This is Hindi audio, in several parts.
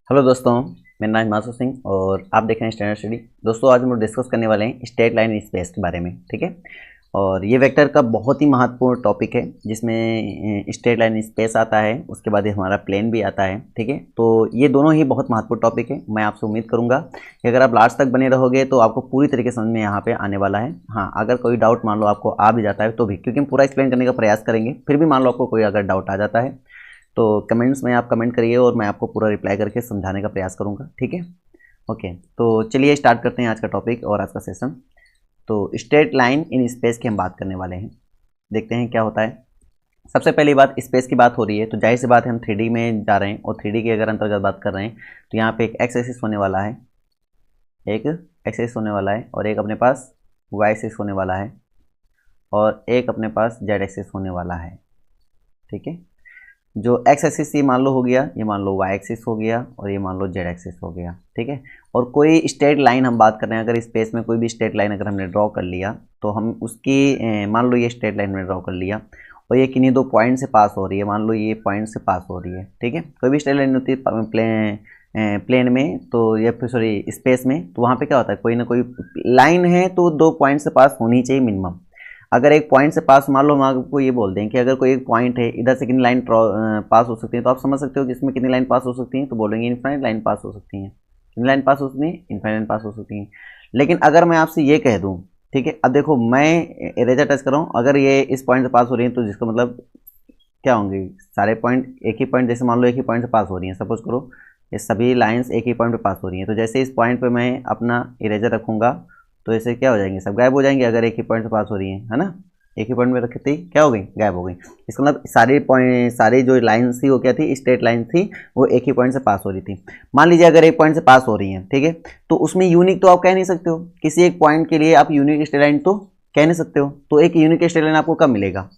हेलो दोस्तों, मेरा नाम हिमांशु सिंह और आप देख रहे हैं स्टैंडर्ड स्टडी। दोस्तों आज हम लोग डिस्कस करने वाले हैं स्ट्रेट लाइन इन स्पेस के बारे में। ठीक है, और ये वेक्टर का बहुत ही महत्वपूर्ण टॉपिक है जिसमें स्ट्रेट लाइन इन स्पेस आता है, उसके बाद हमारा प्लेन भी आता है। ठीक है, तो ये दोनों ही बहुत महत्वपूर्ण टॉपिक है। मैं आपसे उम्मीद करूंगा कि अगर आप लास्ट तक बने रहोगे तो आपको पूरी तरीके से समझ में यहाँ पे आने वाला है। हाँ, अगर कोई डाउट मान लो आपको आ भी जाता है तो भी, क्योंकि हम पूरा एक्सप्लेन करने का प्रयास करेंगे, फिर भी मान लो आपको कोई अगर डाउट आ जाता है तो कमेंट्स में आप कमेंट करिए और मैं आपको पूरा रिप्लाई करके समझाने का प्रयास करूंगा। ठीक है, ओके, तो चलिए स्टार्ट करते हैं आज का टॉपिक और आज का सेशन। तो स्ट्रेट लाइन इन स्पेस की हम बात करने वाले हैं, देखते हैं क्या होता है। सबसे पहली बात, स्पेस की बात हो रही है तो जाहिर सी बात है हम 3D में जा रहे हैं, और 3D की अगर अंतर्गत बात कर रहे हैं तो यहाँ पे एक एक्स एक्सिस होने वाला है, एक एक्स एक्सिस होने वाला है, और एक अपने पास वाई एक्सिस होने वाला है, और एक अपने पास जेड एक्सिस होने वाला है। ठीक है, जो एक्स एक्सिस ये मान लो हो गया, ये मान लो वाई एक्सिस हो गया, और ये मान लो जेड एक्सिस हो गया। ठीक है, और कोई स्ट्रेट लाइन हम बात कर रहे हैं, अगर स्पेस में कोई भी स्ट्रेट लाइन अगर हमने ड्रॉ कर लिया तो हम उसकी मान लो ये स्ट्रेट लाइन में ड्रॉ कर लिया और ये किन्हीं दो पॉइंट से पास हो रही है, मान लो ये पॉइंट से पास हो रही है। ठीक है, कोई भी स्ट्रेट लाइन होती है प्लेन में तो या फिर सॉरी स्पेस में, तो वहाँ पे क्या होता है, कोई ना कोई लाइन है तो दो पॉइंट से पास होनी चाहिए मिनिमम। अगर एक पॉइंट से पास, मान लो हम आपको ये बोल दें कि अगर कोई एक पॉइंट है, इधर से कितनी लाइन पास हो सकती है, तो आप समझ सकते हो कि इसमें कितनी लाइन पास हो सकती हैं, तो बोलेंगे इनफाइनाइट लाइन पास हो सकती हैं। कितनी लाइन पास हो सकती है? इनफाइनाइट लाइन पास हो सकती हैं। लेकिन अगर मैं आपसे ये कह दूँ, ठीक है, अब देखो मैं इरेजर टच कर रहा हूँ, अगर ये इस पॉइंट से पास हो रही है तो जिसका मतलब क्या होंगे, सारे पॉइंट एक ही पॉइंट, जैसे मान लो एक ही पॉइंट से पास हो रही हैं, सपोज करो ये सभी लाइन्स एक ही पॉइंट पर पास हो रही हैं, तो जैसे इस पॉइंट पर मैं अपना इरेजर रखूँगा तो ऐसे क्या हो जाएंगे, सब गायब हो जाएंगे। अगर एक ही पॉइंट से पास हो रही है ना, एक ही पॉइंट में रखी थी, क्या हो गई, गायब हो गई। इसका मतलब सारी जो लाइन्स थी वो क्या थी, स्ट्रेट लाइन थी, वो एक ही पॉइंट से पास हो रही थी। मान लीजिए अगर एक पॉइंट से पास हो रही है, ठीक है, तो उसमें यूनिक तो आप कह नहीं सकते हो, किसी एक पॉइंट के लिए आप यूनिक स्ट्रेट लाइन तो कह नहीं सकते हो। तो एक यूनिक स्ट्रेट लाइन आपको कब मिलेगा,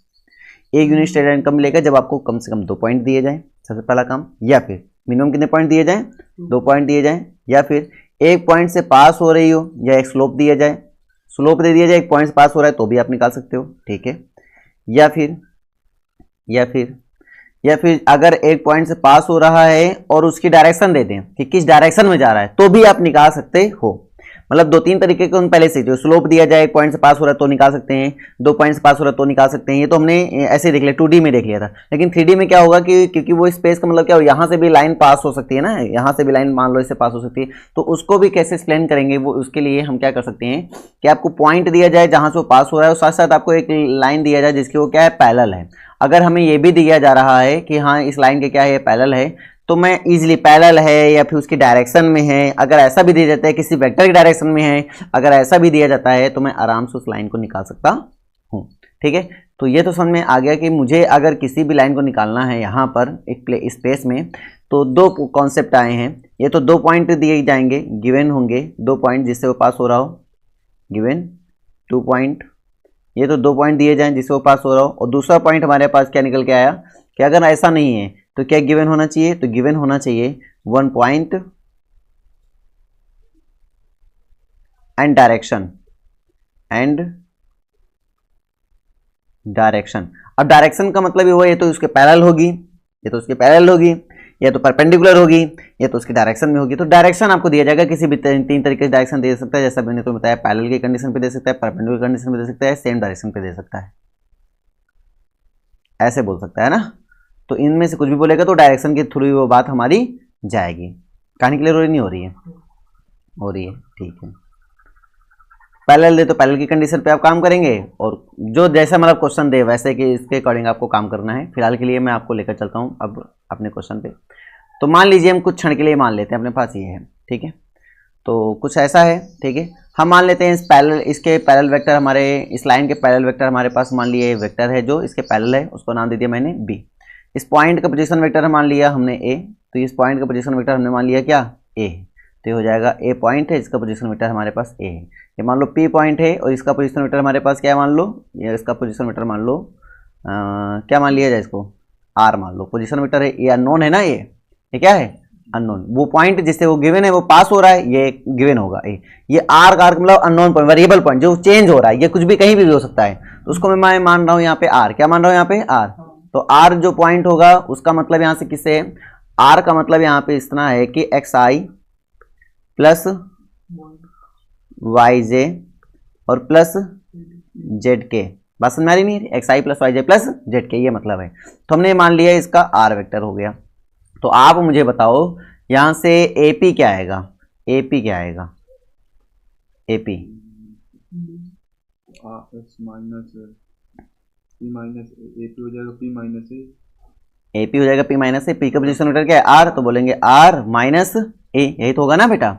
एक यूनिक स्ट्रेट लाइन कब मिलेगा, जब आपको कम से कम 2 पॉइंट दिए जाए, सबसे पहला काम, या फिर मिनिमम कितने पॉइंट दिए जाए, 2 पॉइंट दिए जाए, या फिर एक पॉइंट से पास हो रही हो, या एक स्लोप दिया जाए, स्लोप दे दिया जाए, एक पॉइंट से पास हो रहा है तो भी आप निकाल सकते हो। ठीक है, या फिर अगर एक पॉइंट से पास हो रहा है और उसकी डायरेक्शन दे दें कि किस डायरेक्शन में जा रहा है तो भी आप निकाल सकते हो। मतलब 2-3 तरीके के पहले से, जो स्लोप दिया जाए, एक पॉइंट से पास हो रहा है तो निकाल सकते हैं, 2 पॉइंट से पास हो रहा है तो निकाल सकते हैं। ये तो हमने ऐसे देख लिया, 2D में देख लिया था। लेकिन 3D में क्या होगा कि क्योंकि वो स्पेस का मतलब क्या हो, यहाँ से भी लाइन पास हो सकती है ना, यहाँ से भी लाइन मान लो इससे पास हो सकती है, तो उसको भी कैसे एक्सप्लेन करेंगे, वो उसके लिए हम क्या कर सकते हैं कि आपको पॉइंट दिया जाए जहाँ से वो पास हो रहा है, और साथ साथ आपको एक लाइन दिया जाए जिसकी वो क्या है, पैरेलल है। अगर हमें ये भी दिया जा रहा है कि हाँ इस लाइन के क्या है, पैरेलल है, तो मैं इजीली पैरेलल है या फिर उसकी डायरेक्शन में है, अगर ऐसा भी दिया जाता है किसी वेक्टर की डायरेक्शन में है, अगर ऐसा भी दिया जाता है तो मैं आराम से उस लाइन को निकाल सकता हूँ। ठीक है, तो ये तो समझ में आ गया कि मुझे अगर किसी भी लाइन को निकालना है यहाँ पर एक स्पेस में, तो 2 कॉन्सेप्ट आए हैं। ये तो 2 पॉइंट दिए जाएंगे, गिवन होंगे 2 पॉइंट जिससे वो पास हो रहा हो, गिवन 2 पॉइंट, ये तो 2 पॉइंट दिए जाएं जिससे वो पास हो रहा हो। और दूसरा पॉइंट हमारे पास क्या निकल के आया कि अगर ऐसा नहीं है तो क्या गिवन होना चाहिए, तो गिवन होना चाहिए 1 पॉइंट एंड डायरेक्शन अब डायरेक्शन का मतलब ये हुआ, ये तो उसके पैरेलल होगी, ये तो उसके पैरेलल होगी, या तो परपेंडिकुलर होगी, या तो उसकी डायरेक्शन में होगी। तो डायरेक्शन आपको दिया जाएगा, किसी भी 3 तरीके से डायरेक्शन दे सकता है, जैसा मैंने तो बताया, पैरेलल की कंडीशन पे दे सकता है, परपेंडिकुलर कंडीशन पे दे सकता है, सेम डायरेक्शन पे दे सकता है, ऐसे बोल सकता है ना। तो इनमें से कुछ भी बोलेगा तो डायरेक्शन के थ्रू वो बात हमारी जाएगी। कहानी क्लियर हो रही, नहीं हो रही है? हो रही है, ठीक है। पैरेलल दे तो पैरेलल की कंडीशन पे आप काम करेंगे, और जो जैसा मतलब क्वेश्चन दे वैसे कि इसके अकॉर्डिंग आपको काम करना है। फिलहाल के लिए मैं आपको लेकर चलता हूँ अब अपने क्वेश्चन पे। तो मान लीजिए हम कुछ क्षण के लिए मान लेते हैं अपने पास ये है, ठीक है, तो कुछ ऐसा है, ठीक है, हम मान लेते हैं इसके पैरेलल वेक्टर, हमारे इस लाइन के पैरेलल वेक्टर हमारे पास मान लिए वेक्टर है जो इसके पैरेलल है, उसको नाम दे दिया मैंने B। इस पॉइंट का पोजीशन वेक्टर मान लिया हमने A, तो इस पॉइंट का पोजीशन वेक्टर हमने मान लिया क्या, A, तो ये हो जाएगा A पॉइंट है, इसका पोजीशन वेक्टर हमारे पास A है। ये मान लो P पॉइंट है और इसका पोजीशन वेक्टर हमारे पास क्या है, मान लो ये इसका पोजीशन वेक्टर मान लो क्या मान लिया जाए, इसको R मान लो, पोजीशन वेक्टर है, ये अननोन है ना, ये क्या है, अननोन। वो पॉइंट जिससे वो गिवन है वो पास हो रहा है, ये गिवन होगा ये आर का मतलब अननोन पॉइंट, वेरिएबल पॉइंट जो चेंज हो रहा है, ये कुछ भी कहीं भी हो सकता है, तो उसको मैं मान रहा हूँ यहाँ पे आर, क्या मान रहा हूँ यहाँ पे आर। तो आर जो पॉइंट होगा उसका मतलब यहाँ से किससे, आर का मतलब यहाँ पे इस तरह है कि एक्स आई प्लस वाई जे और प्लस जेड के, बात समझ आ रही नहीं? एक्स आई प्लस वाई जे प्लस जेड के, ये मतलब है। तो हमने मान लिया इसका आर वेक्टर हो गया। तो आप मुझे बताओ यहां से एपी क्या आएगा? एपी क्या आएगा? एपी एपी हो जाएगा पी माइनस ए। एपी हो जाएगा पी माइनस ए। पी का पोजीशन वेक्टर क्या है? आर, तो बोलेंगे आर माइनस ए, यही तो होगा ना बेटा?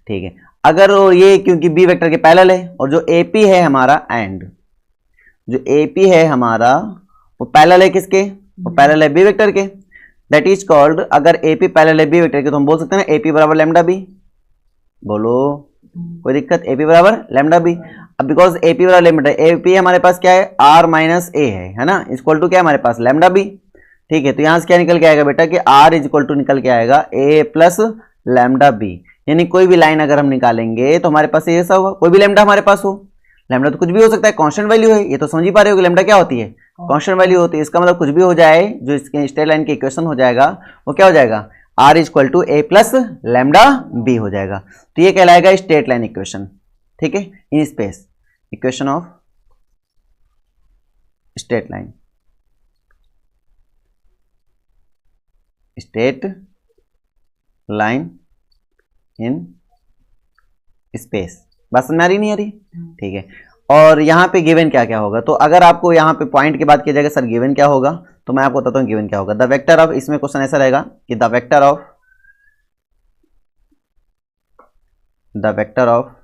ठीक है। अगर ये क्योंकि बी वेक्टर के पैरेलल है और जो एपी है हमारा एंड जो एपी है हमारा वो पैरेलल है किसके? वो पैरेलल है बी वेक्टर के। दैट इज कॉल्ड, अगर एपी पैरेलल है बी वेक्टर के तो हम बोल सकते हैं ना एपी बराबर लैम्डा बी। बोलो कोई दिक्कत? एपी बराबर लैम्डा बी। अब बिकॉज एपी बराबर लैम्डा, एपी हमारे पास क्या है? आर माइनस ए है ना, इक्वल टू क्या है हमारे पास? Lambda B. ठीक है, तो यहां से क्या निकल के आएगा बेटा कि आर इज इक्वल टू निकल के आएगा ए प्लस लैम्डा बी। यानी कोई भी लाइन अगर हम निकालेंगे तो हमारे पास ये सब होगा, कोई भी लैम्डा हमारे पास हो। लैम्डा तो कुछ भी हो सकता है, कांस्टेंट वैल्यू है, ये तो समझ ही पा रहे हो कि लैम्डा क्या होती है? कांस्टेंट वैल्यू होती है। इसका मतलब कुछ भी हो जाए जो इसके स्ट्रेट लाइन की इक्वेशन हो जाएगा वो क्या हो जाएगा? Are is equal to A plus lambda b हो जाएगा। तो ये कहलाएगा स्ट्रेट लाइन इक्वेशन। ठीक है, in space equation of straight line, straight line in space. बात समझ आ रही नहीं आ रही? ठीक है। और यहाँ पे गिवन क्या क्या होगा? तो अगर आपको यहाँ पे पॉइंट की बात की जाएगा सर गिवन क्या होगा, तो मैं आपको बताता हूँ गिवन क्या होगा। द वेक्टर ऑफ, इसमें क्वेश्चन ऐसा रहेगा कि द वेक्टर ऑफ,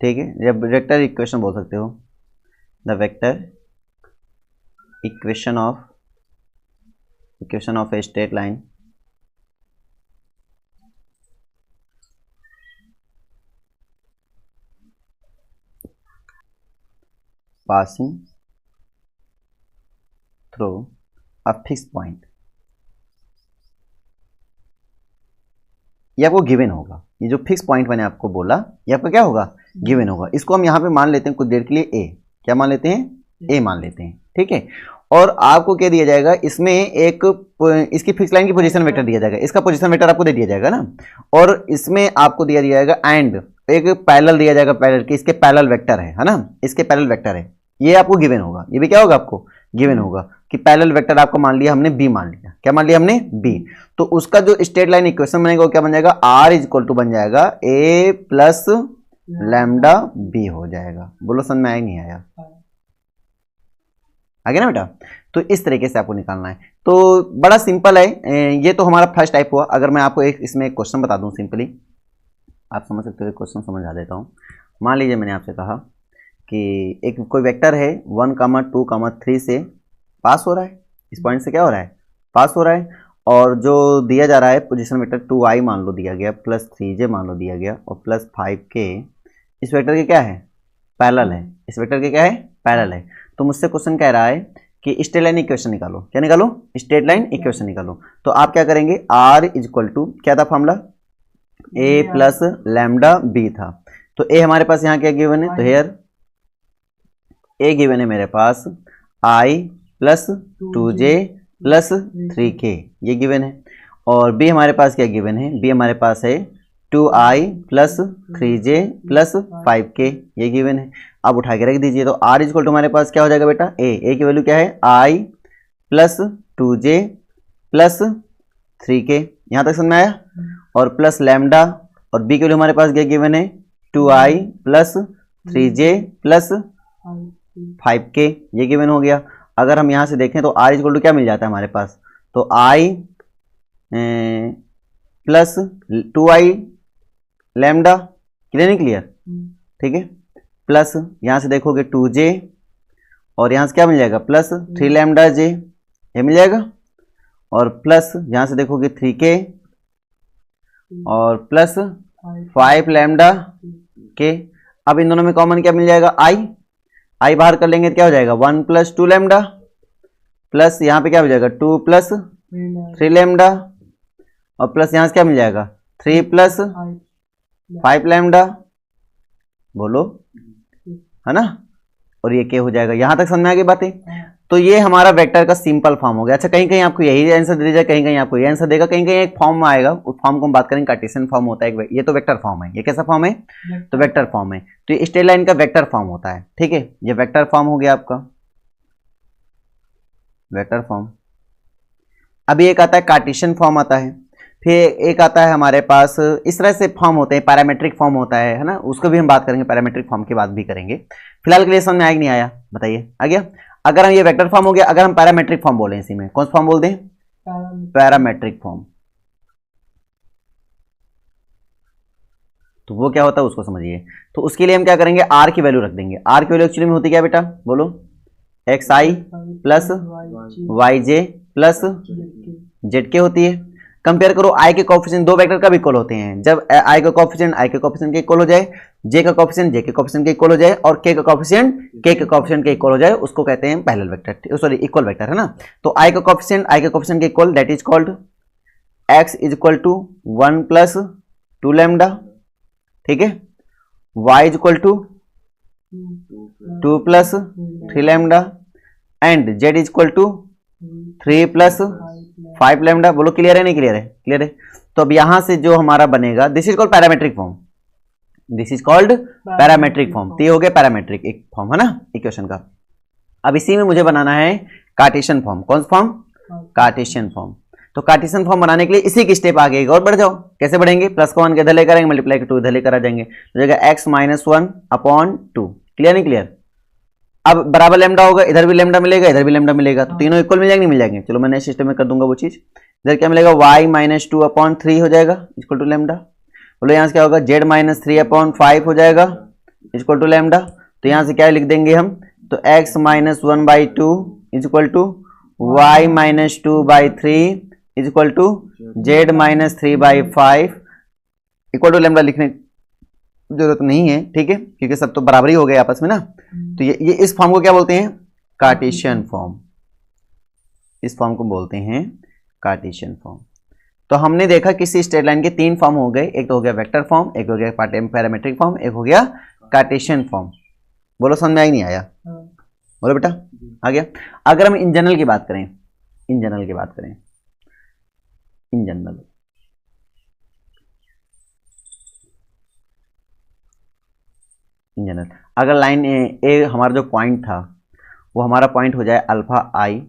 ठीक है, जब वेक्टर इक्वेशन बोल सकते हो, the vector equation of a straight line passing through a fixed point, ये आपको गिवन होगा। ये जो फिक्स पॉइंट मैंने आपको बोला ये आपका क्या होगा? गिवन होगा। इसको हम यहाँ पे मान लेते हैं कुछ देर के लिए ए, क्या मान लेते हैं? ए मान लेते हैं। ठीक है, और आपको क्या दिया जाएगा इसमें? एक इसकी फिक्स लाइन की पोजीशन वेक्टर दिया जाएगा, इसका पोजीशन वेक्टर आपको दे दिया जाएगा ना, और इसमें आपको दिया जाएगा एंड एक पैरेलल दिया जाएगा, पैरेलल की इसके पैरेलल वेक्टर है ना, इसके पैरेलल वेक्टर है, ये आपको गिवन होगा। ये भी क्या होगा? आपको गिवन होगा कि पैरेलल वेक्टर आपको मान लिया हमने बी मान लिया। क्या मान लिया हमने? बी। तो उसका जो स्ट्रेट लाइन इक्वेशन बनेगा वो क्या बन जाएगा? आर इज इक्वल टू बन जाएगा ए प्लस लैम्डा बी हो जाएगा। बोलो समझ में आया नहीं आया? आगे ना बेटा? तो इस तरीके से आपको निकालना है। तो बड़ा सिंपल है, ये तो हमारा फर्स्ट टाइप हुआ। अगर मैं आपको इसमें एक क्वेश्चन बता दूं सिंपली, आप समझ सकते हो, क्वेश्चन समझा देता हूँ। मान लीजिए मैंने आपसे कहा कि एक कोई वेक्टर है 1, 2, 3 से पास हो रहा है, इस पॉइंट से क्या हो रहा है? पास हो रहा है, और जो दिया जा रहा है पोजीशन वेक्टर 2i मान लो दिया गया, प्लस 3j मान लो दिया गया, और प्लस 5k इस वेक्टर के क्या है? पैरेलल है। इस वेक्टर के क्या है? पैरेलल है। तो मुझसे क्वेश्चन कह रहा है कि स्ट्रेट लाइन इक्वेशन निकालो। क्या निकालो? स्ट्रेट लाइन इक्वेशन निकालो। तो आप क्या करेंगे? आर इज इक्वल टू क्या था फॉर्मूला? ए प्लस लैम्डा बी था। तो ए हमारे पास यहाँ क्या गिवन है? तो हेयर ए गिवन है मेरे पास आई प्लस 2j प्लस 3k, ये गिवन है। और बी हमारे पास क्या गिवन है? बी हमारे पास है 2i plus 3j plus 5k, ये गिवन है। अब उठा के रख दीजिए। तो आर इज इक्वल टू हमारे पास क्या हो जाएगा बेटा? ए की वैल्यू क्या है? आई प्लस 2j प्लस 3k, यहाँ तक समझ में आया? और प्लस लैम्डा, और बी की वैल्यू हमारे पास क्या गिवन है? 2i plus 3j plus 5k, ये गिवन हो गया। अगर हम यहाँ से देखें तो r इक्वल टू क्या मिल जाता है हमारे पास? तो i plus 2i lambda, clear नहीं क्लियर? ठीक है, प्लस यहाँ से देखोगे 2j, और यहाँ से क्या मिल जाएगा? प्लस 3 लैम्डा j, ये मिल जाएगा, और प्लस यहाँ से देखोगे 3k, और प्लस 5 लैम्डा k। अब इन दोनों में कॉमन क्या मिल जाएगा? आई बाहर कर लेंगे तो क्या हो जाएगा? 1 प्लस 2 लैम्डा, प्लस यहाँ पे क्या हो जाएगा? 2 प्लस 3 लैम्डा, और प्लस यहाँ से क्या मिल जाएगा? 3 प्लस 5 लैम्डा। बोलो, है ना? और ये क्या हो जाएगा? यहाँ तक समझ में आ गई बातें? तो ये हमारा वेक्टर का सिंपल फॉर्म हो गया। अच्छा, कहीं कहीं आपको यही आंसर दे दिया, कहीं कहीं आपको ये आंसर देगा, कहीं कहीं एक फॉर्म में आएगा, उस फॉर्म को हम बात करेंगे कार्टेशियन फॉर्म होता है। ये तो वेक्टर फॉर्म है, ये कैसा फॉर्म है? तो वेक्टर फॉर्म है। तो ये स्ट्रेट लाइन का वेक्टर फॉर्म होता है, ठीक है। ये वेक्टर फॉर्म हो गया आपका, वेक्टर फॉर्म। अभी एक आता है कार्टेशियन फॉर्म आता है, फिर एक आता है हमारे पास इस तरह से फॉर्म होते हैं, पैरामेट्रिक फॉर्म होता है ना, उसको भी हम बात करेंगे, पैरामेट्रिक फॉर्म की बात भी करेंगे। फिलहाल के लिए समझ में आया कि नहीं आया, बताइए, आ गया? अगर हम ये वेक्टर फॉर्म हो गया, अगर हम पैरामेट्रिक फॉर्म बोले इसी में, कौन सा फॉर्म बोल दें? Parametric form. तो वो क्या होता है उसको समझिए। तो उसके लिए हम क्या करेंगे, आर की वैल्यू रख देंगे। आर की वैल्यू एक्चुअली में होती क्या बेटा, बोलो? एक्स आई प्लस वाई जे प्लस जेड के होती है। कंपेयर करो, आई के कोएफिशिएंट दो वेक्टर कब इक्वल होते हैं? जब आई का कोएफिशिएंट आई के कोएफिशिएंट के इक्वल हो जाए, जे का कोएफिशिएंट जे के कोएफिशिएंट के इक्वल हो जाए, और के का कोएफिशिएंट के कोएफिशिएंट के इक्वल हो जाए, उसको कहते हैं parallel vector, sorry equal vector, है ना। तो आई का कोएफिशिएंट आई के कोएफिशिएंट के equal, that is called x is equal to 1 plus 2 lambda, ठीक है। Y is equal to 2 plus 3 lambda, and z is equal to 3 plus 5 lambda. बोलो क्लियर है नहीं क्लियर है? क्लियर है। तो अब यहां से जो हमारा बनेगा, this is called parametric form, this is called parametric form. तो ये हो गया पैरामेट्रिक एक फॉर्म, है ना, इक्वेशन का। अब इसी में मुझे बनाना है कार्टेशियन फॉर्म। कौन सा फॉर्म? Cartesian form. तो कार्टेशियन फॉर्म बनाने के लिए इसी की स्टेप आगे एक और बढ़ जाओ। कैसे बढ़ेंगे? प्लस का 1 के इधर लेकर आएंगे, मल्टीप्लाई के 2 इधर लेकर आ जाएंगे, तो जाएगा एक्स माइनस 1 अपॉन 2। क्लियर नहीं क्लियर? अब बराबर लैम्डा होगा, इधर भी लैम्डा मिलेगा, इधर भी लैम्डा मिलेगा, तो तीनों इक्वल मिल जाएंगे, नहीं मिल जाएंगे? चलो मैं नए सिस्टम में कर दूंगा वो चीज। इधर क्या मिलेगा, y माइनस 2 अपॉन 3 हो जाएगा इक्वल टू लैम्डा। बोलो यहाँ से क्या होगा, z माइनस 3 अपॉन 5 हो जाएगा इक्वल टू लैम्डा। तो यहाँ से क्या लिख देंगे हम, तो x minus 1 by 2 is equal to y minus 2 by 3 is equal to z minus 3 by 5 equal to lambda लिखने जरूरत नहीं है, ठीक है, क्योंकि सब तो बराबर ही हो गए आपस में ना। तो ये इस फॉर्म को क्या बोलते हैं? Cartesian form. इस फॉर्म को बोलते हैं कार्टेशियन फॉर्म। तो हमने देखा किसी स्ट्रेट लाइन के 3 फॉर्म हो गए, एक तो हो गया वेक्टर फॉर्म, एक हो गया पैरामेट्रिक फॉर्म, एक हो गया कार्टेशियन फॉर्म। बोलो समझ में आई नहीं आया? बोलो बेटा, आ गया। अगर हम इन जनरल की बात करें, इन जनरल की बात करें, इन जनरल, इन जनरल अगर लाइन ए हमारा जो पॉइंट था वो हमारा पॉइंट हो जाए अल्फा आई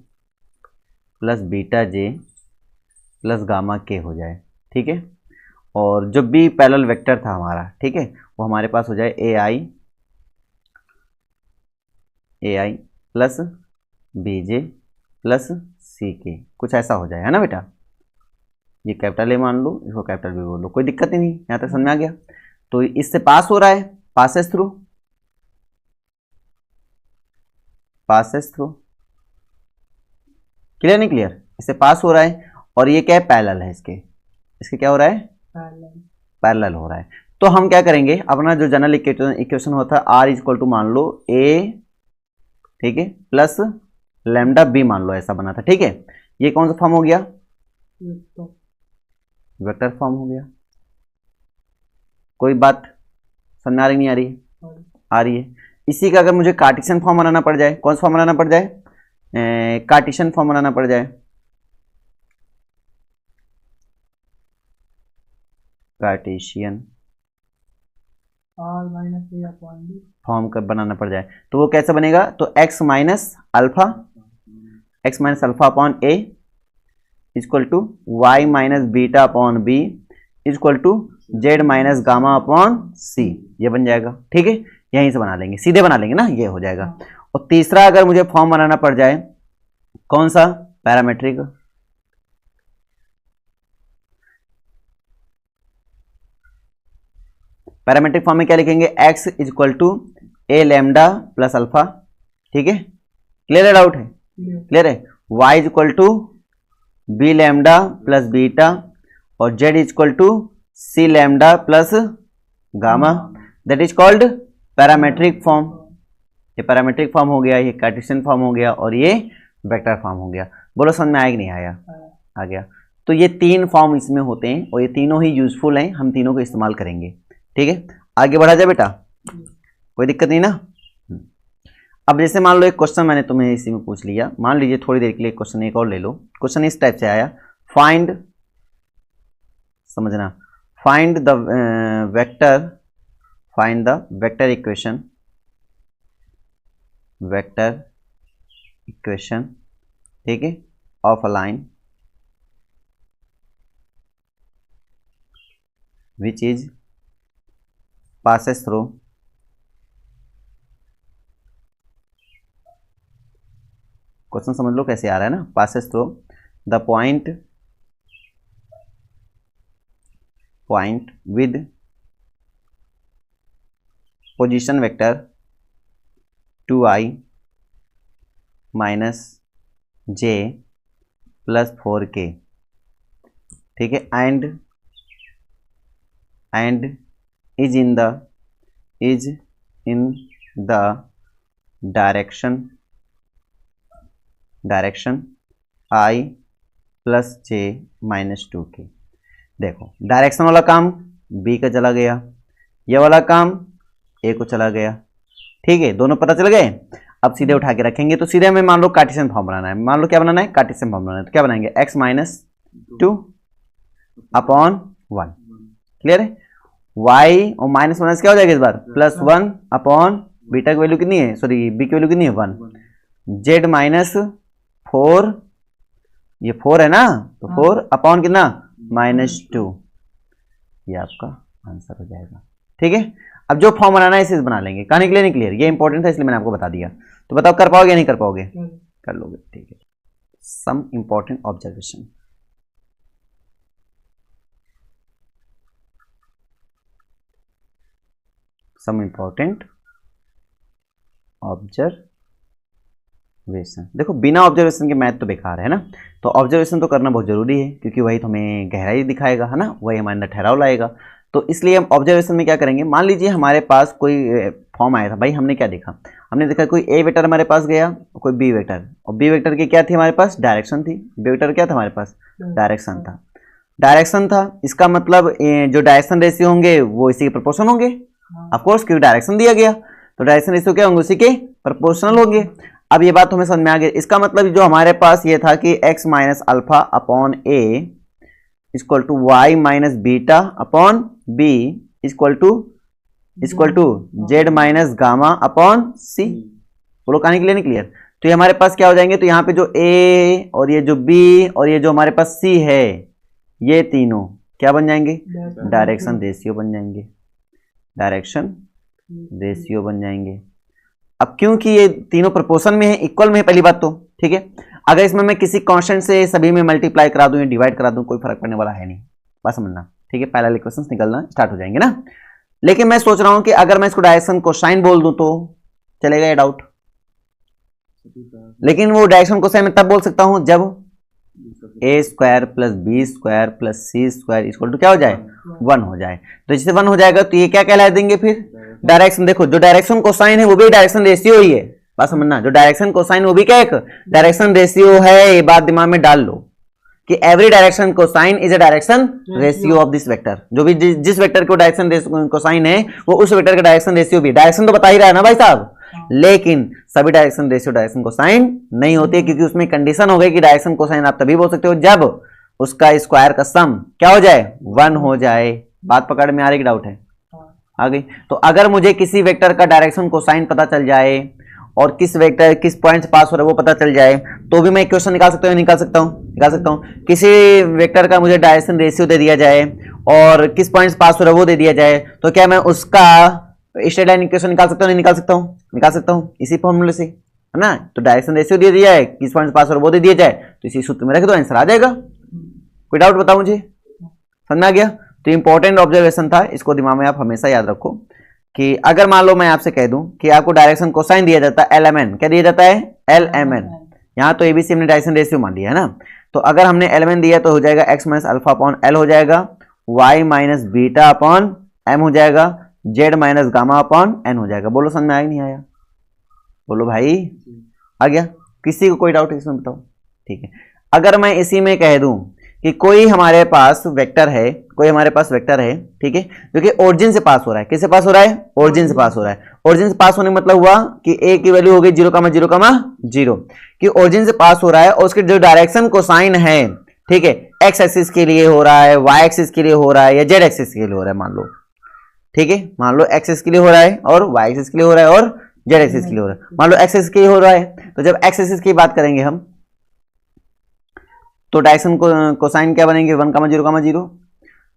प्लस बीटा जे प्लस गामा के हो जाए, ठीक है। और जो बी पैरेलल वेक्टर था हमारा, ठीक है, वो हमारे पास हो जाए ए आई प्लस बी जे प्लस सी के, कुछ ऐसा हो जाए, है ना बेटा। ये कैपिटल ए मान लो, इसको कैपिटल बी बोल लो, कोई दिक्कत ही नहीं, यहाँ तक समझ में आ गया। तो इससे पास हो रहा है, passes through, passes through, clear नहीं क्लियर? इससे पास हो रहा है, और ये क्या है, पैरेलल है इसके, इसके क्या हो रहा है, पैरेलल हो रहा है। तो हम क्या करेंगे, अपना जो जनरल इक्वेशन होता है आर इज इक्वल टू मान लो ए, ठीक है, प्लस लैम्डा बी मान लो, ऐसा बना था, ठीक है। ये कौन सा फॉर्म हो गया, वेक्टर फॉर्म हो गया। कोई बात समझ आ रही नहीं आ रही है? आ रही है। इसी का अगर मुझे कार्टेशियन फॉर्म बनाना पड़ जाए, कौन सा फॉर्म बनाना पड़ जाए, कार्टेशियन फॉर्म बनाना पड़ जाए, कार्टेशियन फॉर्म का बनाना पड़ जाए, तो वो कैसे बनेगा, तो x minus alpha upon a equal to y minus beta upon b equal to z minus gamma upon c, ये बन जाएगा, ठीक है। यहीं से बना लेंगे, सीधे बना लेंगे ना, ये हो जाएगा। और तीसरा अगर मुझे फॉर्म बनाना पड़ जाए, कौन सा, पैरामेट्रिक, पैरामेट्रिक फॉर्म में क्या लिखेंगे, x is equal to a lambda plus alpha, ठीक है। क्लियर है, डाउट है? क्लियर है। y is equal to b lambda plus beta, और z is equal to c lambda plus gamma, that is called parametric form. ये पैरामेट्रिक फॉर्म हो गया, ये कार्टेशियन फॉर्म हो गया, और ये वेक्टर फॉर्म हो गया। बोलो समझ में आया कि नहीं आया? आ गया। तो ये 3 फॉर्म इसमें होते हैं, और ये तीनों ही यूजफुल हैं, हम तीनों को इस्तेमाल करेंगे, ठीक है। आगे बढ़ा जाए बेटा, कोई दिक्कत नहीं ना। अब जैसे मान लो एक क्वेश्चन मैंने तुम्हें इसी में पूछ लिया, मान लीजिए थोड़ी देर के लिए क्वेश्चन एक और ले लो। क्वेश्चन इस टाइप से आया, फाइंड, समझना, फाइंड द वेक्टर इक्वेशन, ठीक है, of a line which is passes through question समझ लो कैसे आ रहा है ना, passes through the point with position vector 2i minus j plus 4k, ठीक है, and is in the direction I plus j minus 2k। देखो डायरेक्शन वाला काम b का चला गया, ये वाला काम a को चला गया, ठीक है, दोनों पता चल गए। अब सीधे उठा के रखेंगे तो सीधे हमें मान लो कार्टेशियन फॉर्म बनाना है, मान लो क्या बनाना है, कार्टेशियन फॉर्म बनाना है। तो क्या बनाएंगे, x माइनस 2 अपॉन 1, क्लियर है। y और माइनस माइनस क्या हो जाएगा इस बार, प्लस 1 अपॉन बीटा की वैल्यू कितनी है, सॉरी b की वैल्यू कितनी है 1, z माइनस 4, ये 4 है ना, तो 4 अपॉन कितना माइनस 2, ये आपका आंसर हो जाएगा, ठीक है। अब जो फॉर्म बनाना है इसे बना लेंगे, कहानी क्लियर नहीं क्लियर, ये इंपॉर्टेंट था इसलिए मैंने आपको बता दिया। तो बताओ कर पाओगे या नहीं कर पाओगे, कर लोगे, ठीक है। Some important observation, some important observation. देखो बिना ऑब्जर्वेशन के मैथ तो बेकार है ना, तो ऑब्जर्वेशन तो करना बहुत जरूरी है, क्योंकि वही तो हमें गहराई दिखाएगा, है ना, वही हमारे अंदर ठहराव लाएगा। तो इसलिए हम ऑब्जर्वेशन में क्या करेंगे, मान लीजिए हमारे पास कोई फॉर्म आया था, भाई हमने क्या देखा, हमने देखा कोई ए वेक्टर हमारे पास गया, कोई बी वेक्टर, और बी वेक्टर की क्या थी हमारे पास, डायरेक्शन थी, बी वेक्टर क्या था हमारे पास, डायरेक्शन था, डायरेक्शन था। इसका मतलब जो डायरेक्शन रेशियो होंगे वो इसी के प्रोपोर्शनल होंगे, ऑफ कोर्स, क्योंकि डायरेक्शन दिया गया तो डायरेक्शन रेशियो क्या होंगे, उसी के प्रोपोर्शनल होंगे। अब ये बात हमें समझ में आ गई। इसका मतलब जो हमारे पास ये था कि x minus alpha upon a equal to y minus beta upon b equal to z minus gamma upon c। बोलो कहानी क्लियर नहीं क्लियर। तो ये हमारे पास क्या हो जाएंगे, तो यहाँ पे जो a और ये जो b और ये जो हमारे पास c है, ये तीनों क्या बन जाएंगे, डायरेक्शन रेशियो बन जाएंगे, डायरेक्शन रेशियो बन जाएंगे। अब क्योंकि ये तीनों प्रोपोर्शन में है, इक्वल में है, पहली बात तो ठीक है। अगर इसमें मैं किसी कांस्टेंट से सभी में मल्टीप्लाई करा दूं या डिवाइड करा दूं, कोई फर्क पड़ने वाला है नहीं, बस समझना, ठीक है। पैरेलल इक्वेशंस निकलना स्टार्ट हो जाएंगे ना। लेकिन मैं सोच रहा हूं कि अगर मैं इसको डायरेक्शन कोसाइन बोल दूं तो चलेगा, ये डाउट। लेकिन वो डायरेक्शन कोसाइन मैं तब बोल सकता हूं जब a square plus b square plus c square equal to क्या हो जाए, 1 हो जाए। तो जैसे 1 हो जाएगा तो ये क्या कहला देंगे फिर, डायरेक्शन। देखो जो डायरेक्शन कोसाइन है वो भी डायरेक्शन रेशियो ही है, बात समझना, जो डायरेक्शन कोसाइन वो भी क्या एक डायरेक्शन रेशियो है। ये बात दिमाग में डाल लो कि every direction cosine is a direction ratio of this vector. जो भी जिस वेक्टर को डायरेक्शन कोसाइन है वो उस वेक्टर का डायरेक्शन रेशियो भी। डायरेक्शन तो बता ही रहा है ना भाई साहब, लेकिन सभी डायरेक्शन रेशियो डायरेक्शन कोसाइन नहीं होती है, क्योंकि उसमें कंडीशन हो गई कि डायरेक्शन कोसाइन आप तभी बोल सकते हो जब उसका स्क्वायर का सम क्या हो जाए, 1 हो जाए। बात पकड़ में आ रही, डाउट है आ गई। तो अगर मुझे किसी वेक्टर का डायरेक्शन कोसाइन पता चल जाए और किस वेक्टर किस पॉइंट से पास हो रहा है वो पता चल जाए, तो भी मैं इक्वेशन निकाल सकता हूँ, निकाल सकता हूँ। किसी वेक्टर का मुझे डायरेक्शन रेशियो दे दिया जाए और किस पॉइंट से पास हो रहा है वो दे दिया जाए, तो क्या मैं उसका स्ट्रेट लाइन इक्वेशन निकाल सकता हूँ, नहीं निकाल सकता हूँ, निकाल सकता हूँ इसी फॉर्मूले से, है ना। तो डायरेक्शन रेशियो दे दिया है, किस पॉइंट से पास हो रहा है वो दे दिया जाए, तो इसी सूत्र में रख दो, आंसर आ जाएगा। कोई डाउट बताओ मुझे, समझ में आ गया। तो इंपॉर्टेंट ऑब्जर्वेशन था, इसको दिमाग में आप हमेशा याद रखो कि अगर मान लो मैं आपसे कह दूं कि आपको डायरेक्शन कोसाइन दिया जाता है LMN, क्या दिया जाता है, LMN। यहाँ तो ABC हमने डायरेक्शन रेशियो मान लिया है ना, तो अगर हमने LMN दिया तो हो जाएगा x minus alpha upon L हो जाएगा, y minus beta upon M हो जाएगा, z minus gamma upon N हो जाएगा। बोलो समझ में आया नहीं आया, बोलो भाई आ गया। किसी को कोई डाउट इसमें बताओ, ठीक है। अगर मैं इसी में कह दूं कि कोई हमारे पास वेक्टर है, ठीक है, जो कि ओरिजिन से पास हो रहा है। किससे पास हो रहा है? ओरिजिन से पास हो रहा है। ओरिजिन से पास होने का मतलब हुआ कि ए की वैल्यू हो गई 0,0,0 कि ओरिजिन से पास हो रहा है और उसके जो डायरेक्शन कोसाइन है, ठीक है, एक्स एक्सिस के लिए हो रहा है, वाई एक्सिस के लिए हो रहा है या जेड एक्सिस के लिए हो रहा है, मान लो, ठीक है, मान लो एक्स एक्सिस के लिए हो रहा है और वाई एक्सिस के लिए हो रहा है और जेड एक्सिस के लिए हो रहा है। मान लो एक्स एक्सिस के लिए हो रहा है, तो जब एक्स एक्सिस की बात करेंगे हम तो डायरेक्शन कोसाइन क्या बनेंगे? 1,0,0।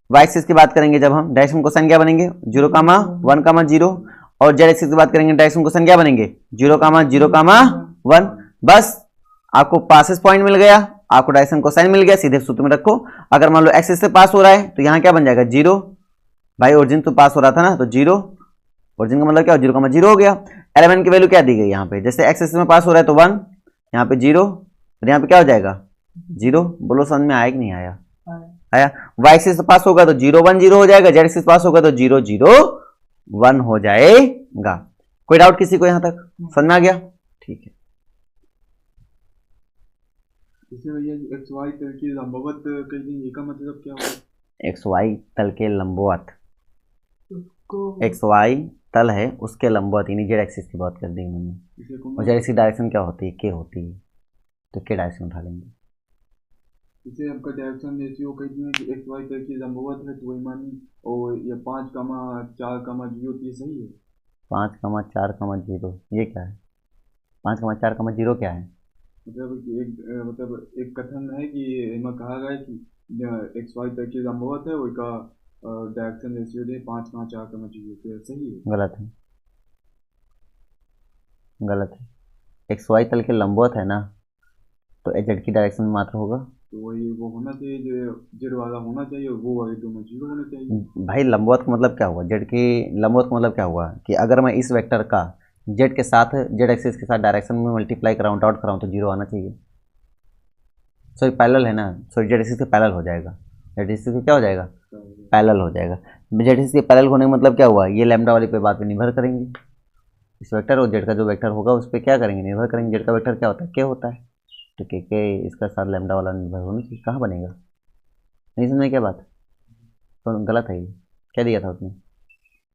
वाई एक्सिस की बात करेंगे जब हम, डायरेक्शन कोसाइन क्या बनेंगे? 0,1,0। और जेड एक्सिस की बात करेंगे, डायरेक्शन कोसाइन क्या बनेंगे? 0,0,1। बस आपको पासेस पॉइंट मिल गया, आपको डायरेक्शन कोसाइन मिल गया, सीधे सूत्र में रखो। अगर मान लो एक्सिस से पास हो रहा है तो यहाँ क्या बन जाएगा? 0। भाई ओरिजिन तो पास हो रहा था ना, तो 0, ओरिजिन का मतलब क्या? 0,0 हो गया। एलिमेंट की वैल्यू क्या दी गई यहाँ पे? जैसे एक्सिस में पास हो रहा है तो 1, यहाँ पे 0, और यहाँ पे क्या हो जाएगा? 0। बोलो समझ में आया कि नहीं आया? आया। वाई एक्सिस से पास होगा तो 0, 1, 0 हो जाएगा, जेड एक्सिस पास होगा तो 0, 0, 1 हो जाएगा। कोई डाउट किसी को यहाँ तक? समझ में आ गया? ठीक है। जैसे भैया एक्स वाई तल की लंबवत कह देंगे, का मतलब क्या होगा? एक्स वाई तल के लंबवत, एक्स वाई तल है उसके लंबवत, यानी जेड एक्सिस की बात कर दी उन्होंने। और जेड एक्सिस डायरेक्शन क्या होती है? के होती है, तो के डायरेक्शन उठा लेंगे। जैसे आपका डायरेक्शन रेशियो कह दिए कि एक्स वाई तल की लंबवत है, तो वही मानी, और ये 5,4,0 ये सही है? 5,4,0 ये क्या है? 5,4,0 क्या है? मतलब एक कथन है कि इनमें कहा गया है कि एक्स वाई तक की लंबवत है, वही का डायरेक्शन रेशियो दे 5,4,0 तो सही है? गलत है, गलत है। एक्स वाई तल के लंबवत है ना, तो जेड की डायरेक्शन में मात्र होगा। तो वही वो होना चाहिए, जो जेड वाला होना चाहिए, और वो वाले दोनों 0 होने चाहिए। भाई लंबवत का मतलब क्या हुआ? जेड की लंबवत का मतलब क्या हुआ कि अगर मैं इस वेक्टर का जेड के साथ, जेड एक्सिस के साथ डायरेक्शन में मल्टीप्लाई कराऊँ, डॉट कराऊँ, तो 0 आना चाहिए। सॉरी पैरेलल है ना, सॉरी जेड एक्सिस के पैरेलल हो जाएगा, जेड एक्सिस के क्या हो जाएगा? पैरेलल हो जाएगा। जेड एक्सिस के पैरेलल होने का मतलब क्या हुआ? ये लैम्डा वाली पे बात पे निर्भर करेंगे, इस वेक्टर और जेड का जो वेक्टर होगा उस पर क्या करेंगे? निर्भर करेंगे। जेड का वेक्टर क्या होता है? के होता है, तो के इसका साथ लैम्डा वाला निर्भर होना चाहिए। कहाँ बनेगा? नहीं समझे क्या बात? तो गलत है ये। क्या दिया था उसने?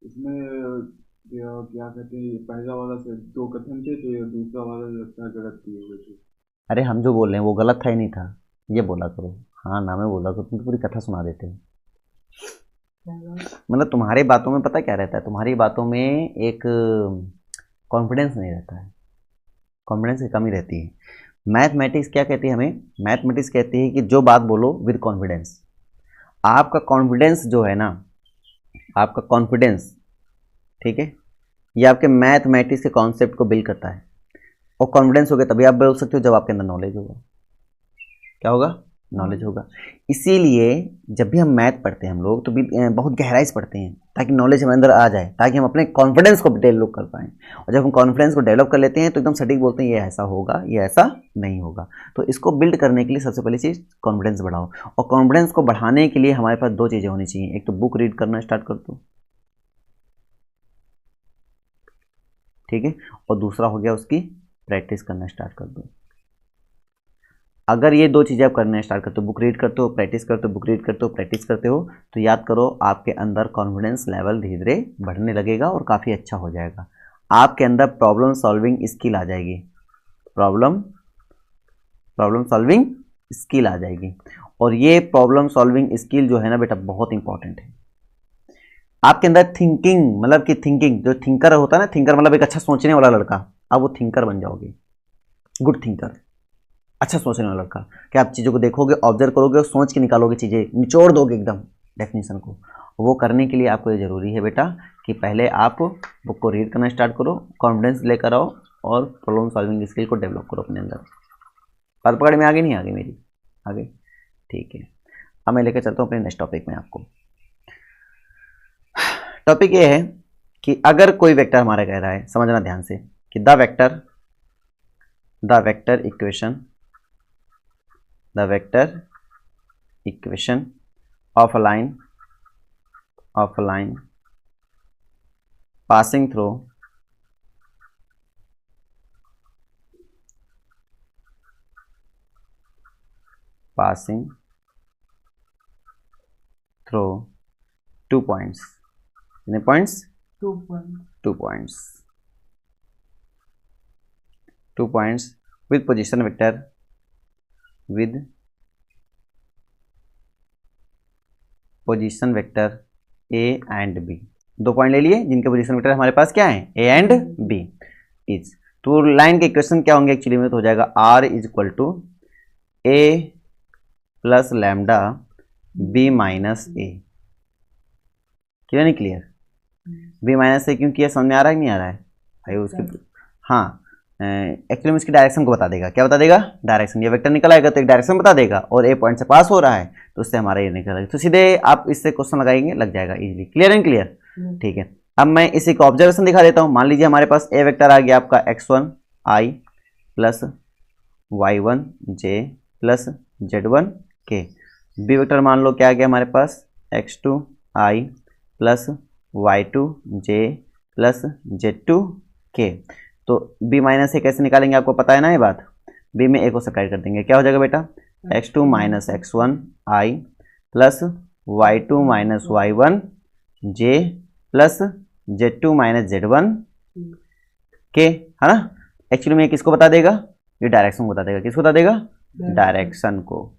इसमें क्या कहते हैं, पहला वाला से 2 कथन थे, तो ये दूसरा वाला लगता है गलत दिए हुए थे। अरे हम जो बोल रहे हैं वो गलत था ही नहीं था, ये बोला करो। हाँ ना, मैं बोला करो, तुम तो पूरी कथा सुना देते हो। मतलब तुम्हारी बातों में पता क्या रहता है? तुम्हारी बातों में एक कॉन्फिडेंस नहीं रहता है, कॉन्फिडेंस की कमी रहती है। मैथमेटिक्स क्या कहती है हमें? मैथमेटिक्स कहती है कि जो बात बोलो विद कॉन्फिडेंस। आपका कॉन्फिडेंस जो है ना, आपका कॉन्फिडेंस, ठीक है, ये आपके मैथमेटिक्स के कॉन्सेप्ट को बिल्ड करता है। और कॉन्फिडेंस हो गया तभी आप बोल सकते हो जब आपके अंदर नॉलेज होगा। क्या होगा? नॉलेज होगा। इसीलिए जब भी हम मैथ पढ़ते हैं हम लोग, तो भी बहुत गहराई से पढ़ते हैं ताकि नॉलेज हमारे अंदर आ जाए, ताकि हम अपने कॉन्फिडेंस को डेवलप कर पाएँ। और जब हम कॉन्फिडेंस को डेवलप कर लेते हैं तो एकदम सटीक बोलते हैं ये ऐसा होगा, ये ऐसा नहीं होगा। तो इसको बिल्ड करने के लिए सबसे पहली चीज़ कॉन्फिडेंस बढ़ाओ। और कॉन्फिडेंस को बढ़ाने के लिए हमारे पास 2 चीज़ें होनी चाहिए। एक तो बुक रीड करना स्टार्ट कर दो, ठीक है, और दूसरा हो गया उसकी प्रैक्टिस करना स्टार्ट कर दो। अगर ये 2 चीज़ें आप करना स्टार्ट करते हो, बुक रीड करते हो, प्रैक्टिस करते हो, बुक रीड करते हो, प्रैक्टिस करते हो, तो याद करो आपके अंदर कॉन्फिडेंस लेवल धीरे धीरे बढ़ने लगेगा और काफ़ी अच्छा हो जाएगा। आपके अंदर प्रॉब्लम सॉल्विंग स्किल आ जाएगी, प्रॉब्लम सॉल्विंग स्किल आ जाएगी। और ये प्रॉब्लम सॉल्विंग स्किल जो है ना बेटा, बहुत इंपॉर्टेंट है। आपके अंदर थिंकिंग, मतलब कि थिंकिंग, जो थिंकर होता है ना, थिंकर मतलब एक अच्छा सोचने वाला लड़का, अब वो थिंकर बन जाओगे, गुड थिंकर, अच्छा सोचने वाला लड़का। कि आप चीज़ों को देखोगे, ऑब्जर्व करोगे और सोच के निकालोगे, चीज़ें निचोड़ दोगे एकदम डेफिनेशन को। वो करने के लिए आपको ये ज़रूरी है बेटा कि पहले आप बुक को रीड करना स्टार्ट करो, कॉन्फिडेंस लेकर आओ और प्रॉब्लम सॉल्विंग स्किल को डेवलप करो अपने अंदर। बात पकड़ में आ गई? नहीं आ गई मेरी? आ गई, ठीक है। अब मैं लेकर चलता हूँ अपने नेक्स्ट टॉपिक में। आपको टॉपिक ये है कि अगर कोई वेक्टर हमारा कह रहा है, समझना ध्यान से, कि the vector equation of a line passing through through 2 points, कितने points? 2 points, 2 points with position vector, with position vector A and B. 2 point ले लिए जिनके पोजीशन वेक्टर हमारे पास क्या है? A and B. इज तो लाइन के इक्वेशन क्या होंगे एक्चुअली में? तो हो जाएगा are is equal to A plus lambda B minus A. Clear नहीं क्लियर? बी माइनस ए क्यों किया, समझ में आ रहा है कि नहीं आ रहा है भाई? उसके हाँ एक्चुअली में इसकी डायरेक्शन को बता देगा। क्या बता देगा? डायरेक्शन। ये वेक्टर निकल आएगा तो एक डायरेक्शन बता देगा और ए पॉइंट से पास हो रहा है तो उससे हमारा ये निकल आएगा। तो सीधे आप इससे क्वेश्चन लगाएंगे, लग जाएगा इजीली। Clear and clear? ठीक है, अब मैं इसी को ऑब्जर्वेशन दिखा देता हूँ। मान लीजिए हमारे पास ए वेक्टर आ गया आपका x1 i plus y1 j plus z1 k। B vector मान लो क्या आ गया हमारे पास? x2 i plus y2 j plus z2 k। तो b माइनस ए कैसे निकालेंगे आपको पता है ना ये बात? b में a को सब्ट्रैक्ट कर देंगे, क्या हो जाएगा बेटा? x2 minus x1 i plus y2 minus y1 j plus z2 minus z1 k, है ना? एक्चुअली में ये किसको बता देगा? ये डायरेक्शन को बता देगा। किसको बता देगा? डायरेक्शन को,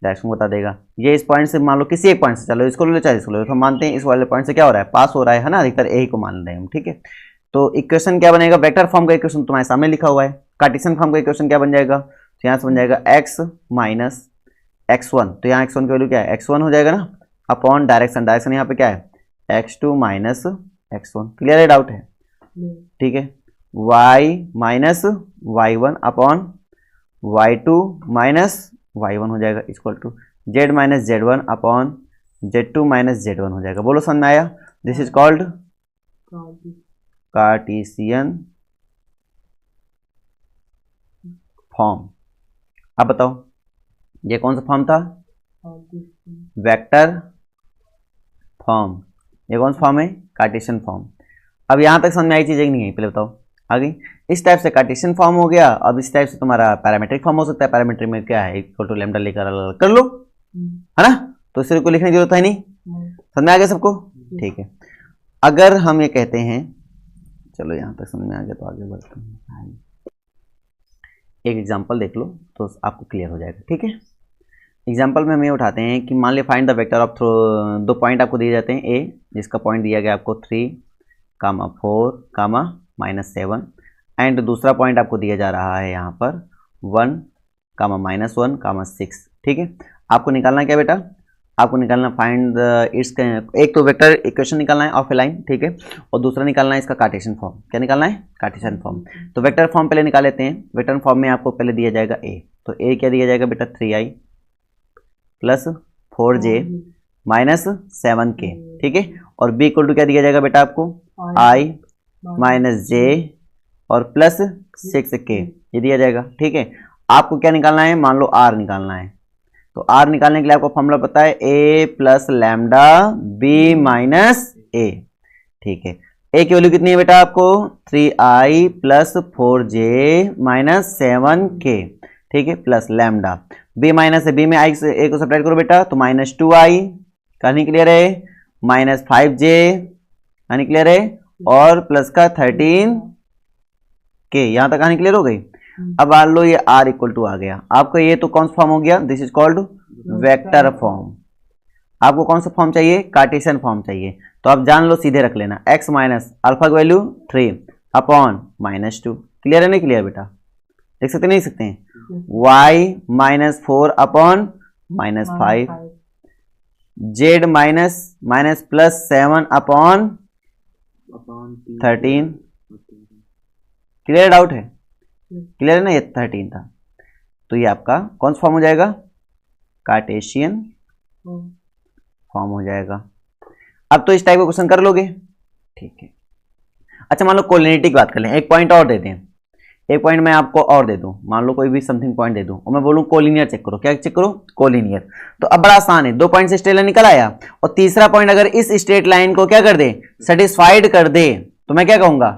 डायरेक्शन को बता देगा। ये इस पॉइंट से मान लो किसी एक पॉइंट से, चलो इसको ले लो चाहे इसको ले लो, तो हम मानते हैं इस वाले पॉइंट से क्या हो रहा है? पास हो रहा है ना? अधिकतर ए को मान रहे हैं हम, ठीक है। तो इक्वेशन क्या बनेगा? वेक्टर फॉर्म का इक्वेशन तुम्हारे सामने लिखा हुआ है। कार्टेशियन फॉर्म का इक्वेशन क्या बन जाएगा? तो यहाँ से बन जाएगा x माइनस x1, तो यहाँ x1 की वैल्यू क्या है? x1 हो जाएगा ना, अपॉन डायरेक्शन। डायरेक्शन यहाँ पे क्या है? x2 minus x1। क्लियर है? डाउट है? ठीक है। y minus y1 upon y2 minus y1 हो जाएगा, equal to z minus z1 upon z2 minus z1 हो जाएगा। बोलो समझ में आया? This is called Cartesian form. अब बताओ ये कौन सा फॉर्म था? Vector form. ये कौन सा फॉर्म है? Cartesian form. अब यहां तक समझ में आई चीज नहीं है? पहले बताओ आगे। इस टाइप से कार्टेशियन फॉर्म हो गया। अब इस टाइप से तुम्हारा पैरामीट्रिक फॉर्म हो सकता है। पैरामीट्रिक में क्या है? इक्वल टू लैम्डा लेकर अलग कर लो, है ना? तो सिर्फ को लिखने की जरूरत है नहीं। समझ में आ गया सबको? ठीक है। अगर हम ये कहते हैं, चलो यहां तक समझ में आ गया तो आगे बढ़ते हैं। एक एग्जांपल देख लो तो आपको क्लियर हो जाएगा, ठीक है। एग्जांपल में हम ये उठाते हैं कि मान लिया find the vector of through. 2 point आपको दिए जाते हैं, ए जिसका पॉइंट दिया गया आपको 3, 4, -7 एंड दूसरा पॉइंट आपको दिया जा रहा है यहाँ पर 1, -1, 6, ठीक है। आपको निकालना क्या बेटा? आपको निकालना फाइंड इट्स, एक तो वेक्टर इक्वेशन निकालना है ऑफ ए लाइन, ठीक है, और दूसरा निकालना है इसका कार्टेशियन फॉर्म। क्या निकालना है? Cartesian form. तो वेक्टर फॉर्म पहले निकाल लेते हैं। वेक्टर फॉर्म में आपको पहले दिया जाएगा ए, तो ए क्या दिया जाएगा बेटा? 3i plus 4j minus 7k, ठीक है। और बी इक्वल टू क्या दिया जाएगा बेटा आपको? i माइनस j और प्लस 6k, ये दिया जाएगा, ठीक है। आपको क्या निकालना है? मान लो आर निकालना है। तो आर निकालने के लिए आपको फॉर्मूला पता है, ए प्लस लैम्डा बी माइनस ए, ठीक है। ए की वैल्यू कितनी है बेटा आपको? 3i plus 4j minus 7k, ठीक है, प्लस लैम्डा। बी माइनस है, बी में आई से ए को सब्ट्रैक्ट करो बेटा, तो माइनस 2i, कहानी क्लियर है? माइनस 5j, कहानी क्लियर है? और प्लस का 13k, यहां तक कहानी क्लियर हो गई। अब मान लो ये r इक्वल टू आ गया आपको। ये तो कौन सा फॉर्म हो गया? This is called vector form. आपको कौन सा फॉर्म चाहिए? कार्टेशियन फॉर्म चाहिए। तो आप जान लो, सीधे रख लेना, x माइनस अल्फा की वैल्यू 3 अपॉन -2। क्लियर है नहीं क्लियर बेटा? देख सकते नहीं सकते हैं? y minus 4 upon -5, z minus plus 7 upon 13। Clear? Doubt है? क्लियर है ना? ये 13 था। तो ये आपका कौन सा फॉर्म हो जाएगा? कार्टेशियन फॉर्म हो जाएगा। अब तो इस टाइप का क्वेश्चन कर लोगे, ठीक है। अच्छा मान लो कोलिनिटी की बात कर लें। एक पॉइंट और देते हैं, एक पॉइंट मैं आपको और दे दूं, मान लो कोई भी समथिंग पॉइंट दे दूं और मैं बोलूं कोलिनियर चेक करो। क्या चेक करो? कोलिनियर। तो अब बड़ा आसान है, 2 पॉइंट से स्ट्रेट लाइन निकल आया और तीसरा पॉइंट अगर इस स्ट्रेट लाइन को क्या कर दे? सेटिस्फाइड कर दे, तो मैं क्या कहूंगा?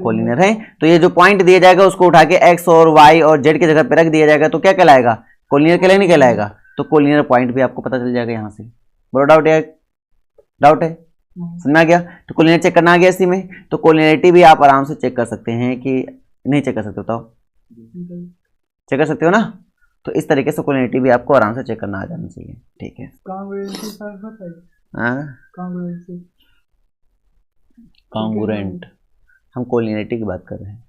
कोलिनियर है। तो ये जो पॉइंट दिया जाएगा उसको उठा के x और y और z की जगह पे रख दिया जाएगा, तो क्या कहलाएगा? कोलिनियर कहलाएगा नहीं कहलाएगा? तो कोलिनियर पॉइंट भी आपको पता चल जाएगा यहाँ से। बड़ा डाउट है, डाउट है, समझ में आ गया। तो कोलिनियर चेक करना आ गया इसी में। तो कोलिनियरिटी भी आप आराम से चेक कर सकते हैं कि नहीं चेक कर सकते, बताओ चेक कर सकते हो ना। तो इस तरीके से कोलिनियरिटी भी आपको आराम से चेक करना आ जाना चाहिए, ठीक है। कॉन्ग्रुएंट, हम कोलिनियरिटी की बात कर रहे हैं।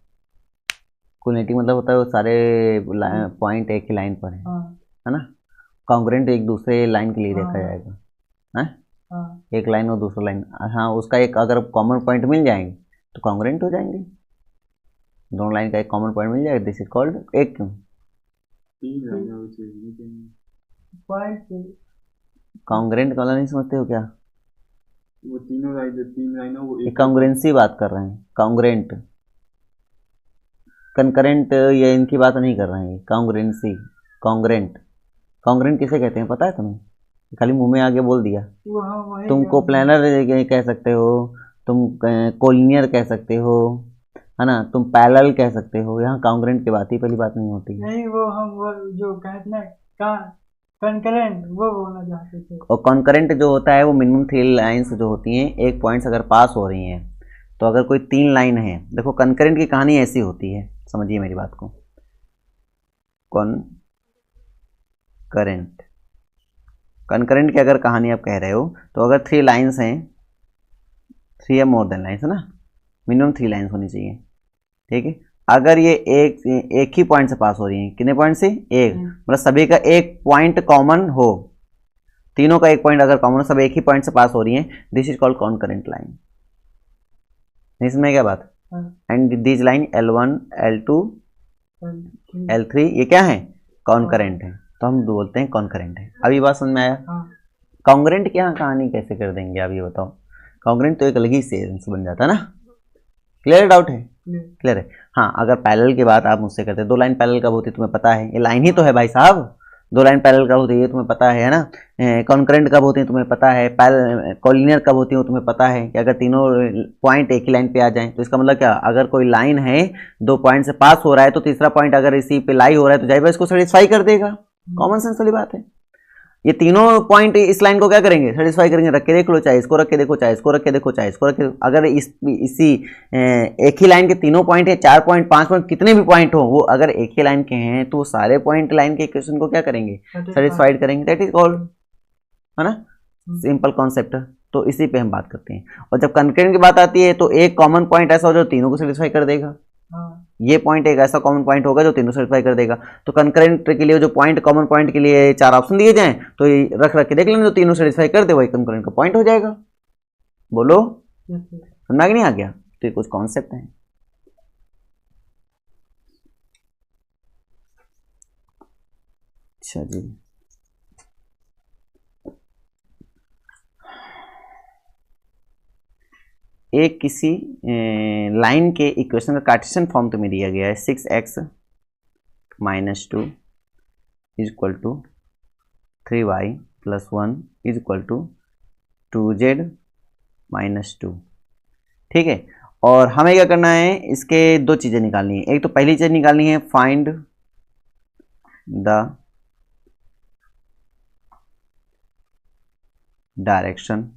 कोलिनियरिटी मतलब होता है वो सारे पॉइंट एक ही लाइन पर है ना। कॉन्ग्रुएंट एक दूसरे लाइन के लिए देखा जाएगा, है एक लाइन और दूसरा लाइन, हाँ उसका एक अगर कॉमन पॉइंट मिल जाएंगे तो कॉन्ग्रुएंट हो जाएंगे। दोनों लाइन का एक कॉमन पॉइंट मिल जाएगा, दिस इज कॉल्ड एक क्यों कॉन्ग्रुएंट का नहीं समझते हो क्या? वो तीन लाइनों वो एक कॉन्ग्रुएंसी बात कर रहे हैं, कॉन्ग्रुएंट। कंकरेंट ये इनकी बात नहीं कर रहे हैं, कॉन्ग्रुएंसी कॉन्ग्रुएंट। कॉन्ग्रुएंट किसे कहते हैं पता है तुम्हें? खाली मुंह में आगे बोल दिया। तुम कोप्लैनर कह सकते हो, तुम कोलिनियर कह सकते हो, है ना, तुम पैरेलल कह सकते हो। यहाँ कॉन्ग्रुएंट की बात ही पहली बात नहीं होती नहीं, वो हम वो जो कहते हैं कॉन्करेंट वो बोलना चाहते थे। और कॉन्करेंट जो होता है वो मिनिमम 3 लाइन्स जो होती हैं एक पॉइंट अगर पास हो रही हैं, तो अगर कोई 3 लाइन है, देखो कॉन्करेंट की कहानी ऐसी होती है, समझिए मेरी बात को। कॉन्करेंट की अगर कहानी आप कह रहे हो तो अगर 3 लाइन्स हैं, 3 या मोर देन लाइन्स है ना, मिनिमम 3 लाइन्स होनी चाहिए, ठीक है। अगर ये एक ही पॉइंट से पास हो रही है, कितने पॉइंट से? एक, मतलब सभी का एक पॉइंट कॉमन हो, तीनों का एक पॉइंट अगर कॉमन हो, सब एक ही पॉइंट से पास हो रही है, this is called concurrent line. इसमें क्या बात? And this line L1 L2 L3 ये क्या है? कॉन्करेंट है, तो हम बोलते हैं कॉन्करेंट है। अभी बात समझ में आया? कॉन्ग्रुएंट की यहाँ कहानी कैसे कर देंगे आप ये बताओ। कॉन्ग्रुएंट तो एक अलग ही सेंस बन जाता है ना। क्लियर डाउट है? क्लियर है। हाँ, अगर पैरेलल की बात आप मुझसे करते हैं, 2 लाइन पैरेलल कब होती है तुम्हें पता है? ये लाइन ही तो है भाई साहब। 2 लाइन पैरेलल कब होती है तुम्हें पता है ना। कॉन्करेंट कब होती है तुम्हें पता है। कोलिनियर कब होती है तुम्हें पता है कि अगर तीनों पॉइंट एक ही लाइन पे आ जाएं, तो इसका मतलब क्या, अगर कोई लाइन है 2 पॉइंट से पास हो रहा है, तो तीसरा पॉइंट अगर इसी पे लाई हो रहा है तो जाहिर है इसको सेटिस्फाई कर देगा। कॉमन सेंस वाली बात है। ये तीनों पॉइंट इस लाइन को क्या करेंगे? सेटिस्फाई करेंगे। रख के देख लो, चाहे इसको रख के देखो, चाहे इसको रख के देखो, चाहे इसको रख के, अगर इसी एक ही लाइन के तीनों पॉइंट है, 4 पॉइंट 5 पॉइंट कितने भी पॉइंट हो, वो अगर एक ही लाइन के हैं तो वो सारे पॉइंट लाइन के इक्वेशन को क्या करेंगे? सेटिस्फाइड करेंगे। दैट इज कॉल्ड, है ना, सिंपल कॉन्सेप्ट। तो इसी पे हम बात करते हैं। और जब कॉन्करेंट की बात आती है तो एक कॉमन पॉइंट ऐसा हो जो तीनों को सेटिस्फाई कर देगा। ये पॉइंट एक ऐसा कॉमन पॉइंट होगा जो तीनों सेटिस्फाई कर देगा। तो कॉन्करेंट के लिए जो पॉइंट कॉमन पॉइंट के लिए 4 ऑप्शन दिए जाएं, तो ये रख के देख लेंगे, जो तीनों सेटिस्फाई कर दे वही कॉन्करेंट का पॉइंट हो जाएगा। बोलो समझा कि नहीं आ गया? तो ये कुछ कॉन्सेप्ट है। अच्छा जी, एक किसी लाइन के इक्वेशन का कार्टेशियन फॉर्म तुम्हें दिया गया है, 6x - 2 equal to 3y + 1 equal to 2z - 2, ठीक है। और हमें क्या करना है, इसके 2 चीज़ें निकालनी है। एक तो पहली चीज़ निकालनी है फाइंड द डायरेक्शन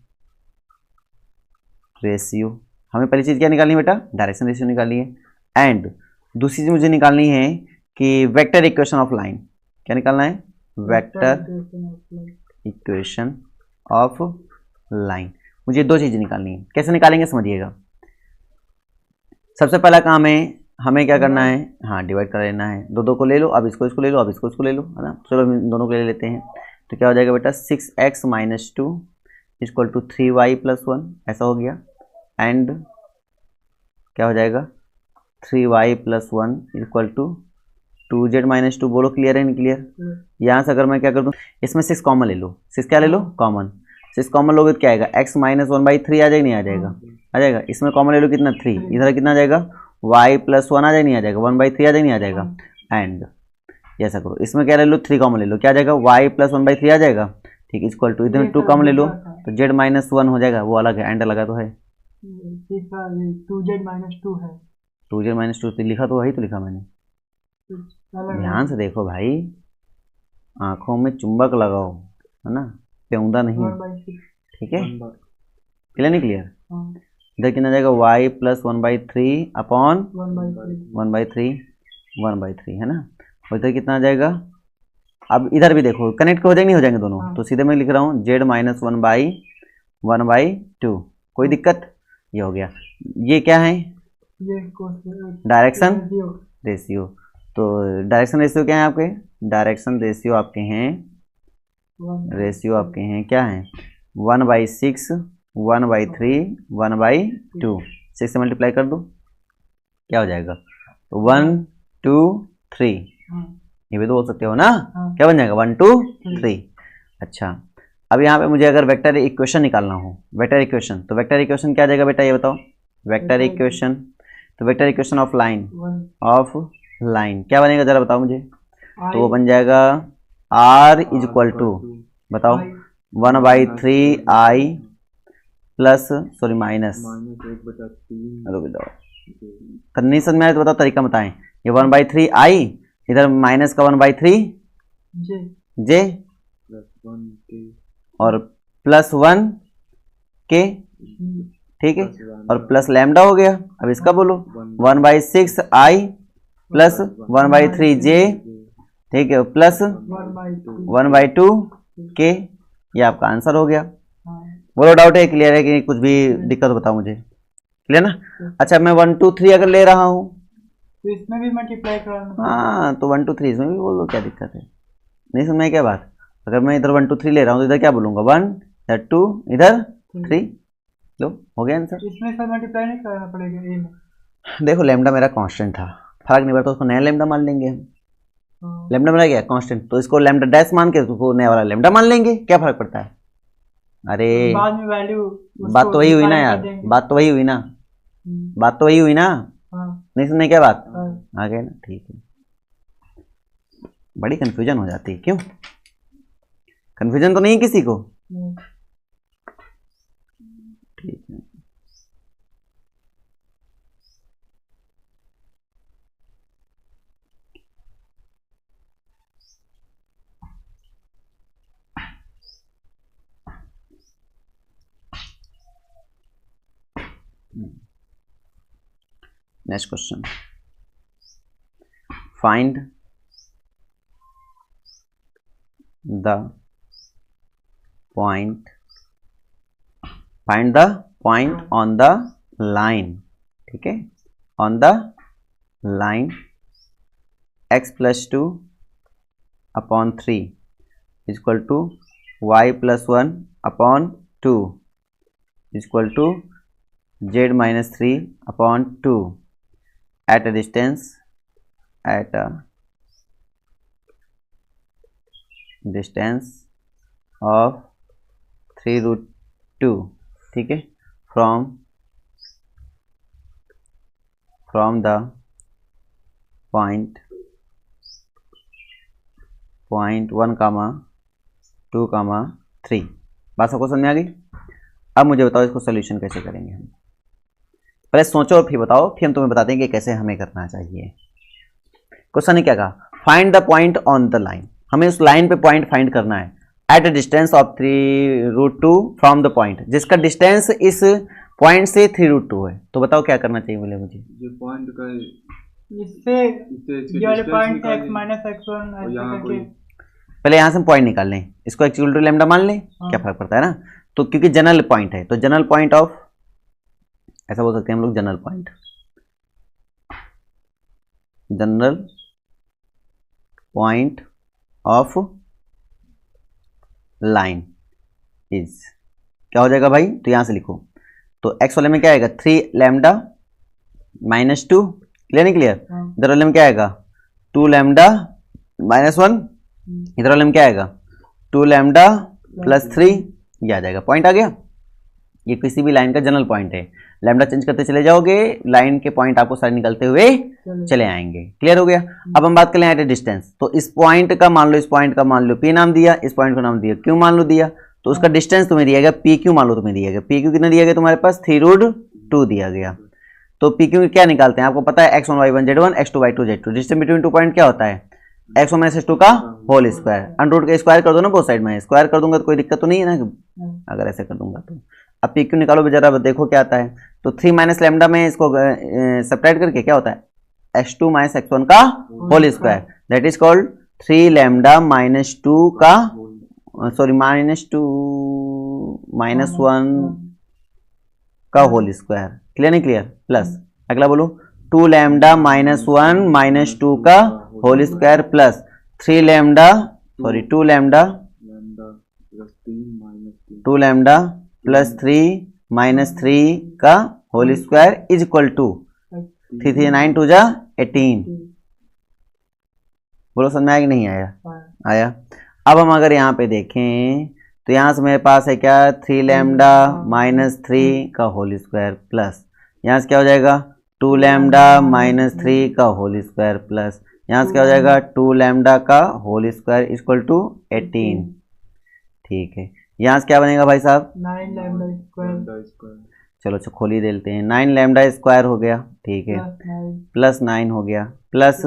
रेशियो। हमें पहली चीज़ क्या निकालनी है बेटा? डायरेक्शन रेशियो निकालनी है। एंड दूसरी चीज़ मुझे निकालनी है कि वेक्टर इक्वेशन ऑफ लाइन। क्या निकालना है? Vector equation of line. मुझे 2 चीज़ें निकालनी है। कैसे निकालेंगे समझिएगा। सबसे पहला काम है, हमें क्या करना है, हाँ डिवाइड कर लेना है। 2 को ले लो, अब इसको ले लो, अब इसको ले लो, है ना। चलो हम दोनों को ले लेते हैं। तो क्या हो जाएगा बेटा? 6x - 2 इक्वल टू 3y + 1, ऐसा हो गया। एंड क्या हो जाएगा? 3y + 1 equal to 2z - 2। बोलो क्लियर है नहीं क्लियर? यहाँ से अगर मैं क्या कर दूँ, इसमें 6 कॉमन ले लो। 6 क्या ले लो? कॉमन। 6 कॉमन लोगे तो क्या आएगा? x - 1/3 आ जाएगा नहीं आ जाएगा? आ जाएगा। इसमें कॉमन ले लो, कितना? 3। इधर कितना आ जाएगा? y + 1 आ जाएगा नहीं आ जाएगा? 1/3 आ जाएगा नहीं आ जाएगा? एंड ऐसा करो, इसमें क्या ले लो? 3 कॉमन ले लो, क्या आ जाएगा? y + 1/3 आ जाएगा, ठीक। इक्वल टू इधर 2 कॉमन ले लो तो z - 1 हो जाएगा, वो अलग है, एंड लगा तो है। 2z - 2 है। 2z - 2 लिखा तो वही तो लिखा मैंने, ध्यान से देखो भाई। आंखों में चुंबक लगाओ, है ना, पेउंदा नहीं, 1/6। ठीक है, 1/, क्लियर नहीं क्लियर। हाँ, इधर कितना जाएगा y प्लस 1/3 अपॉन 1/3। 1/3 है ना, और इधर कितना आ जाएगा। अब इधर भी देखो कनेक्ट हो जाएंगे, नहीं हो जाएंगे दोनों, हाँ। तो सीधे मैं लिख रहा हूँ z माइनस 1/2, कोई दिक्कत, ये हो गया। ये क्या है, ये डायरेक्शन रेशियो। रेशियो। तो डायरेक्शन रेशियो क्या है आपके, डायरेक्शन रेशियो आपके हैं, रेशियो आपके हैं क्या है 1/6, 1/3, 1/2, 6 से मल्टीप्लाई कर दो, क्या हो जाएगा, तो 1 2 3, हाँ, ये भी तो बोल सकते हो ना, हाँ। क्या बन जाएगा 1 2 3। अच्छा, अब यहाँ पे मुझे अगर वेक्टर इक्वेशन निकालना हो, वेक्टर इक्वेशन, तो वेक्टर इक्वेशन क्या आ जाएगा बेटा, ये बताओ, वेक्टर इक्वेशन, तो वेक्टर इक्वेशन ऑफ लाइन, क्या बनेगा जरा बताओ मुझे, तो वो बन जाएगा r इज इक्वल टू, बताओ 1/3 i प्लस सॉरी माइनस, -1/3 रुक जाओ, नहीं समझ में आया तो बताओ तरीका बताएं, ये 1/3 i, इधर माइनस का 1/3 j +1 के और +1 के, ठीक है, और प्लस लैम्डा हो गया। अब इसका बोलो 1/6 i प्लस 1/3 j, ठीक है, प्लस 1/2 के, ये आपका आंसर हो गया। बोलो डाउट है, क्लियर है कि कुछ भी दिक्कत हो बताओ मुझे, क्लियर ना। अच्छा, मैं 1 2 3 अगर ले रहा हूँ, तो इसमें भी मल्टीप्लाई कराना। हाँ, तो 1 2 3 इसमें भी बोलो, क्या दिक्कत है, नहीं समझ में क्या बात। अगर मैं इधर 1 2 3 ले रहा हूँ तो इधर क्या बोलूँगा 1, इधर 2, इधर 3, लो हो गया आंसर। इसमें सब मल्टीप्लाई नहीं कराना पड़ेगा ए में। देखो लैम्डा मेरा कांस्टेंट था, फर्क नहीं पड़ता, उसको नया लैम्डा मान लेंगे हम, लैम्डा मेरा क्या कांस्टेंट, तो इसको लैम्डा डैश मान के उसको नया वाला लैम्डा मान लेंगे, क्या फर्क पड़ता है। अरे बाद में वैल्यू बात तो वही हुई ना यार, बात तो वही हुई ना, बात तो वही हुई ना, नहीं सुनने क्या बात आ गया ना, ठीक है। बड़ी कंफ्यूजन हो जाती है, क्यों कंफ्यूजन तो नहीं किसी को, ठीक है। Next question, find the point on the line, ठीक है, on the line x+2 upon 3 equal to y+1 upon 2 equal to z-3 upon 2 at a distance of 3√2, ठीक है, from the point 1, 2, 3। बात सबको समझ में आ गई। अब मुझे बताओ इसको सोल्यूशन कैसे करेंगे हम, पहले सोचो और फिर बताओ, फिर हम तुम्हें बताते हैं कि कैसे हमें करना चाहिए। क्वेश्चन ने क्या कहा, find the point on the line, हमें उस लाइन पे पॉइंट फाइंड करना है at a distance of 3√2 from the point, जिसका डिस्टेंस इस पॉइंट से 3√2 है। तो बताओ क्या करना चाहिए बोले मुझे, जो पॉइंट का इससे ये वाले पॉइंट से x - x1 ऐसे करके पहले यहाँ से हम पॉइंट निकाल लें, इसको x = लैम्डा मान लें, क्या फर्क पड़ता है ना, तो क्योंकि जनरल पॉइंट है, तो जनरल पॉइंट ऑफ, ऐसा बोल सकते हैं हम लोग, general point of line is, क्या हो जाएगा भाई, तो यहां से लिखो, तो x वाले में क्या आएगा 3 लैम्डा -2, क्लियर नहीं क्लियर, इधर वाले में क्या आएगा 2 लैम्डा -1, इधर वाले में क्या आएगा 2 लैम्डा +3, ये आ जाएगा, पॉइंट आ गया। ये किसी भी लाइन का जनरल पॉइंट है, लैम्डा चेंज करते चले जाओगे, लाइन के पॉइंट आपको सारे निकलते हुए चले आएंगे, क्लियर हो गया। अब हम बात कर लें एट ए डिस्टेंस, तो इस पॉइंट का मान लो, इस पॉइंट का मान लो p नाम दिया, इस पॉइंट को नाम दिया q मान लो दिया, तो उसका डिस्टेंस तुम्हें दिया गया pq मान लो तुम्हें दिया गया, pq कितना दिया गया तुम्हारे पास 3√2 दिया गया। तो pq क्या निकालते हैं आपको पता है, x1 y1 z1 x2 y2 z2, distance between two point क्या होता है x1 माइनस x2 का होल स्क्वायर, अंडर रूट का स्क्वायर कर दो ना बोथ साइड में, स्क्वायर कर दूंगा तो कोई दिक्कत तो नहीं है ना अगर ऐसे कर दूंगा तो। अब पी क्यू निकालो बेचारा, देखो क्या आता है। तो 3 माइनस लैम्डा में इसको सब्ट्रैक्ट करके क्या होता है x2 माइनस x1 का whole square, that is called 3 lambda minus 2 का सॉरी माइनस 2 माइनस 1 का होल स्क्वायर। क्लियर नहीं क्लियर? प्लस अगला बोलो 2 लैम्डा माइनस 1 माइनस 2 का whole square plus 3 lambda sorry 2 lambda 2 lambda plus 3 minus 3 का whole square is equal to 3 3 9 2 जा 18। बोलो समझ में आया कि नहीं आया? आया। अब हम अगर यहाँ पे देखें तो यहाँ से मेरे पास है क्या 3 लैम्डा माइनस 3 का होल स्क्वायर प्लस यहाँ से क्या हो जाएगा 2 लैम्डा माइनस 3 का होल स्क्वायर प्लस यहाँ से क्या हो जाएगा 2 लैम्डा का होल स्क्वायर इक्वल टू 18। ठीक है, यहाँ से क्या बनेगा भाई साहब 9 लैम्डा स्क्वायर। चलो अच्छा खोल ही देते हैं, 9 लैम्डा स्क्वायर हो गया। ठीक है, प्लस 9 हो गया प्लस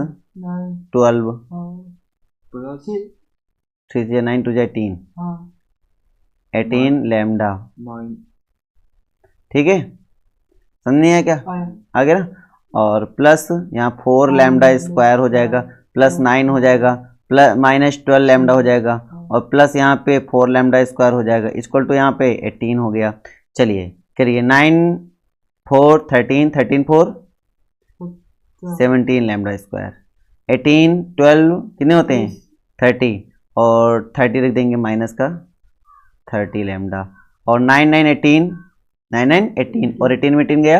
12 प्लस 3 9 2 18 18 लैम्डा। ठीक है, समझ नहीं है क्या? आ गया ना। और प्लस यहाँ 4 लैम्डा स्क्वायर हो जाएगा प्लस 9 हो जाएगा प्लस माइनस 12 लैम्डा हो जाएगा और प्लस यहाँ पे 4 लैम्डा स्क्वायर हो जाएगा इक्वल टू यहाँ पे 18 हो गया। चलिए करिए 9 4 13 13 4 17 लैम्डा स्क्वायर 18 12 कितने होते हैं 30 और 30 रख देंगे माइनस का 30 लैम्डा और 9 9 18 9 9 18 और 18 में 18 गया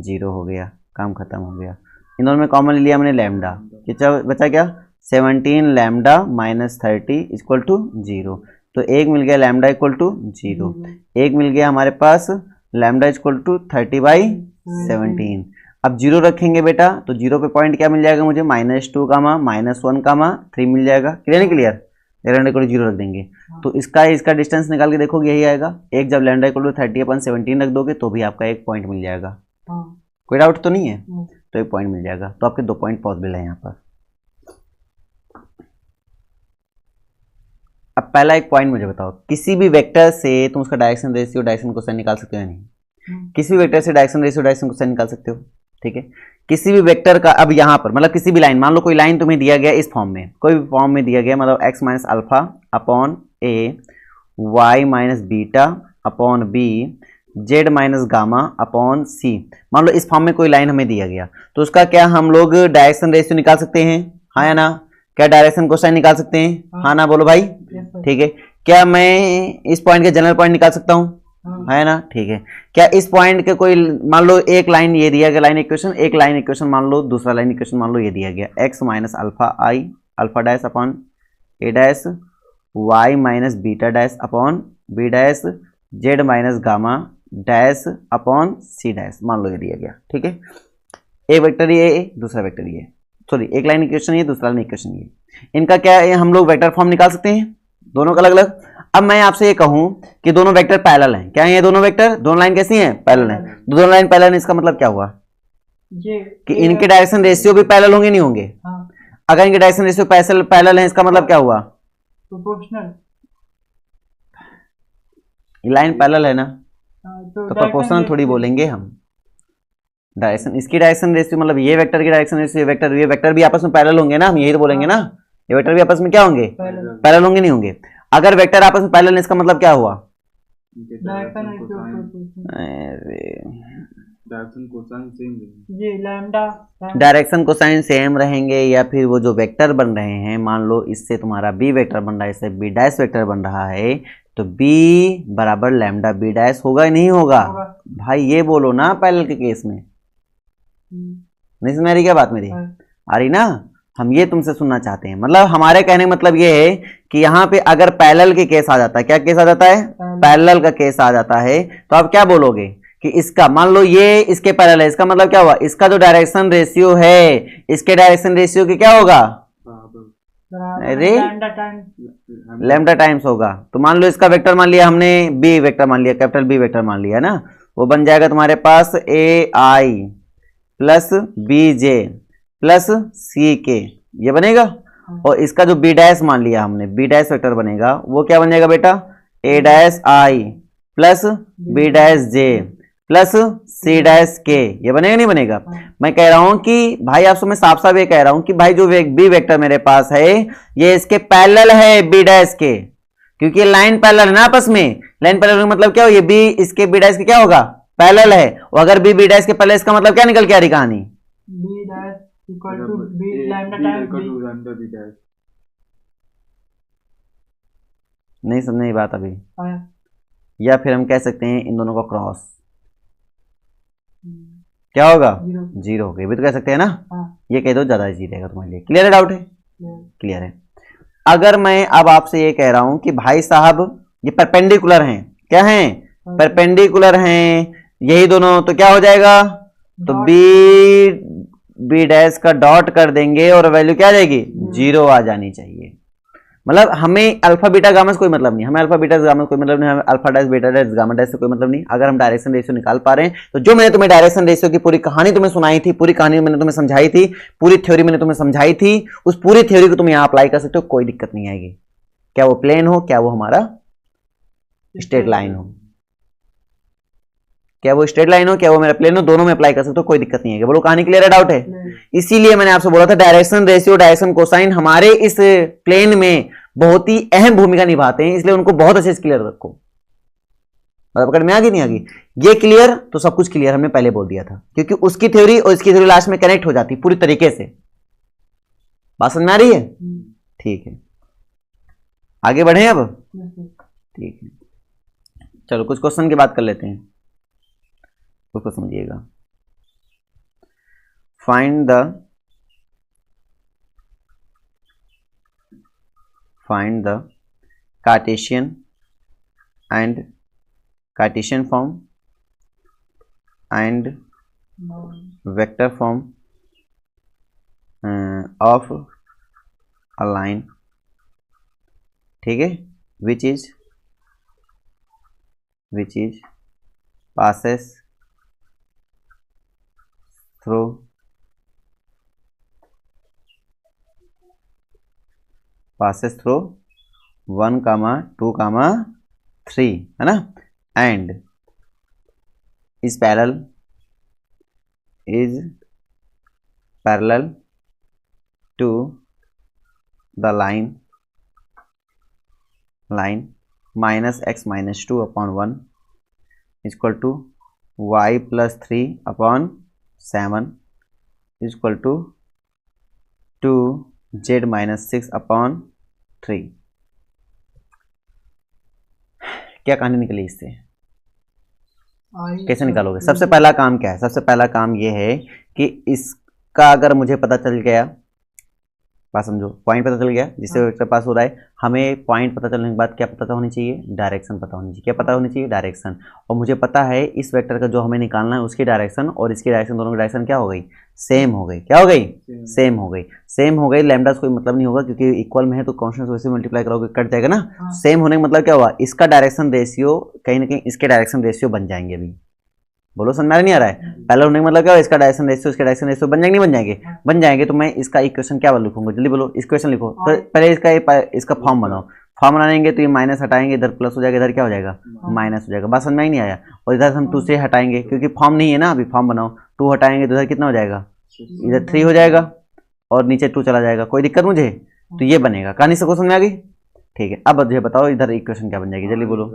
0 हो गया, काम खत्म हो गया। इन दोनों में कॉमन लिया हमने लैम्डा, कितना बचा क्या 17 लैम्डा माइनस 30 इक्वल टू 0। तो एक मिल गया लैम्डा इक्वल टू 0, एक मिल गया हमारे पास लैम्डा इक्वल टू 30/17। अब 0 रखेंगे बेटा तो 0 पे पॉइंट क्या मिल जाएगा मुझे -2 कामा -1 कामा 3 मिल जाएगा। क्लियर नहीं क्लियर? लैम्डा इक्वल टू 0 रख देंगे तो इसका डिस्टेंस निकाल के देखोगे यही आएगा एक। जब लैम्डा इक्वल टू 30/17 रख दोगे तो भी आपका एक पॉइंट मिल जाएगा। कोई डाउट तो नहीं है? तो एक पॉइंट मिल जाएगा, तो आपके 2 पॉइंट पॉसिबल है यहाँ पर। अब पहला एक पॉइंट मुझे बताओ, किसी भी वेक्टर से तुम उसका डायरेक्शन रेशियो डायरेक्शन कोसाइन निकाल सकते हो या नहीं? किसी भी वेक्टर से डायरेक्शन रेशियो डायरेक्शन कोसाइन निकाल सकते हो। ठीक है, किसी भी वेक्टर का अब यहाँ पर मतलब किसी भी लाइन, मान लो कोई लाइन तुम्हें दिया गया इस फॉर्म में, कोई भी फॉर्म में दिया गया मतलब x minus alpha upon a y minus beta upon b z minus gamma upon c। मान लो इस फॉर्म में कोई लाइन हमें दिया गया तो उसका क्या हम लोग डायरेक्शन रेशियो निकाल सकते हैं? हाँ या ना? क्या डायरेक्शन कोसाइन निकाल सकते हैं? हाँ ना बोलो भाई। ठीक है, क्या मैं इस पॉइंट के जनरल पॉइंट निकाल सकता हूँ? है ना? ठीक है, क्या इस पॉइंट के कोई मान लो एक लाइन ये दिया गया लाइन इक्वेशन, एक लाइन इक्वेशन मान लो, दूसरा लाइन इक्वेशन मान लो ये दिया गया x minus alpha i alpha dash upon a dash y minus beta dash upon b dash z minus gamma dash upon c dash, मान लो ये दिया गया। ठीक है, एक वेक्टर ये दूसरा वेक्टर ये, सॉरी एक लाइन इक्वेशन ये दूसरा लाइन इक्वेशन ये, इनका क्या है हम लोग वेक्टर फॉर्म निकाल सकते हैं दोनों का अलग अलग। अब मैं आपसे ये कहूं कि दोनों वेक्टर पैरेलल हैं, क्या है ये दोनों वेक्टर, दोनों लाइन कैसी हैं? पैरेलल हैं। दोनों लाइन पैरेलल हैं, इसका मतलब क्या हुआ कि इनके डायरेक्शन रेशियो भी पैरेलल होंगे नहीं होंगे? अगर इनके डायरेक्शन रेशियो पैरेलल हैं इसका मतलब क्या हुआ? प्रोपोर्शनल। लाइन पैरेलल है ना तो प्रोपोर्शनल थोड़ी बोलेंगे हम। डायरेक्शन इसकी डायरेक्शन रेशियो मतलब ये वेक्टर की डायरेक्शन रेशियो ये वेक्टर भी आपस में पैरेलल होंगे ना, हम यही तो बोलेंगे ना, ये वेक्टर भी आपस में क्या होंगे? पैरेलल होंगे नहीं होंगे? अगर वेक्टर आपस में पैरेलल है इसका मतलब क्या हुआ? डायरेक्शन कोसाइन सेम रहेंगे या फिर वो जो वेक्टर बन रहे हैं, मान लो इससे तुम्हारा बी वेक्टर बन रहा है, इससे बी डैश वेक्टर बन रहा है तो बी बराबर लैम्डा बी डैश होगा या नहीं होगा? भाई ये बोलो ना पैरेलल के केस में। नहीं समझ रही क्या बात मेरी? आ रही ना? हम ये तुमसे सुनना चाहते हैं, मतलब हमारे कहने का मतलब ये है कि यहाँ पे अगर पैरेलल के केस आ जाता है, क्या केस आ जाता है? पैरेलल का केस आ जाता है तो आप क्या बोलोगे कि इसका मान लो ये इसके पैरेलल है, इसका मतलब क्या हुआ? इसका जो डायरेक्शन रेशियो है इसके डायरेक्शन रेशियो के क्या होगा? अरे लैम्डा टाइम्स होगा। तो मान लो इसका वेक्टर मान लिया हमने बी वेक्टर मान लिया, कैपिटल बी वेक्टर मान लिया ना, वो बन जाएगा तुम्हारे पास ए आई प्लस बी जे प्लस सी के, ये बनेगा। और इसका जो बी डैश मान लिया हमने, बी डैश वेक्टर बनेगा वो क्या बन जाएगा बेटा, A dash I plus B dash J plus C dash K, ये बनेगा नहीं बनेगा। मैं कह रहा हूं कि भाई आपसे मैं साफ साफ ये कह रहा हूं कि भाई जो बी वेक्टर मेरे पास है ये इसके पैरेलल है बी डैश के, क्योंकि लाइन पैरेलल है ना आपस में। लाइन पैरेलल का मतलब क्या हो, ये बी इसके बी डैश के क्या होगा, पैरेलल है। और अगर बी बी डैश के पैरेलल, इसका मतलब क्या निकल के आ रही कहानी, b dash equal to b lambda times b. नहीं समझ नहीं बात अभी। या फिर हम कह सकते हैं इन दोनों का क्रॉस क्या होगा, जीरो हो गई, भी तो कह सकते हैं ना। ये कह दो ज्यादा इजी रहेगा तुम्हारे लिए। क्लियर है, डाउट है, क्लियर है। अगर मैं अब आपसे ये कह रहा हूं कि भाई साहब ये परपेंडिकुलर हैं, क्या हैं, परपेंडिकुलर हैं यही दोनों, तो क्या हो जाएगा, तो बी डैश का डॉट कर देंगे और वैल्यू क्या आ जाएगी, जीरो आ जानी चाहिए। मतलब हमें अल्फा बीटा गामा से कोई मतलब नहीं, हमें अल्फा बीटा गामा से कोई मतलब नहीं, हमें alpha dash beta dash gamma dash से कोई मतलब नहीं। अगर हम डायरेक्शन रेशियो निकाल पा रहे हैं तो जो मैंने तुम्हें डायरेक्शन रेशियो की पूरी कहानी तुम्हें सुनाई थी, पूरी कहानी मैंने तुम्हें समझाई थी, पूरी थ्योरी मैंने तुम्हें समझाई थी, उस पूरी थ्योरी को तुम यहाँ अप्लाई कर सकते हो, कोई दिक्कत नहीं आएगी। क्या वो प्लेन हो, क्या वो हमारा स्ट्रेट लाइन हो, क्या वो स्ट्रेट लाइन हो, क्या वो मेरा प्लेन हो, दोनों में अप्लाई कर सकते हो, कोई दिक्कत नहीं है। बोलो कहानी क्लियर है, डाउट है। इसीलिए मैंने आपसे बोला था डायरेक्शन रेशियो डायरेक्शन कोसाइन हमारे इस प्लेन में बहुत ही अहम भूमिका निभाते हैं, इसलिए उनको बहुत अच्छे से क्लियर रखो। मतलब पकड़ में आ गई नहीं आ गई, ये क्लियर तो सब कुछ क्लियर, हमने पहले बोल दिया था, क्योंकि उसकी थ्योरी और इसकी थ्योरी लास्ट में कनेक्ट हो जाती पूरी तरीके से। बात समझ में आ रही है, ठीक है, आगे बढ़े अब, ठीक है। चलो कुछ क्वेश्चन की बात कर लेते हैं, उसको समझिएगा। Find the Cartesian and Cartesian form and vector form of a line, ठीक है, which is passes through passes through 1, 2, 3, है ना, and is parallel to the line minus x minus 2 upon 1 is equal to y plus 3 upon 7 is equal to 2z minus 6 upon 3। क्या कहानी निकली इससे, कैसे निकालोगे? सबसे पहला काम क्या है, सबसे पहला काम ये है कि इसका अगर मुझे पता चल गया, बात समझो, पॉइंट पता चल गया जिससे वेक्टर पास हो रहा है, हमें पॉइंट पता चलने के बाद क्या पता होनी चाहिए, डायरेक्शन पता होनी चाहिए। क्या पता होनी चाहिए, डायरेक्शन। और मुझे पता है इस वेक्टर का जो हमें निकालना है उसकी डायरेक्शन और इसकी डायरेक्शन, दोनों की डायरेक्शन क्या हो गई, सेम हो गई। क्या हो गई, सेम हो गई। सेम हो गई, लैम्डा से कोई मतलब नहीं होगा क्योंकि इक्वल में है तो कांस्टेंट वैसे मल्टीप्लाई करोगे कट जाएगा ना। सेम होने का मतलब क्या हुआ, इसका डायरेक्शन रेशियो कहीं ना कहीं इसके डायरेक्शन रेशियो बन जाएंगे। अभी बोलो समझ में नहीं आ रहा है, पहले होने का मतलब क्या, इसका डायरेक्शन रेशियो इसका डायरेक्शन रेशियो बन जाएंगे, नहीं बन जाएंगे, बन जाएंगे। तो मैं इसका इक्वेशन क्या लिखूंगा, जल्दी बोलो, इक्वेशन लिखो। तो पहले इसका फॉर्म बनाओ, फॉर्म बनाएंगे तो ये माइनस हटाएंगे, इधर प्लस हो जाएगा, इधर क्या हो जाएगा, माइनस हो जाएगा। बात समझ में ही नहीं आया। और इधर हम 2 से हटाएंगे क्योंकि फॉर्म नहीं है ना, अभी फॉर्म बनाओ, 2 हटाएंगे तो इधर कितना हो जाएगा, इधर 3 हो जाएगा और नीचे 2 चला जाएगा, कोई दिक्कत मुझे। तो ये बनेगा, कहानी से क्वेश्चन में आ गई, ठीक है। अब मुझे बताओ इधर इक्वेशन क्या बन जाएगी, जल्दी बोलो।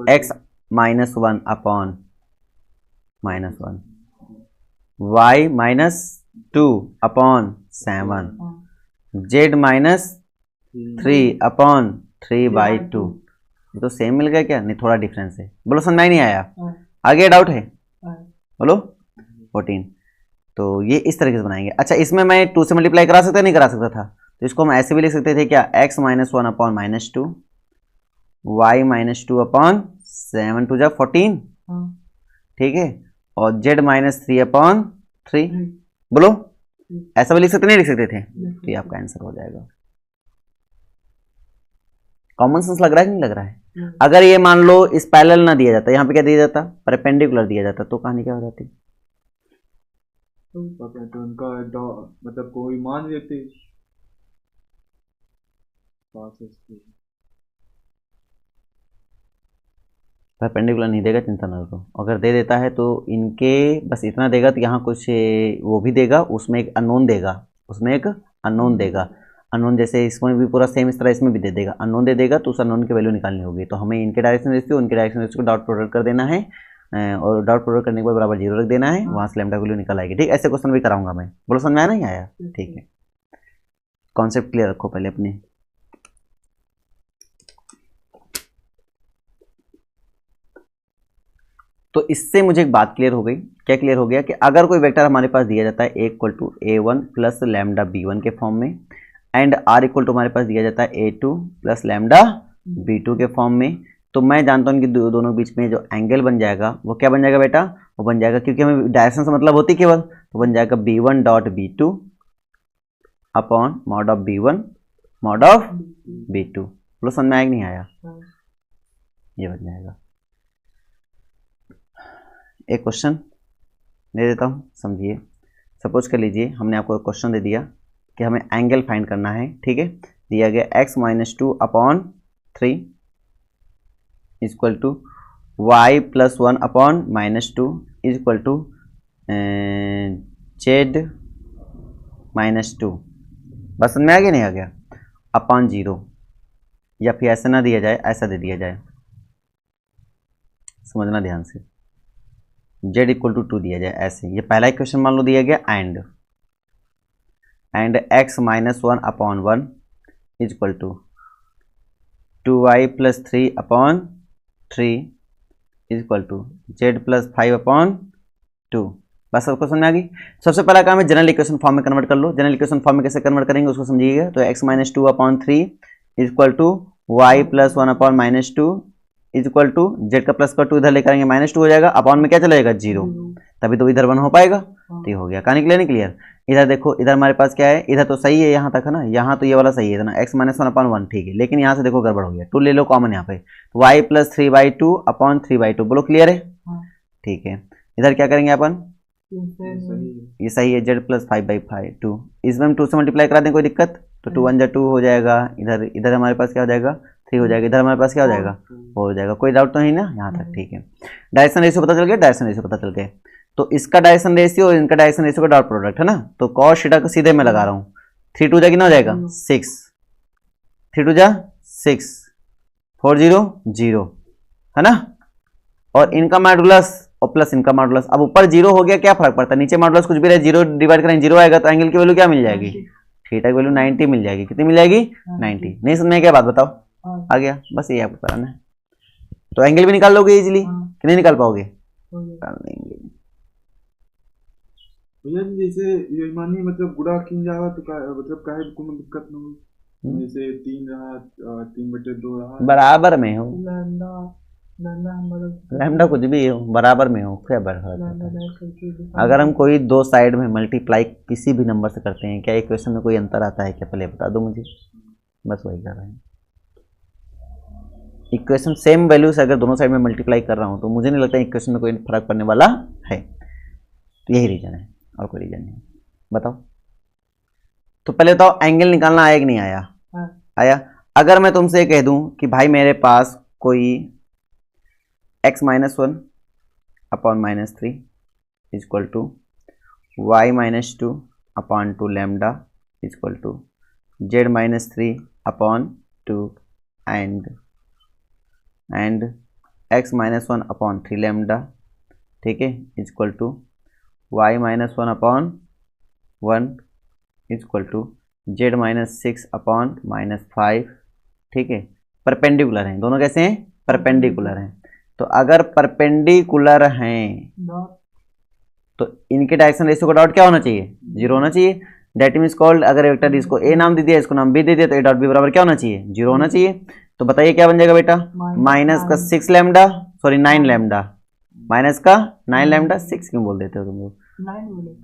x minus 1 upon -1 y minus 2 upon 7 z minus 3 upon 3/2। ये तो सेम मिल गया क्या, नहीं थोड़ा डिफरेंस है। बोलो समझ नहीं आया, आगे डाउट है, बोलो। 14। तो ये इस तरीके से बनाएंगे। अच्छा इसमें मैं 2 से मल्टीप्लाई करा सकता नहीं करा सकता था, तो इसको हम ऐसे भी लिख सकते थे क्या, x minus 1 upon -2 y minus 2 upon 7 2 जा 14, ठीक है, और z माइनस 3 अपॉन 3। बोलो ऐसा भी लिख सकते नहीं लिख सकते थे, तो ये आपका आंसर हो जाएगा। कॉमन सेंस लग रहा है कि नहीं लग रहा है। अगर ये मान लो इस पैरेलल ना दिया जाता, यहाँ पे क्या दिया जाता, परपेंडिकुलर दिया जाता, तो कहानी क्या हो जाती, तो उनका मतलब कोई मान लेते, पास इसके परपेंडिकुलर नहीं देगा, चिंता ना करो। अगर दे देता है तो इनके बस इतना देगा, तो यहाँ कुछ वो भी देगा, उसमें एक अननोन देगा, उसमें एक अननोन देगा। अननोन जैसे इसमें भी पूरा सेम इस तरह इसमें भी दे देगा, अननोन दे देगा, तो उस अननोन की वैल्यू निकालनी होगी। तो हमें इनके डायरेक्शन रेशियो उनके direction ratio co dot product कर देना है, और डॉट प्रोडक्ट करने के बाद बराबर 0 रख देना है, वहाँ से लैम्डा वैल्यू निकल आएगी। ठीक, ऐसे क्वेश्चन भी कराऊंगा मैं। बोलो समझ में आया नहीं आया? ठीक है, कॉन्सेप्ट क्लियर रखो पहले अपने। तो इससे मुझे एक बात क्लियर हो गई। क्या क्लियर हो गया? कि अगर कोई वेक्टर हमारे पास दिया जाता है a equal to a1 plus lambda b1 के फॉर्म में, एंड r इक्वल टू हमारे पास दिया जाता है a2 प्लस लैम्डा b2 के फॉर्म में, तो मैं जानता हूँ कि दोनों बीच में जो एंगल बन जाएगा वो क्या बन जाएगा बेटा? वो बन जाएगा, क्योंकि हमें डायरेक्शन से मतलब होती केवल, तो बन जाएगा b1 dot b2 upon mod of b1 mod of b2। बोलो समझ में आया कि नहीं आया? ये बन जाएगा। एक क्वेश्चन दे देता हूँ, समझिए। सपोज कर लीजिए हमने आपको एक क्वेश्चन दे दिया कि हमें एंगल फाइंड करना है। ठीक है, दिया गया x-2 upon 3 equal to y plus 1 upon -2 equal to z -2। बस समझ में आ गया नहीं आ गया? अपॉन 0, या फिर ऐसा ना दिया जाए, ऐसा दे दिया जाए, समझना ध्यान से। z इक्वल टू 2 दिया जाए ऐसे, ये पहला इक्वेशन मान लो दिया गया, and x minus 1 upon 1 equal to 2y plus 3 upon 3 equal to z plus 5 upon 2। बस सबको समझ में आ गई? सबसे पहला काम है जनरल इक्वेशन फॉर्म में कन्वर्ट कर लो। जनरल इक्वेशन फॉर्म में कैसे कन्वर्ट करेंगे उसको समझिएगा। तो x minus 2 upon 3 equal to y plus 1 upon -2 equal to z का प्लस का 2 इधर लेकर आएंगे, -2 हो जाएगा, अपॉन में क्या चला जाएगा? 0। तभी तो इधर 1 हो पाएगा। तो ये हो गया। कहानी क्लियर नहीं क्लियर? इधर देखो, इधर हमारे पास क्या है? इधर तो सही है, यहाँ तक है ना, यहाँ तो ये वाला सही है ना, x माइनस 1 अपॉन 1 ठीक है, लेकिन यहाँ से देखो गड़बड़ हो गया। 2 ले लो कॉमन यहाँ पे, तो y प्लस 3/2 अपॉन 3/2। बोलो क्लियर है? ठीक है, इधर क्या करेंगे अपन? ये सही है, z प्लस 5/2। इसमें हम 2 से मल्टीप्लाई करा दें, कोई दिक्कत? तो 2 1 2 हो जाएगा। इधर हमारे पास क्या हो जाएगा? 3 हो जाएगा। इधर हमारे पास क्या हो जाएगा? 4 हो जाएगा। कोई डाउट तो नहीं ना यहाँ तक? ठीक है, डायरेक्शन रेशियो पता चल गया? डायरेक्शन रेशियो पता चल गया। तो इसका डायरेक्शन रेशियो और इनका डायरेक्शन रेशियो का डॉट प्रोडक्ट है ना, तो कॉस थीटा को सीधे मैं लगा रहा हूँ। 3 2 जा कितना हो जाएगा? 6, 3 2 जा 6, 4 0 0 है ना, और इनका मॉडुलस और प्लस इनका मॉडुलस। अब ऊपर 0 हो गया, क्या फर्क पड़ता है? नीचे मॉडुलस कुछ भी रहे, 0 डिवाइड करें 0 आएगा, तो एंगल की वैल्यू क्या मिल जाएगी? थीटा की वैल्यू 90 मिल जाएगी। कितनी मिल जाएगी? 90। नहीं समझ में क्या बात बताओ? आ गया? बस ये आपको कराना है। तो एंगल भी निकाल लोगे इजीली कि नहीं निकाल पाओगे? निकाल लेंगे भैया जी। जैसे ये मानी मतलब गुणा किन जावा तो मतलब काहे कोनो दिक्कत न हो? जैसे 3 रहा, 3/2 रहा, बराबर में हो, लैम्डा कुछ भी हो, बराबर में हो, क्या बराबर? अगर हम कोई दो साइड में मल्टीप्लाई किसी भी नंबर से करते हैं, क्या इक्वेशन में कोई अंतर आता है क्या? पहले बता दो मुझे। बस वही कर रहे हैं, इक्वेशन सेम वैल्यू से अगर दोनों साइड में मल्टीप्लाई कर रहा हूँ तो मुझे नहीं लगता इक्वेशन में कोई फर्क पड़ने वाला है। तो यही रीजन है, और कोई रीजन नहीं। बताओ तो पहले बताओ, एंगल निकालना आया कि नहीं आया? आया। अगर मैं तुमसे कह दूं कि भाई मेरे पास कोई x minus 1 upon -3 equal to y minus 2 upon 2 lambda equal to z minus 3 upon 2 and x minus 1 upon 3 lambda, ठीक है, equal to y minus 1 upon 1 equal to z minus 6 upon -5, ठीक है। परपेंडिकुलर हैं दोनों। कैसे हैं? परपेंडिकुलर हैं। तो अगर परपेंडिकुलर हैं तो इनके डायरेक्शन रेशियो का डॉट क्या होना चाहिए? 0 होना चाहिए। दैट मीन्स कॉल्ड, अगर वेक्टर इसको ए नाम दे दिया, इसको नाम बी दे दिया, तो ए डॉट बी बराबर क्या होना चाहिए? 0 होना चाहिए। तो बताइए क्या बन जाएगा बेटा? माइनस का 6 लैम्डा, सॉरी 9 लैम्डा, माइनस का 9 लैम्डा। 6 क्यों बोल देते हो तुम लोग?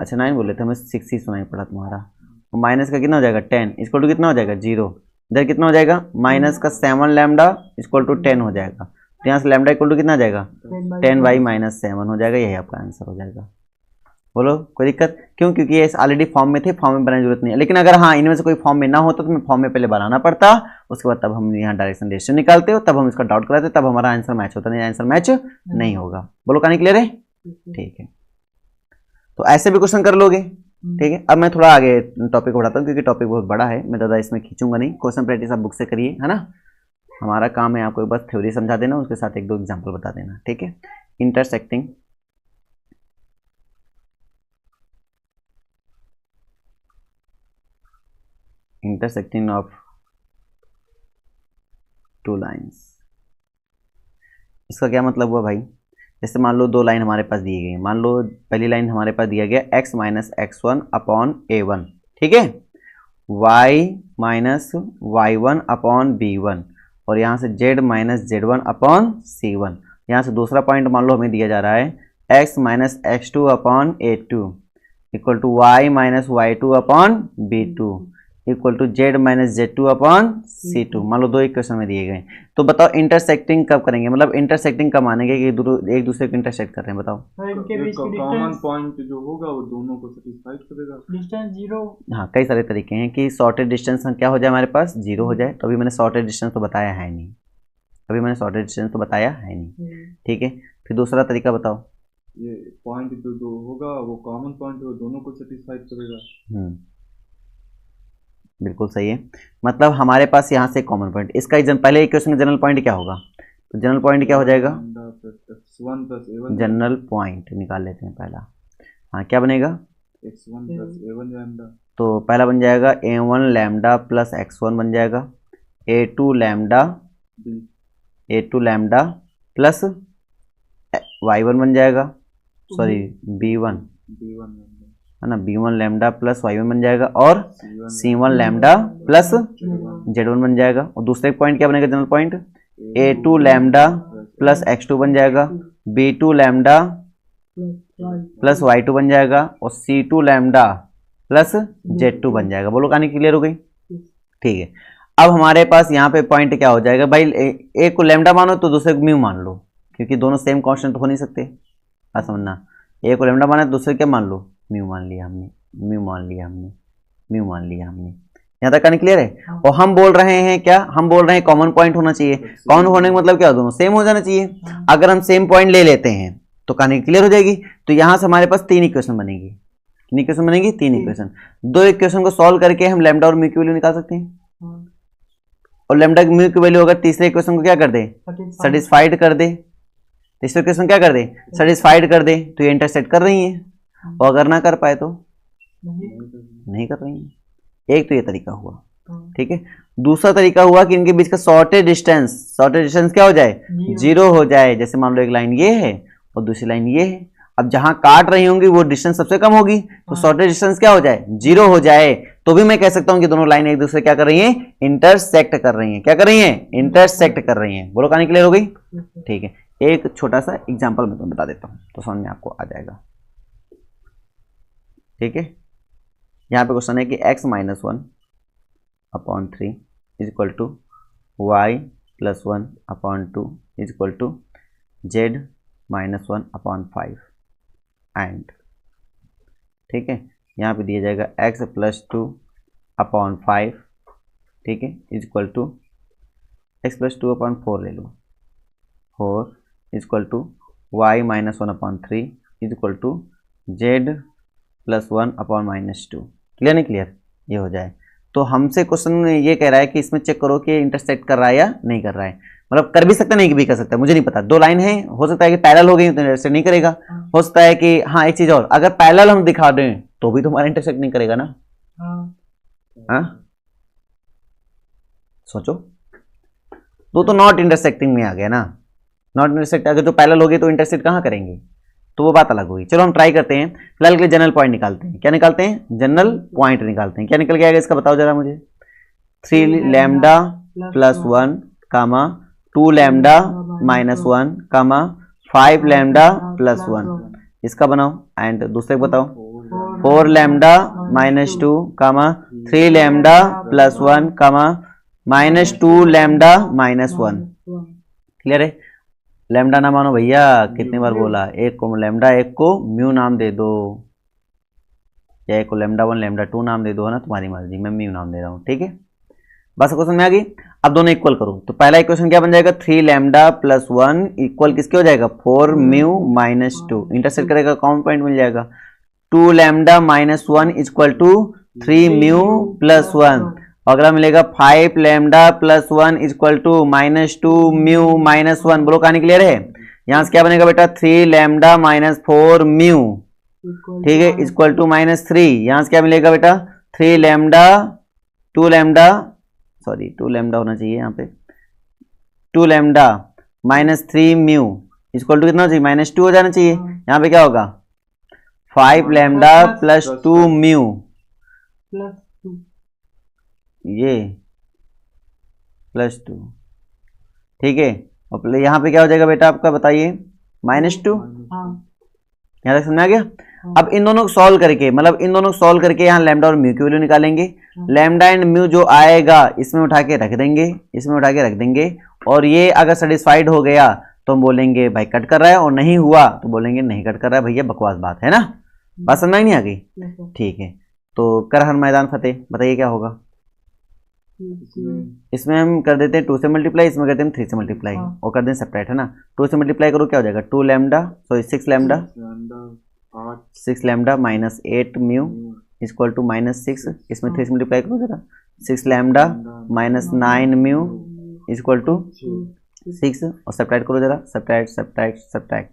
अच्छा 9 बोल लेते, हमें 6 ही सुनाई पड़ा तुम्हारा। तो माइनस का कितना हो जाएगा? 10 इक्वल टू कितना हो जाएगा? 0। इधर कितना हो जाएगा? माइनस का 7 लैम्डा इक्वल टू 10 हो जाएगा। तो यहाँ से लैम्डा इक्वल टू कितना आ जाएगा? 10/-7 हो जाएगा। यही आपका आंसर हो जाएगा। बोलो कोई दिक्कत क्यों? क्योंकि ये ऑलरेडी फॉर्म में थे, फॉर्म में बनाने की जरूरत नहीं है। लेकिन अगर हाँ इनमें से कोई फॉर्म में ना होता तो मैं फॉर्म में पहले बनाना पड़ता, उसके बाद तब हम यहाँ डायरेक्शन रेशियो निकालते हो, तब हम इसका डॉट कराते, तब हमारा आंसर मैच होता, नहीं आंसर मैच नहीं होगा। बोलो कहानी क्लियर है? ठीक है, तो ऐसे भी क्वेश्चन कर लोगे। ठीक है, अब मैं थोड़ा आगे टॉपिक को बढ़ाता हूँ क्योंकि टॉपिक बहुत बड़ा है, मैं ज़्यादा इसमें खींचूंगा नहीं। क्वेश्चन प्रैक्टिस आप बुक से करिए, है ना। हमारा काम है आपको बस थ्योरी समझा देना, उसके साथ एक दो एग्जाम्पल बता देना। ठीक है, इंटरसेक्टिंग ऑफ टू लाइन्स, इसका क्या मतलब हुआ भाई? जैसे मान लो दो लाइन हमारे पास दी गई, मान लो पहली लाइन हमारे पास दिया गया x minus x1 upon a1, ठीक है, y minus y1 upon b1, और यहाँ से z minus z1 upon c1। यहाँ से दूसरा पॉइंट मान लो हमें दिया जा रहा है x minus x2 upon a2 equal to y minus y2 upon b2 equal to z minus z2 upon c2। मान लो दो इक्वेशन में दिए गए, तो बताओ इंटरसेक्टिंग कब करेंगे? मतलब इंटरसेक्टिंग कब मानेंगे कि एक दूसरे को इंटरसेक्ट कर रहे हैं? बताओ। और इनके बीच की कॉमन डिस्टेंस पॉइंट जो होगा वो दोनों को सेटिस्फाइड करेगा। Distance zero. हाँ, कई सारे तरीके हैं कि शॉर्टेज डिस्टेंस क्या हो जाए हमारे पास, जीरो हो जाए। तो अभी मैंने शॉर्टेज डिस्टेंस तो बताया है नहीं, अभी मैंने शॉर्टेज डिस्टेंस तो बताया है नहीं। ठीक है, फिर दूसरा तरीका बताओ। ये पॉइंट जो होगा वो कॉमन पॉइंट वो दोनों को सेटिस्फाइड करेगा। बिल्कुल सही है। मतलब हमारे पास यहाँ से कॉमन पॉइंट, इसका पहले इक्वेशन का जनरल पॉइंट क्या होगा? तो जनरल पॉइंट क्या हो जाएगा? जनरल पॉइंट निकाल लेते हैं पहला। हाँ, क्या बनेगा? x1 plus a1 lambda. तो पहला बन जाएगा a1 लैम्डा प्लस x1 बन जाएगा, a2 लैम्डा प्लस y1 बन जाएगा, सॉरी b1 है ना, b1 लैम्डा प्लस y1 बन जाएगा, और c1 लैम्डा प्लस z1 बन जाएगा। और दूसरे पॉइंट क्या बनेगा general point? a2 lambda plus x2 बन जाएगा, b2 लैम्डा प्लस y2 बन जाएगा, और c2 लैम्डा प्लस z2 बन जाएगा। बोलो कहानी क्लियर हो गई? ठीक है, अब हमारे पास यहाँ पे पॉइंट क्या हो जाएगा भाई? एक को लैम्डा मानो तो दूसरे को म्यू मान लो, क्योंकि दोनों सेम कांस्टेंट हो नहीं सकते। बात समझना, एक को लैम्डा माना तो दूसरे क्या मान लो? म्यू मान लिया हमने, म्यू मान लिया हमने, म्यू मान लिया हमने। यहाँ तक कहानी क्लियर है? और हम बोल रहे हैं क्या? हम बोल रहे हैं कॉमन पॉइंट होना चाहिए। कॉमन होने का मतलब क्या? दोनों सेम हो जाना चाहिए। अगर हम सेम पॉइंट ले लेते हैं तो कहानी क्लियर हो जाएगी। तो यहाँ से हमारे पास तीन इक्वेशन बनेगी। कितनी इक्वेशन बनेगी? तीन इक्वेशन। दो इक्वेशन को सॉल्व करके हम लैम्डा और म्यू की वैल्यू निकाल सकते हैं, और लैम्डा म्यू की वैल्यू अगर तीसरे इक्वेशन को क्या कर दे? सेटिस्फाइड कर दे। तीसरे इक्वेशन क्या कर दे? सेटिस्फाइड कर दे। तो ये इंटरसेक्ट कर रही है, और अगर ना कर पाए तो नहीं कर रही है। एक तो ये तरीका हुआ, ठीक है। दूसरा तरीका हुआ कि इनके बीच का शॉर्टेज डिस्टेंस क्या हो जाए? जीरो हो जाए। जैसे मान लो एक लाइन ये है और दूसरी लाइन ये है, अब जहां काट रही होंगी वो डिस्टेंस सबसे कम होगी, तो शॉर्टेज डिस्टेंस क्या हो जाए? जीरो हो जाए। तो भी मैं कह सकता हूं कि दोनों लाइन एक दूसरे क्या कर रही हैं? इंटरसेक्ट कर रही हैं। क्या कर रही हैं? इंटरसेक्ट कर रही हैं। बोलो कहानी क्लियर हो गई? ठीक है, एक छोटा सा एग्जाम्पल मैं तुम्हें बता देता हूँ तो समझ में आपको आ जाएगा। ठीक है, यहाँ पे क्वेश्चन है कि x minus 1 upon 3 is equal to y plus 1 upon 2 is equal to z minus 1 upon 5 and, ठीक है, यहाँ पे दिया जाएगा x प्लस 2 अपॉन 5, ठीक है, is equal to x plus 2 upon 4 ले लो, 4 is equal to y minus 1 upon 3 is equal to z plus 1 upon minus 2। Clear नहीं क्लियर? ये हो जाए तो हमसे क्वेश्चन ये कह रहा है कि इसमें चेक करो कि इंटरसेक्ट कर रहा है या नहीं कर रहा है। मतलब कर भी सकता नहीं भी कर सकता, मुझे नहीं पता। दो लाइन है, हो सकता है कि पैरेलल हो गई तो इंटरसेक्ट नहीं करेगा, हो सकता है कि हाँ एक चीज और, अगर पैरेलल हम दिखा दें तो भी तुम्हारा इंटरसेक्ट नहीं करेगा ना। हाँ सोचो, तो नॉट इंटरसेक्टिंग में आ गया ना। नॉट इंटरसेक्ट अगर जो पैरेलल होगी तो इंटरसेक्ट कहाँ करेंगे, तो वो बात अलग होगी। चलो हम ट्राई करते हैं, फिलहाल के लिए जनरल पॉइंट निकालते हैं। क्या निकालते हैं? जनरल पॉइंट निकालते हैं। क्या निकल के आएगा इसका बताओ जरा मुझे? 3 lambda plus 1 comma 2 lambda minus 1 comma 5 lambda plus 1, इसका बनाओ। एंड दूसरे को बताओ 4 lambda minus 2 comma 3 lambda plus 1 comma minus 2 lambda minus 1। Clear है? लैम्डा ना मानो भैया, कितनी बार बोला, एक को लैम्डा एक को म्यू नाम दे दो। चाहे को λ1 λ2 नाम दे दो, है ना, तुम्हारी मर्जी, मैं म्यू नाम दे रहा हूँ, ठीक है। बस क्वेश्चन में आ गई। अब दोनों इक्वल करो, तो पहला इक्वेशन क्या बन जाएगा, 3 लैम्डा प्लस 1 इक्वल किसके हो जाएगा, 4 म्यू माइनस 2, इंटरसेक्ट करेगा कॉमन पॉइंट मिल जाएगा, 2 lambda minus 1 equal to 3 mu plus 1, अगला मिलेगा 5 lambda plus 1 equal to minus 2 mu minus 1। बोलो कहानी क्लियर है। यहाँ से क्या बनेगा बेटा, 3 लैम्डा माइनस 4 म्यू, ठीक है, इक्वल टू माइनस 3। यहाँ से क्या मिलेगा बेटा, 3 लैम्डा 2 लैम्डा सॉरी 2 लैम्डा होना चाहिए यहाँ पे, 2 lambda minus 3 mu equal to कितना हो चाहिए, माइनस 2 हो जाना चाहिए। यहाँ पे क्या होगा, 5 लैम्डा प्लस 2 म्यू प्लस 2, ये प्लस 2, ठीक है। और यहाँ पे क्या हो जाएगा बेटा आपका, बताइए, माइनस 2। हाँ यहाँ तक समझ आ गया। अब इन दोनों को सॉल्व करके, मतलब इन दोनों को सॉल्व करके यहाँ लैम्डा और म्यू की वैल्यू निकालेंगे। लैम्डा एंड म्यू जो आएगा इसमें उठा के रख देंगे, इसमें उठा के रख देंगे, और ये अगर सेटिस्फाइड हो गया तो हम बोलेंगे भाई कट कर रहा है, और नहीं हुआ तो बोलेंगे नहीं कट कर रहा है भैया, बकवास बात है ना। बात समझ में नहीं आ गई, ठीक है। तो कर हर मैदान फतेह, बताइए क्या होगा। इसमें हम कर देते हैं 2 से मल्टीप्लाई, इसमें करते हैं 3 से मल्टीप्लाई, और कर दें सेपरेट, है ना। 2 से मल्टीप्लाई करो क्या हो जाएगा, 2 lambda sorry 6 lambda 6 lambda minus 8 mu equal to minus 6, इसमें 3 से मल्टीप्लाई करो जरा, 6 lambda minus 9 mu equal to 6, और सेपरेट करो जरा, सेपरेट सेपरेट सेपरेट,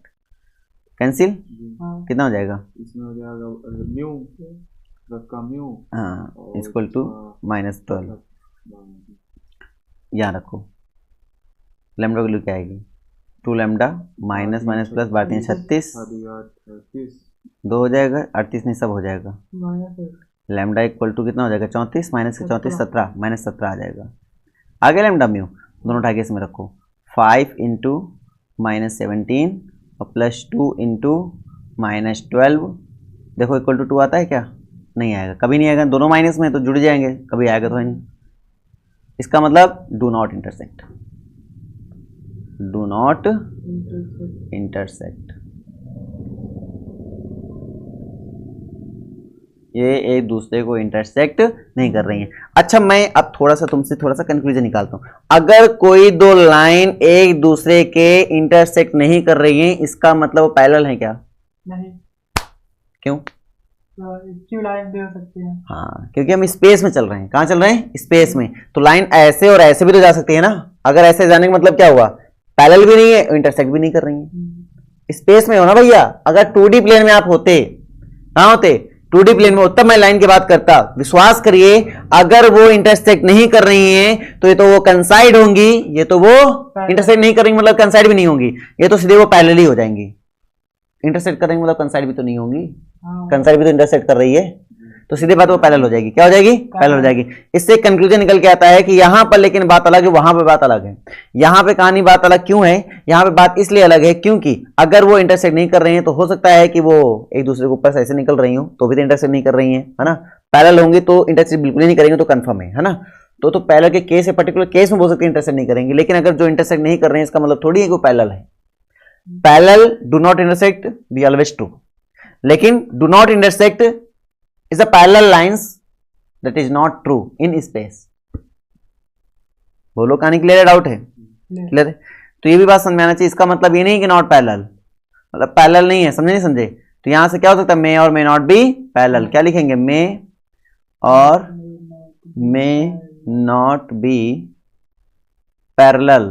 कैंसिल, कितना हो जाएगा, इसमें हो जाएगा म्यू प्लस का म्यू, हाँ, इक्वल टू माइनस 12। यहाँ रखो, लैम्डा की वैल्यू क्या आएगी, 2 लैम्डा माइनस माइनस प्लस 36 2 हो जाएगा, 38 नहीं सब हो जाएगा, लैम्डा इक्वल टू कितना हो जाएगा, 34 माइनस से 34 17, माइनस 17 आ जाएगा। आगे लैम्डा म्यू दोनों उठा के इसमें रखो, 5 इंटू माइनस 17 और प्लस 2 इंटू माइनस 12, देखो इक्वल टू 2 आता है क्या, नहीं आएगा, कभी नहीं आएगा, दोनों माइनस में तो जुड़ जाएंगे, कभी आएगा तो है नहीं। इसका मतलब do not intersect, do not intersect, ये एक दूसरे को इंटरसेक्ट नहीं कर रही हैं। अच्छा, मैं अब थोड़ा सा तुमसे थोड़ा सा कंक्लूजन निकालता हूं, अगर कोई दो लाइन एक दूसरे के इंटरसेक्ट नहीं कर रही हैं, इसका मतलब वो पैरेलल है क्या, नहीं, क्यों, तो लाइन भी हो सकती है। हाँ, क्योंकि हम स्पेस में चल रहे हैं, कहाँ चल रहे हैं, स्पेस में, तो लाइन ऐसे और ऐसे भी तो जा सकती है ना। अगर ऐसे जाने का मतलब क्या हुआ, पैरेलल भी नहीं है, इंटरसेक्ट भी नहीं कर रही है, स्पेस में हो ना भैया। अगर 2D प्लेन में आप होते, कहाँ होते, 2D प्लेन में, तब मैं लाइन की बात करता। विश्वास करिए, अगर वो इंटरसेक्ट नहीं कर रही हैं तो ये तो वो कंसाइड होंगी, ये तो वो इंटरसेक्ट नहीं कर रही मतलब कंसाइड भी नहीं होंगी, ये तो सीधे वो पैरेलल ही हो जाएंगी। इंटरसेक्ट कर रही मतलब कंसाइड भी तो नहीं होंगी, कंसाइड भी तो इंटरसेक्ट कर रही है, तो सीधे बात वो पैरेलल हो जाएगी। क्या हो जाएगी, पैरेलल हो जाएगी। इससे कंक्लूजन निकल के आता है कि यहाँ पर लेकिन बात अलग है, वहां पे बात अलग है। यहाँ पे कहानी बात अलग क्यों है, यहाँ पे बात इसलिए अलग है क्योंकि अगर वो इंटरसेक्ट नहीं कर रही हैं तो हो सकता है कि वो एक दूसरे के ऊपर से ऐसे निकल रही हो तो भी तो इंटरसेक्ट नहीं कर रही है ना। पैरेलल होंगी तो इंटरसेक्ट बिल्कुल ही नहीं करेंगे तो कंफर्म है ना। तो पैरेलल के केस है, पर्टिकुलर केस में बोल सकते हैं इंटरसेक्ट नहीं करेंगे, लेकिन अगर जो इंटरसेक्ट नहीं कर रहे हैं इसका मतलब थोड़ी है कि वो पैरेलल है। Parallel do not intersect be always true, लेकिन do not intersect is a parallel lines that is not true in space। बोलो कहानी क्लियर है, डाउट है, क्लियर है। तो ये भी बात समझ में आना चाहिए, इसका मतलब ये नहीं कि नॉट पैरेलल, मतलब पैरेलल नहीं है, समझे नहीं समझे। तो यहां से क्या हो सकता है, मे और मे नॉट बी पैरेलल। क्या लिखेंगे, मे और मे नॉट बी पैरेलल,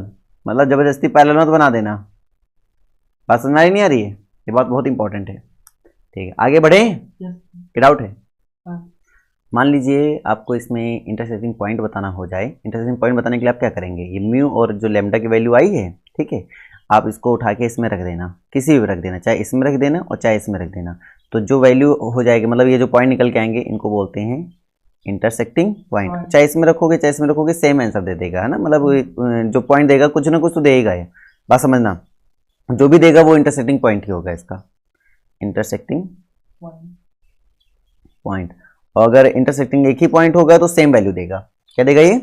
मतलब जबरदस्ती पैरेलल मत बना देना। बात समझ में नहीं आ रही है, ये बात बहुत इंपॉर्टेंट है, ठीक है। आगे बढ़े, डाउट है। मान लीजिए आपको इसमें इंटरसेक्टिंग पॉइंट बताना हो जाए, इंटरसेक्टिंग पॉइंट बताने के लिए आप क्या करेंगे, ये म्यू और जो लैम्डा की वैल्यू आई है, ठीक है, आप इसको उठा के इसमें रख देना, किसी भी रख देना, चाहे इसमें रख देना और चाहे इसमें रख देना, तो जो वैल्यू हो जाएगी, मतलब ये जो पॉइंट निकल के आएंगे इनको बोलते हैं इंटरसेक्टिंग पॉइंट। चाहे इसमें रखोगे चाहे इसमें रखोगे सेम आंसर दे देगा, है ना। मतलब जो पॉइंट देगा कुछ ना कुछ तो देगा, ये बात समझना, जो भी देगा वो इंटरसेक्टिंग पॉइंट ही होगा इसका, इंटरसेक्टिंग पॉइंट। और अगर इंटरसेक्टिंग एक ही पॉइंट होगा तो सेम वैल्यू देगा। क्या देगा, ये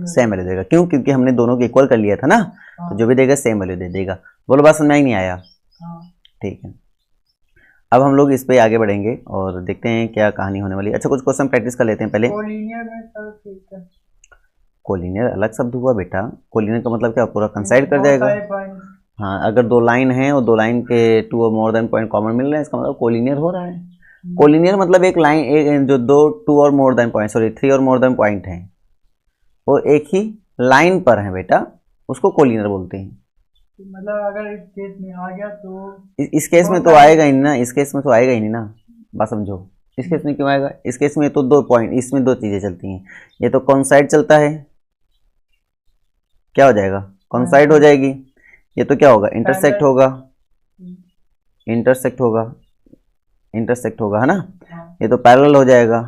सेम वैल्यू देगा। क्यों, क्योंकि हमने दोनों को इक्वल कर लिया था ना, तो जो भी देगा सेम वैल्यू दे देगा। बोलो बात समझ में नहीं आया, ठीक है। अब हम लोग इस पे आगे बढ़ेंगे और देखते हैं क्या कहानी होने वाली है। अच्छा, कुछ क्वेश्चन प्रैक्टिस कर लेते हैं पहले। कोलिनियर में सर ठीक है। कोलिनियर अलग शब्द हुआ बेटा। कोलिनियर का मतलब क्या, पूरा कंसाइड कर बहुत जाएगा। सारे पॉइंट। हाँ, अगर दो लाइन है और दो लाइन के टू और मोर देन पॉइंट कॉमन मिल रहे हैं, इसका मतलब कोलिनियर हो रहा है। कोलिनियर मतलब एक लाइन, एक जो दो टू और more than point, sorry three और मोर देन पॉइंट हैं, वो एक ही लाइन पर है बेटा, उसको कोलिनियर बोलते हैं। मतलब अगर इस केस में आ गया तो इस केस में तो आएगा ही नहीं ना, इस केस में तो आएगा ही नहीं ना, बात समझो। इस केस में क्यों आएगा, इस केस में तो दो पॉइंट, इसमें दो चीजें चलती हैं। ये तो कॉन्साइड चलता है, क्या हो जाएगा, कॉन्साइड हो जाएगी। ये तो क्या होगा, इंटरसेक्ट होगा, इंटरसेक्ट होगा, इंटरसेक्ट होगा, है ना। ये तो पैरेलल हो जाएगा।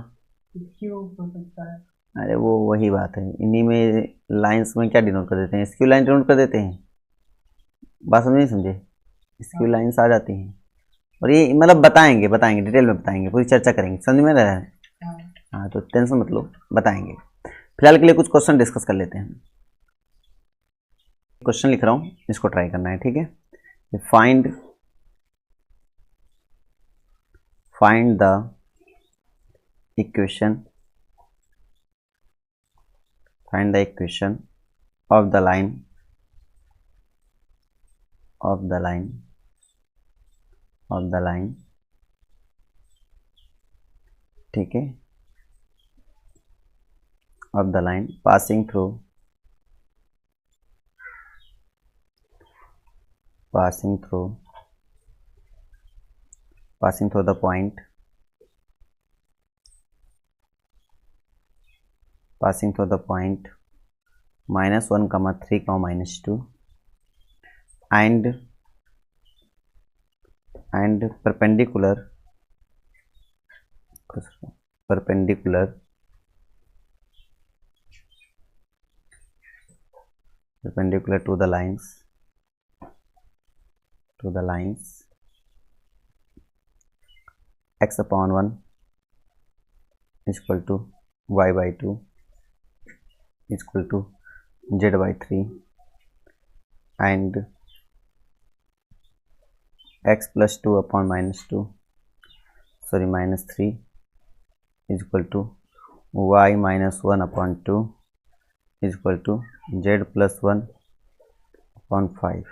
स्क्यू हो सकता है। अरे वो वही बात है, इन्हीं में लाइंस में क्या डिनोट कर देते हैं, स्क्यू लाइन डिनोट कर देते हैं। बात समझे नहीं समझे, स्क्यू लाइंस आ जाती हैं। और ये मतलब बताएंगे बताएंगे डिटेल में बताएंगे, पूरी चर्चा करेंगे, समझ में रहा है। हाँ, तो टेंशन मत लो, बताएंगे। फिलहाल के लिए कुछ क्वेश्चन डिस्कस कर लेते हैं। क्वेश्चन लिख रहा हूँ, इसको ट्राई करना है, ठीक है। Find the equation of the line, ठीक है, of the line passing through the point -1, -3, -2 and perpendicular to the lines x/1 equal to y/2 equal to z/3 and x plus 2 upon -3 equal to y -1 upon 2 equal to z plus 1 upon 5।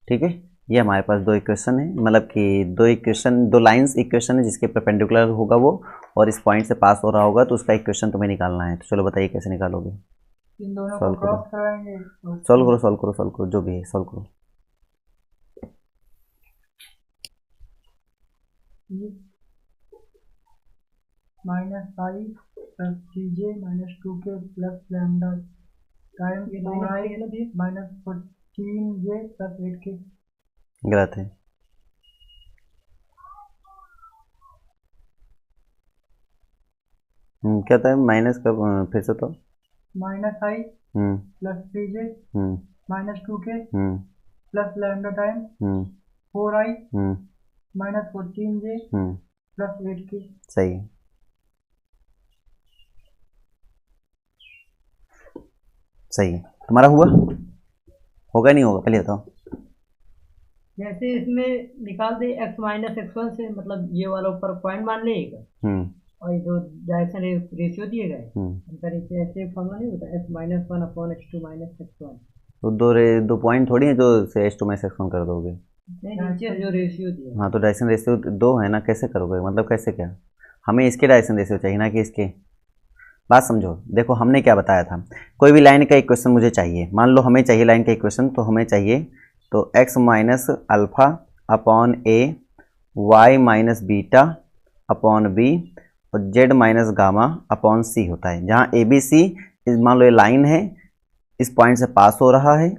ठीक है, ये हमारे पास दो इक्वेशन है, मतलब कि दो लाइंस इक्वेशन है जिसके परपेंडिकुलर होगा वो, और इस पॉइंट से पास हो रहा होगा, तो उसका इक्वेशन तुम्हें निकालना है। तो चलो बताइए कैसे निकालोगे। इन दोनों सॉल्व को करो, क्रॉस कराएंगे। सॉल्व करो, जो भी है सॉल्व करो। -5 plus 3j -2k plus lambda time -14j plus 8k। गलत है। क्या था माइनस का, फिर से तो -5 plus 3j -2k plus lambda time 4i -14j plus 8k। सही है, सही है। तुम्हारा हुआ, होगा नहीं होगा पहले बताओ। जैसे इसमें निकाल दे x -x1 से, मतलब ये वाला ऊपर पॉइंट मान लेगा और जो डायरेक्शन रेशियो दिए गए अंतर इसे ऐसे फॉर्मूला नहीं होता, x -1 अपॉन x2 -x1। तो दो पॉइंट थोड़ी है जो से h2 -x1 कर दोगे। नहीं, नीचे जो रेशियो दिया। हाँ, तो डायरेक्शन रेशियो दो है ना, कैसे करोगे, मतलब कैसे, क्या हमें इसके डायरेक्शन रेशियो चाहिए ना कि इसके। बात समझो, देखो हमने क्या बताया था, कोई भी लाइन का इक्वेशन मुझे चाहिए, मान लो हमें चाहिए लाइन का इक्वेशन, तो हमें चाहिए तो x minus alpha upon a, y minus beta upon b और z minus gamma upon c होता है। जहाँ a b c मान लो ये लाइन है, इस पॉइंट से पास हो रहा है,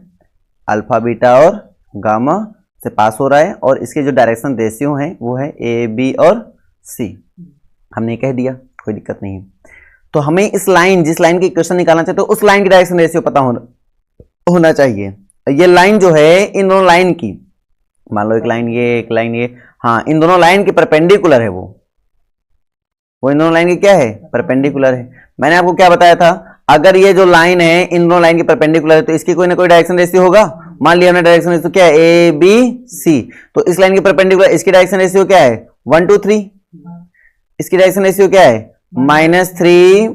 अल्फ़ा बीटा और गामा से पास हो रहा है, और इसके जो डायरेक्शन रेशियो हैं वो है a b और c। हमने कह दिया, कोई दिक्कत नहीं है। तो हमें इस लाइन, जिस लाइन की इक्वेशन निकालना चाहते हो, उस लाइन की डायरेक्शन रेशियो पता होना चाहिए। ये लाइन जो है, इन दोनों लाइन की, मान लो एक लाइन ये, हाँ, इन दोनों लाइन की परपेंडिकुलर है वो इन दोनों लाइन की क्या है, परपेंडिकुलर है। मैंने आपको क्या बताया था, अगर ये जो लाइन है इन दोनों लाइन की परपेंडिकुलर है, तो इसकी कोई ना कोई डायरेक्शन रेशियो होगा, मान लिया हमने डायरेक्शन रेशियो क्या है, ए बी सी, तो इस लाइन के परपेंडिकुलर इसकी डायरेक्शन रेशियो क्या है 1 2 3, इसकी डायरेक्शन रेशियो क्या है -3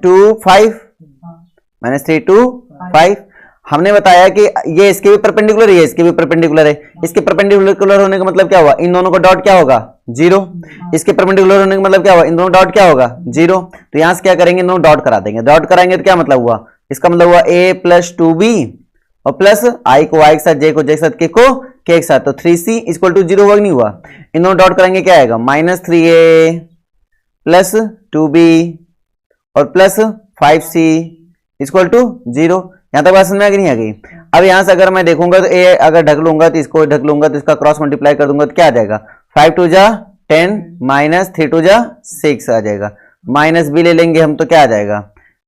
2 5, -3 2 5। हमने बताया कि ये इसके भी परपेंडिकुलर है, ये इसके भी परपेंडिकुलर है। इसके परपेंडिकुलर होने का मतलब क्या हुआ, इन दोनों का डॉट क्या होगा 0। इसके परपेंडिकुलर होने का मतलब क्या हुआ, इन दोनों डॉट क्या होगा 0। तो यहां से क्या करेंगे, इन दोनों डॉट करा देंगे। डॉट कराएंगे तो क्या मतलब हुआ, इसका मतलब हुआ a + 2b और प्लस i को i के साथ, j को j के साथ, k को k के साथ, तो 3c = 0 हुआ नहीं हुआ। इन दोनों डॉट कराएंगे क्या आएगा, -3a + 2b और प्लस 5c = 0। यहां तक बात समझ में आ गई नहीं आ गई। अब यहां से अगर मैं देखूंगा तो a अगर ढक लूंगा तो इसको ढक लूंगा तो इसका क्रॉस मल्टीप्लाई कर दूंगा तो क्या आ जाएगा, 5 2 जा 10 -3 2 जा 6 आ जाएगा। माइनस b ले लेंगे हम तो क्या आ जाएगा,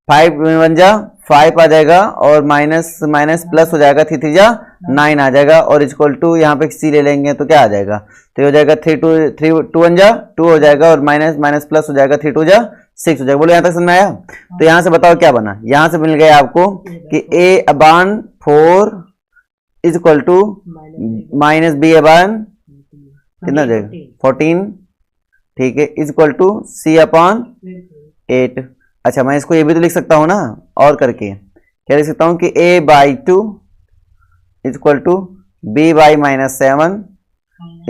5 1 जा 5 आ जाएगा और माइनस माइनस प्लस हो जाएगा, 3 3 जा 9 आ जाएगा और इक्वल टू यहाँ पे c ले लेंगे तो क्या आ जाएगा, 3 हो जाएगा, 2 1 जा 2 हो जाएगा और माइनस माइनस प्लस हो जाएगा, 3 2 जा 6 हो जाएगा। बोलो यहाँ तक समझ में आया। तो यहाँ से बताओ क्या बना, यहाँ से मिल गया आपको कि a/4 इक्वल टू -b/, कितना जाएगा 14, ठीक है, इक्वल टू c/8। अच्छा मैं इसको ये भी तो लिख सकता हूँ ना, और करके क्या लिख सकता हूँ कि a/2 equal to b/-7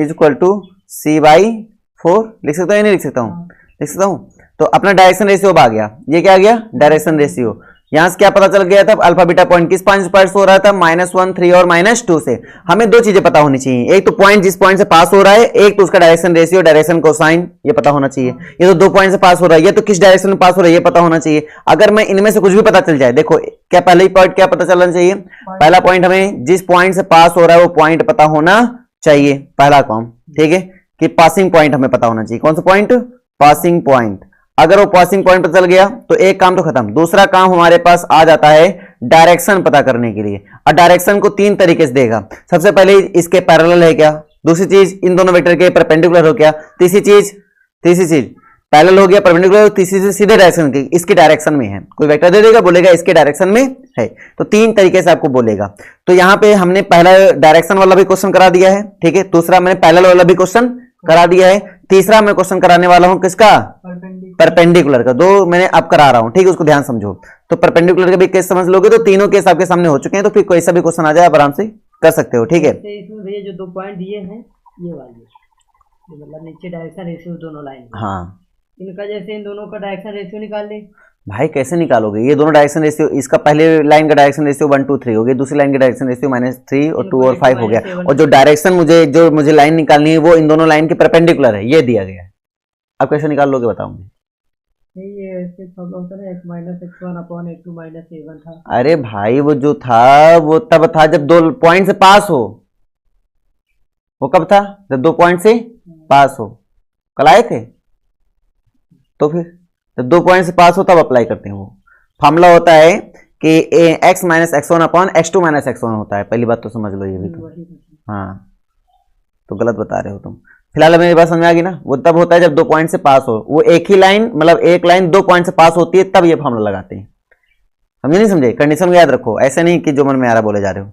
equal to c/4 लिख सकता हूँ या नहीं लिख सकता हूँ, लिख सकता हूँ। तो अपना डायरेक्शन रेशियो अब आ गया, ये क्या आ गया डायरेक्शन रेशियो। यहां से क्या पता चल गया था, अल्फा बीटा पॉइंट किस पॉइंट से पास हो रहा था, -1 3 और -2 से। हमें दो चीजें पता होनी चाहिए, एक तो पॉइंट जिस पॉइंट से पास हो रहा है, एक तो उसका डायरेक्शन रेशियो, डायरेक्शन कोसाइन, ये पता होना चाहिए। ये तो 2 पॉइंट से पास हो रहा है, ये तो किस डायरेक्शन में पास हो रहा है ये पता होना चाहिए। अगर मैं इनमें से कुछ भी पता चल जाए, देखो क्या पहले ही पॉइंट क्या पता चलना चाहिए, पहला पॉइंट हमें जिस पॉइंट से पास हो रहा है वो पॉइंट पता होना चाहिए, पहला काम, ठीक है, कि पासिंग पॉइंट हमें पता होना चाहिए। कौन सा पॉइंट, पासिंग पॉइंट। अगर वो पासिंग पॉइंट पर चल गया तो एक काम तो खत्म। दूसरा काम हमारे पास आ जाता है डायरेक्शन पता करने के लिए, और डायरेक्शन को 3 तरीके से देगा। सबसे पहले इसके पैरेलल है क्या, दूसरी चीज इन दोनों वेक्टर के परपेंडिकुलर हो क्या, तीसरी चीज पैरेलल हो गया, परपेंडिकुलर, तीसरी चीज सीधे डायरेक्शन की, इसके डायरेक्शन में है। कोई वेक्टर दे देगा, बोलेगा इसके डायरेक्शन में है, तो 3 तरीके से आपको बोलेगा। तो यहां पे हमने पहला डायरेक्शन वाला भी क्वेश्चन करा दिया है, ठीक है, दूसरा मैंने पैरेलल वाला भी क्वेश्चन करा दिया है, तीसरा मैं क्वेश्चन कराने वाला हूं किसका, परपेंडिकुलर का। 2 मैंने अब करा रहा हूं, ठीक है, उसको ध्यान समझो। तो परपेंडिकुलर का भी केस समझ लोगे तो तीनों केस आपके सामने हो चुके हैं, तो फिर कोई सा भी क्वेश्चन आ जाए आप आराम से कर सकते हो, ठीक है। इसमें भैया जो 2 पॉइंट दिए हैं ये वाले, मतलब नीचे डायरेक्शन रेशियो दोनों लाइन, हाँ इनका जैसे इन दोनों का डायरेक्शन रेशियो निकाल ले। भाई कैसे निकालोगे, ये दोनों डायरेक्शन रेशियो, इसका पहले लाइन का डायरेक्शन रेशियो 1 2 3 हो गया, दूसरी लाइन का डायरेक्शन रेशियो -3 और 2 और 5 हो गया, और जो डायरेक्शन मुझे लाइन निकालनी है वो इन दोनों लाइन के परपेंडिकुलर है, ये दिया गया है। अब कैसे निकाल लोगे बताओ मुझे। ये ऐसे फॉर्मूला होता है, x-x1/a2 - a1 था। अरे भाई वो जो था वो तब था जब 2 पॉइंट से पास हो, वो कब था, जब 2 पॉइंट से पास हो। कल आए थे, तो फिर जब 2 पॉइंट से पास हो तब अप्लाई करते हैं। वो फॉर्मूला होता है कि x - x1/x2 - x1 होता है। पहली बात तो समझ लो ये भी तो, हाँ तो गलत बता रहे हो तुम। फिलहाल मेरी बात समझ आ गई ना, वो तब होता है जब 2 पॉइंट से पास हो, वो एक ही लाइन, मतलब एक लाइन 2 पॉइंट से पास होती है तब ये फॉर्मूला लगाते हैं। समझे नहीं समझे, कंडीशन याद रखो, ऐसे नहीं कि जो मन में आ रहा बोले जा रहे हो।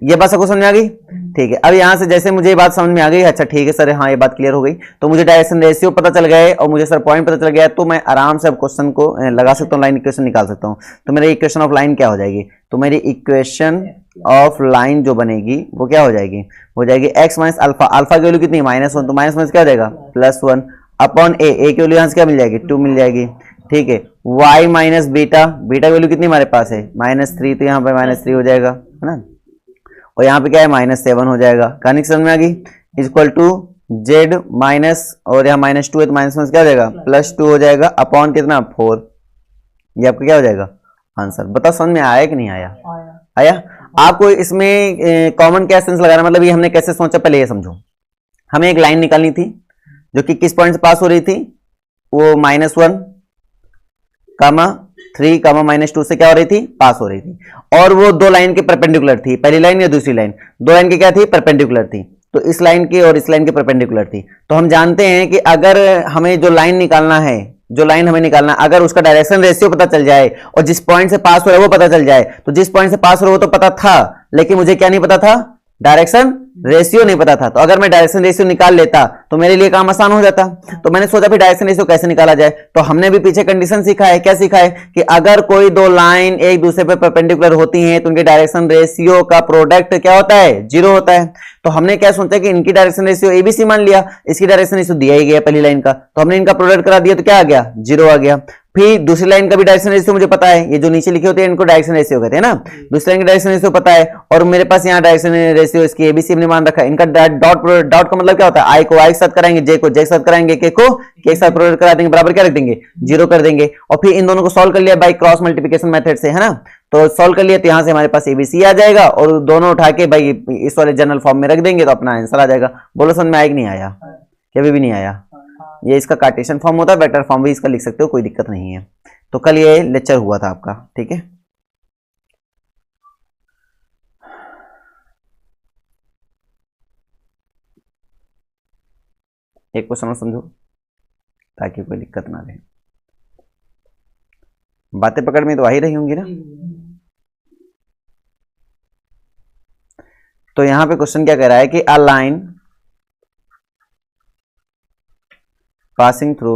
ये बात सबको समझ में आ गई, ठीक है। अब यहाँ से जैसे मुझे ये बात समझ में आ गई, अच्छा ठीक है सर, हाँ ये बात क्लियर हो गई, तो मुझे डायरेक्शन रेशियो पता चल गया और मुझे सर पॉइंट पता चल गया, तो मैं आराम से अब क्वेश्चन को लगा सकता हूँ, लाइन इक्वेशन निकाल सकता हूँ। तो मेरी इक्वेशन ऑफ लाइन क्या हो जाएगी, तो मेरी इक्वेशन ऑफ लाइन जो बनेगी वो क्या हो जाएगी, हो जाएगी x - अल्फा, अल्फा की वैल्यू कितनी है -1, तो -1 क्या हो जाएगा +1 अपॉन a की वैल्यू यहाँ से क्या मिल जाएगी 2 मिल जाएगी, ठीक है। y - बीटा, बीटा की वैल्यू कितनी हमारे पास है -3, तो यहाँ पे -3 हो जाएगा, है ना, और यहाँ पे क्या है -7 हो जाएगा। कहानी समझ में आ गई, इक्वल टू z माइनस, और यहाँ -2 है तो -1 क्या हो जाएगा +2 हो जाएगा अपॉन कितना 4। ये आपका क्या हो जाएगा आंसर। बताओ समझ में आया कि नहीं आया, आया। आपको इसमें कॉमन क्या सेंस लगाना, मतलब ये हमने कैसे सोचा पहले ये समझो। हमें एक लाइन निकालनी थी जो कि किस पॉइंट से पास हो रही थी, वो -1, -3, -2 से क्या हो रही थी, पास हो रही थी, और वो 2 लाइन के परपेंडिकुलर थी, पहली लाइन या दूसरी लाइन, 2 लाइन की क्या थी, परपेंडिकुलर थी। तो इस लाइन की और इस लाइन के परपेंडिकुलर थी। तो हम जानते हैं कि अगर हमें जो लाइन निकालना है, जो लाइन हमें निकालना, अगर उसका डायरेक्शन रेशियो पता चल जाए और जिस पॉइंट से पास हो रहा है वो पता चल जाए, तो जिस पॉइंट से पास हो रहा है वो तो पता था, लेकिन मुझे क्या नहीं पता था, डायरेक्शन रेशियो नहीं पता था। तो अगर मैं डायरेक्शन रेशियो निकाल लेता तो मेरे लिए काम आसान हो जाता। तो मैंने सोचा फिर डायरेक्शन रेशियो कैसे निकाला जाए। तो हमने भी पीछे कंडीशन सीखा है। क्या सीखा है कि अगर कोई दो लाइन एक दूसरे पर परपेंडिकुलर होती हैं तो उनके डायरेक्शन रेशियो का प्रोडक्ट क्या होता है, 0 होता है। तो हमने क्या सोचा कि इनकी डायरेक्शन रेशियो एबीसी मान लिया, इसकी डायरेक्शन रेशियो दिया ही गया पहली लाइन का, तो हमने इनका प्रोडक्ट करा दिया तो क्या आ गया, 0 आ गया। फिर दूसरी लाइन का भी डायरेक्शन रेशियो मुझे पता है, ये जो नीचे लिखे होते हैं इनको डायरेक्शन रेशियो कहते हैं ना। दूसरी लाइन का डायरेक्शन रेशियो पता है और मेरे पास यहाँ डायरेक्शन रेशियो इसकी एबीसी हमने मान रखा है। इनका डॉट का मतलब क्या होता है, आई को आई के साथ कराएंगे, जे को जे के साथ कराएंगे, के को के के साथ प्रोडक्ट करा देंगे, बराबर क्या रख देंगे, 0 कर देंगे। और फिर इन दोनों को सॉल्व कर लिया बाई क्रॉस मल्टीप्लिकेशन मेथड से, है ना। तो सॉल्व कर लिया तो यहाँ से हमारे पास एबीसी आ जाएगा और दोनों उठा के भाई इस वाले जनरल फॉर्म में रख देंगे तो अपना आंसर आ जाएगा। बोलो समझ में आया कि नहीं आया, कभी भी नहीं आया। ये इसका कार्टेशियन फॉर्म होता है, वेक्टर फॉर्म भी इसका लिख सकते हो, कोई दिक्कत नहीं है। तो कल ये लेक्चर हुआ था आपका, ठीक है। एक क्वेश्चन और समझो ताकि कोई दिक्कत ना रहे। बातें पकड़ में तो आ ही रही होंगी ना। तो यहां पे क्वेश्चन क्या कह रहा है कि अ लाइन पासिंग थ्रू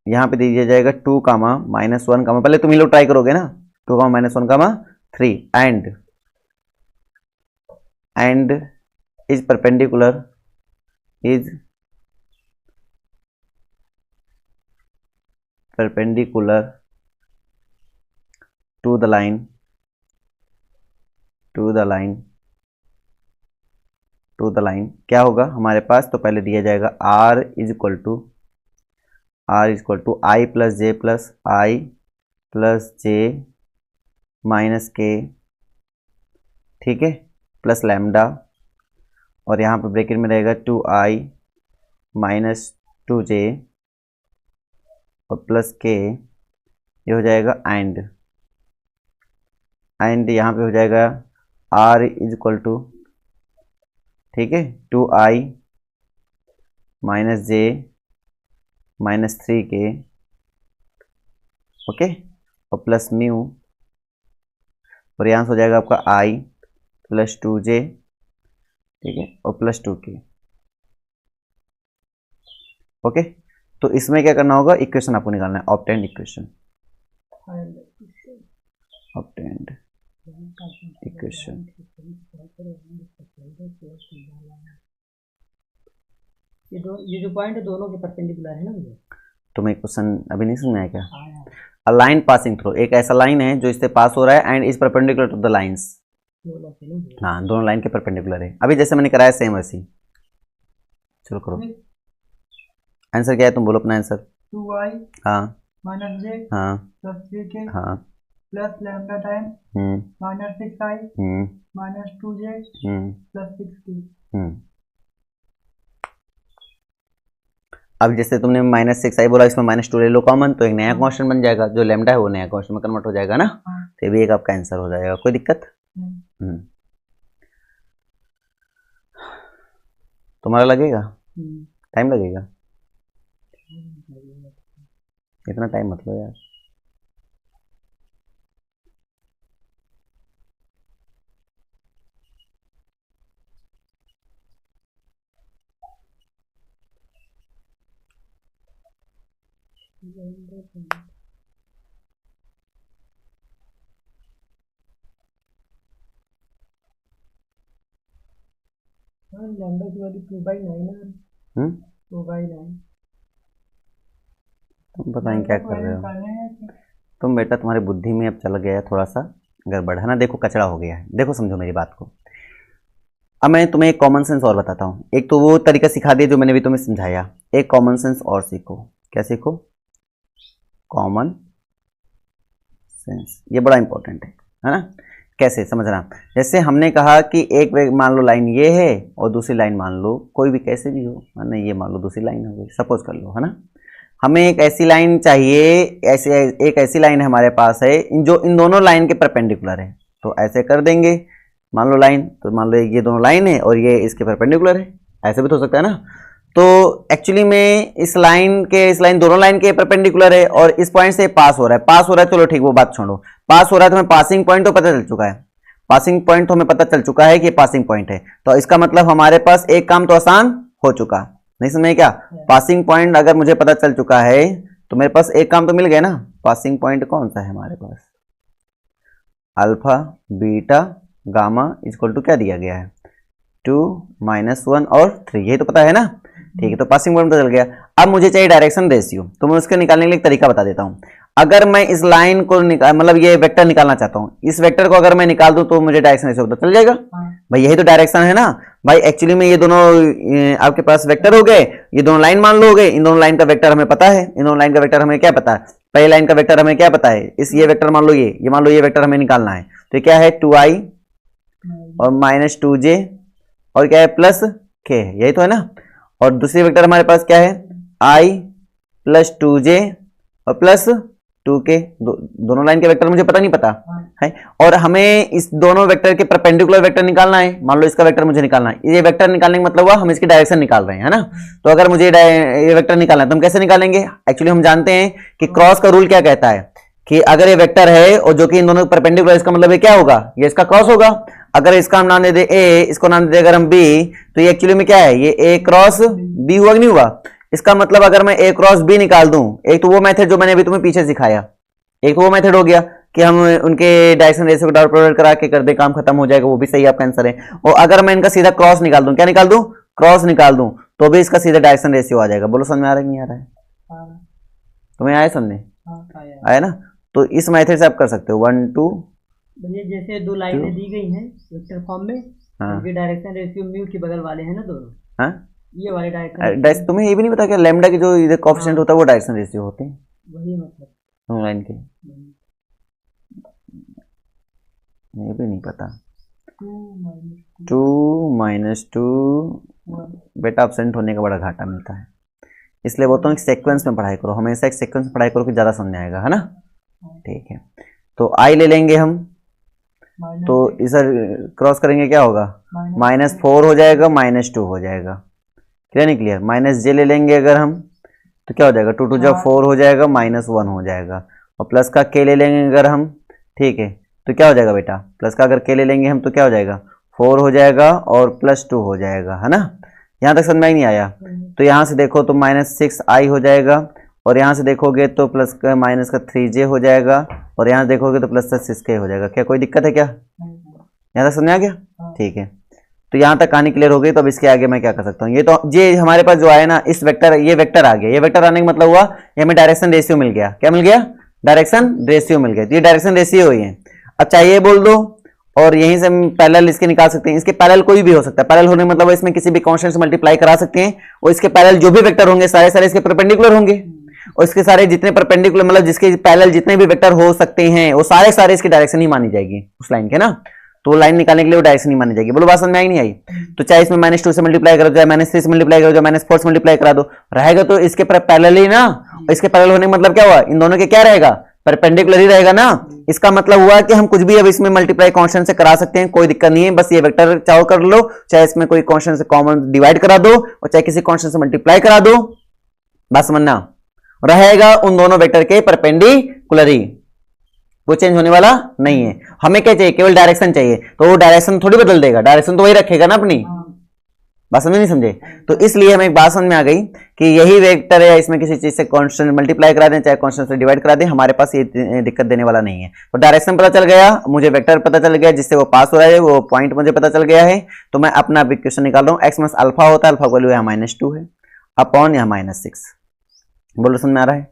यहां पे दे दिया जाएगा 2, -1, पहले तुम ही लोग ट्राई करोगे ना, 2, -1, 3 and is perpendicular to the line क्या होगा हमारे पास। तो पहले दिया जाएगा r is equal to I plus J minus K, ठीक है, प्लस लैम्डा, और यहाँ पे ब्रैकेट में रहेगा 2i माइनस 2j और प्लस के, ये हो जाएगा एंड यहाँ पे हो जाएगा r इज इक्वल टू, ठीक है, 2i minus j minus 3k, okay, और प्लस म्यू, और यहाँ से हो जाएगा आपका i प्लस 2j, ठीक है, और प्लस 2k, ओके। तो इसमें क्या करना होगा, इक्वेशन आपको निकालना है, ऑब्टेंड इक्वेशन, ये जो पॉइंट है दोनों के परपेंडिकुलर है ना मुझे। तुम्हें क्वेश्चन अभी नहीं समझ में आया क्या। अ लाइन पासिंग थ्रू, एक ऐसा लाइन है जो इससे पास हो रहा है and is perpendicular to the lines. हाँ, दोनों लाइन के परपेंडिकुलर है। अभी जैसे मैंने कराया सेम वैसी, चलो करो। आंसर क्या है, तुम बोलो अपना आंसर। 2i हाँ माइनस जे हाँ प्लस 3k हाँ plus lambda time minus 6i minus 2j plus 6k। अब जैसे तुमने -6i बोला, इसमें -2 ले लो कॉमन, तो एक नया क्वेश्चन बन जाएगा, जो लैम्डा है वो नया क्वेश्चन में कन्वर्ट हो जाएगा ना। तो ये भी एक आपका आंसर हो जाएगा, कोई दिक्कत। तुम्हारा लगेगा, टाइम लगेगा, इतना टाइम मत लो यार। लैम्डा की वैल्यू 2/9 है। 2/9 तुम बताएं क्या कर रहे हो तुम, बेटा तुम्हारी बुद्धि में अब चला गया थोड़ा सा गड़बड़ है ना। देखो कचरा हो गया है, देखो समझो मेरी बात को। अब मैं तुम्हें एक कॉमन सेंस और बताता हूँ। एक तो वो तरीका सिखा दिया जो मैंने भी तुम्हें समझाया, एक कॉमन सेंस और सीखो। क्या सीखो, कॉमन सेंस, ये बड़ा इंपॉर्टेंट है ना। कैसे समझना, जैसे हमने कहा कि एक मान लो लाइन ये है और दूसरी लाइन मान लो कोई भी कैसे भी हो, है ना, ये मान लो दूसरी लाइन हो गई, सपोज कर लो, है ना। हमें एक ऐसी लाइन चाहिए, एक ऐसी लाइन हमारे पास है जो इन दोनों लाइन के परपेंडिकुलर है। तो ऐसे कर देंगे, मान लो लाइन, तो मान लो ये दोनों लाइन है और ये इसके परपेंडिकुलर है, ऐसे भी तो हो सकता है ना। तो एक्चुअली में इस लाइन दोनों लाइन के परपेंडिकुलर है और इस पॉइंट से पास हो रहा है, चलो ठीक, वो बात छोड़ो, पास हो रहा है तो हमें पासिंग पॉइंट तो पता चल चुका है, पासिंग पॉइंट तो हमें पता चल चुका है कि पासिंग पॉइंट है, तो इसका मतलब हमारे पास एक काम तो आसान हो चुका, नहीं समझे क्या? पासिंग पॉइंट अगर मुझे पता चल चुका है तो मेरे पास एक काम तो मिल गया ना। पासिंग पॉइंट कौन सा है हमारे पास? Alpha beta gamma equal to क्या दिया गया है? 2 -1 और 3, यही तो पता है ना। ठीक है, तो पासिंग पॉइंट तो चल गया। अब मुझे चाहिए डायरेक्शन रेशियो, तो मैं उसके निकालने के लिए एक तरीका बता देता हूँ। अगर मैं इस लाइन को मतलब ये वेक्टर निकालना चाहता हूँ, इस वेक्टर को अगर मैं निकाल दूं तो मुझे डायरेक्शन रेशियो पता चल जाएगा। भाई यही तो डायरेक्शन है ना भाई। एक्चुअली में ये दोनों आपके पास वेक्टर हो गए, ये दोनों लाइन मान लो हो गए, इन दोनों लाइन का वेक्टर हमें पता है, इन दोनों लाइन का वेक्टर हमें क्या पता है? पहली लाइन का वेक्टर हमें क्या पता है? इस ये वेक्टर मान लो, ये मान लो ये वेक्टर हमें निकालना है, तो क्या है 2i और -2j और क्या है प्लस k, यही तो है ना। और दूसरी वेक्टर हमारे पास क्या है? i + 2j और प्लस 2k। दोनों लाइन के वेक्टर मुझे पता नहीं पता है, और हमें इस दोनों वेक्टर के परपेंडिकुलर वेक्टर निकालना है। मान लो इसका वेक्टर मुझे निकालना है, ये वेक्टर निकालने का मतलब हुआ हम इसकी डायरेक्शन निकाल रहे हैं, है ना। तो अगर मुझे ये वेक्टर निकालना है तो हम कैसे निकालेंगे? एक्चुअली हम जानते हैं कि क्रॉस का रूल क्या कहता है कि अगर ये वेक्टर है और जो कि इन दोनों परपेंडिकुलर, इसका मतलब ये क्या होगा? ये इसका क्रॉस होगा। अगर इसका हम नाम दे दे ए, इसको नाम दे दे अगर हम बी, तो ये एक्चुअली में क्या है? ये ए क्रॉस बी हुआ कि नहीं हुआ? इसका मतलब अगर मैं ए क्रॉस बी निकाल दूं, एक तो वो मेथड जो मैंने अभी तुम्हें पीछे सिखाया, एक तो वो मेथड हो गया कि हम उनके direction ratio co dot product करा के कर दे, काम खत्म हो जाएगा, वो भी सही आपका आंसर है। और अगर मैं इनका सीधा क्रॉस निकाल दूं, क्या निकाल दूं? क्रॉस निकाल दूं, तो भी इसका सीधा डायरेक्शन रेशियो आ जाएगा। बोलो समझ में आ रहा है नहीं आ रहा है? तुम्हें आया समझे? आया ना। तो इस मेथड से आप कर सकते हो 1 2। भैया जैसे दो लाइनें दी गई हैं वेक्टर फॉर्म में, उनके डायरेक्शन रेशियो म्यू के बगल वाले हैं ना दोनों। हाँ, ये वाले डायरेक्शन, तुम्हें ये भी नहीं पता क्या लैम्डा की जो इधर कोएफिशिएंट होता है वो डायरेक्शन रेशियो होते हैं? वही मतलब लाइन के, ये भी नहीं पता। 2 -2 बेटा एब्सेंट होने का बड़ा घाटा मिलता है, इसलिए बोलता हूँ सीक्वेंस में पढ़ाई करो, हमेशा एक सीक्वेंस में पढ़ाई करो कि ज़्यादा समझ आएगा, है ना। ठीक है, तो आई ले लेंगे हम, तो इसे क्रॉस करेंगे क्या होगा? -4 हो जाएगा, -2 हो जाएगा। क्लियर नहीं क्लियर? -j ले लेंगे अगर हम तो क्या हो जाएगा? 2 2 जब 4 हो जाएगा, -1 हो जाएगा। और प्लस का k ले लेंगे अगर हम, ठीक है, तो क्या हो जाएगा बेटा? प्लस का अगर k ले लेंगे हम तो क्या हो जाएगा? 4 हो जाएगा और +2 हो जाएगा, है ना। यहाँ तक समझ में नहीं आया? तो यहाँ से देखो तो -6i हो जाएगा, और यहाँ से देखोगे तो प्लस का माइनस का 3j हो जाएगा, और यहाँ देखोगे तो प्लस का 6k हो जाएगा। क्या कोई दिक्कत है क्या? यहाँ तक समझ आ गया? ठीक है, तो यहाँ तक कहानी क्लियर हो गई। तो अब इसके आगे मैं क्या कर सकता हूँ? ये तो ये हमारे पास जो आया ना इस वेक्टर, ये वेक्टर आ गया। ये वेक्टर आने का मतलब हुआ ये हमें डायरेक्शन रेशियो मिल गया। क्या मिल गया? डायरेक्शन रेशियो मिल गया। तो ये डायरेक्शन रेशियो हुई है। अब चाहिए बोल दो, और यहीं से हम पैरेलल इसके निकाल सकते हैं। इसके पैरेलल कोई भी हो सकता है। पैरेलल होने का मतलब इसमें किसी भी कांस्टेंट से मल्टीप्लाई करा सकते हैं, और इसके पैरेलल जो भी वेक्टर होंगे सारे सारे इसके परपेंडिकुलर होंगे, और इसके सारे जितने परपेंडिकुलर मतलब जिसके पैरेलल जितने भी वेक्टर हो सकते हैं वो सारे सारे इसकी डायरेक्शन ही मानी जाएगी उस लाइन के ना। तो वो लाइन निकालने के लिए वो डायरेक्शन ही मानी जाएगी। बोलो बात समझ में आई नहीं आई? तो चाहे इसमें -2 से मल्टीप्लाई करो, चाहे -3 से मल्टीप्लाई करो, चाहे -4 से मल्टीप्लाई करा दो, रहेगा तो इसके पैरेलल ही ना। इसके पैरेलल होने का मतलब क्या हुआ? इन दोनों के क्या रहेगा? परपेंडिकुलर ही रहेगा ना। इसका मतलब हुआ कि हम कुछ भी अब इसमें मल्टीप्लाई कांस्टेंट से करा सकते हैं, कोई दिक्कत नहीं है। बस ये वेक्टर चाहो कर लो, चाहे इसमें कोई कांस्टेंट से कॉमन डिवाइड करा दो, और चाहे किसी कांस्टेंट से मल्टीप्लाई करा दो, बस समझना रहेगा उन दोनों वेक्टर के परपेंडिकुलर ही, वो चेंज होने वाला नहीं है। हमें क्या चाहिए? केवल डायरेक्शन चाहिए। तो वो डायरेक्शन थोड़ी बदल देगा, डायरेक्शन तो वही रखेगा ना अपनी। बात समझ नहीं समझे? तो इसलिए हमें एक बात समझ में आ गई कि यही वेक्टर है, इसमें किसी चीज से कांस्टेंट मल्टीप्लाई करा दें चाहे कांस्टेंट से डिवाइड करा दें, हमारे पास ये दिक्कत देने वाला नहीं है। तो डायरेक्शन पता चल गया, मुझे वेक्टर पता चल गया जिससे वो पास हो रहा है, वो पॉइंट मुझे पता चल गया है। तो मैं अपना इक्वेशन निकाल रहा हूँ। एक्स माइनस अल्फा होता है, अल्फा वैल्यू यहाँ -2 है अपॉन यहाँ -6। बोलो समझ में आ रहा है?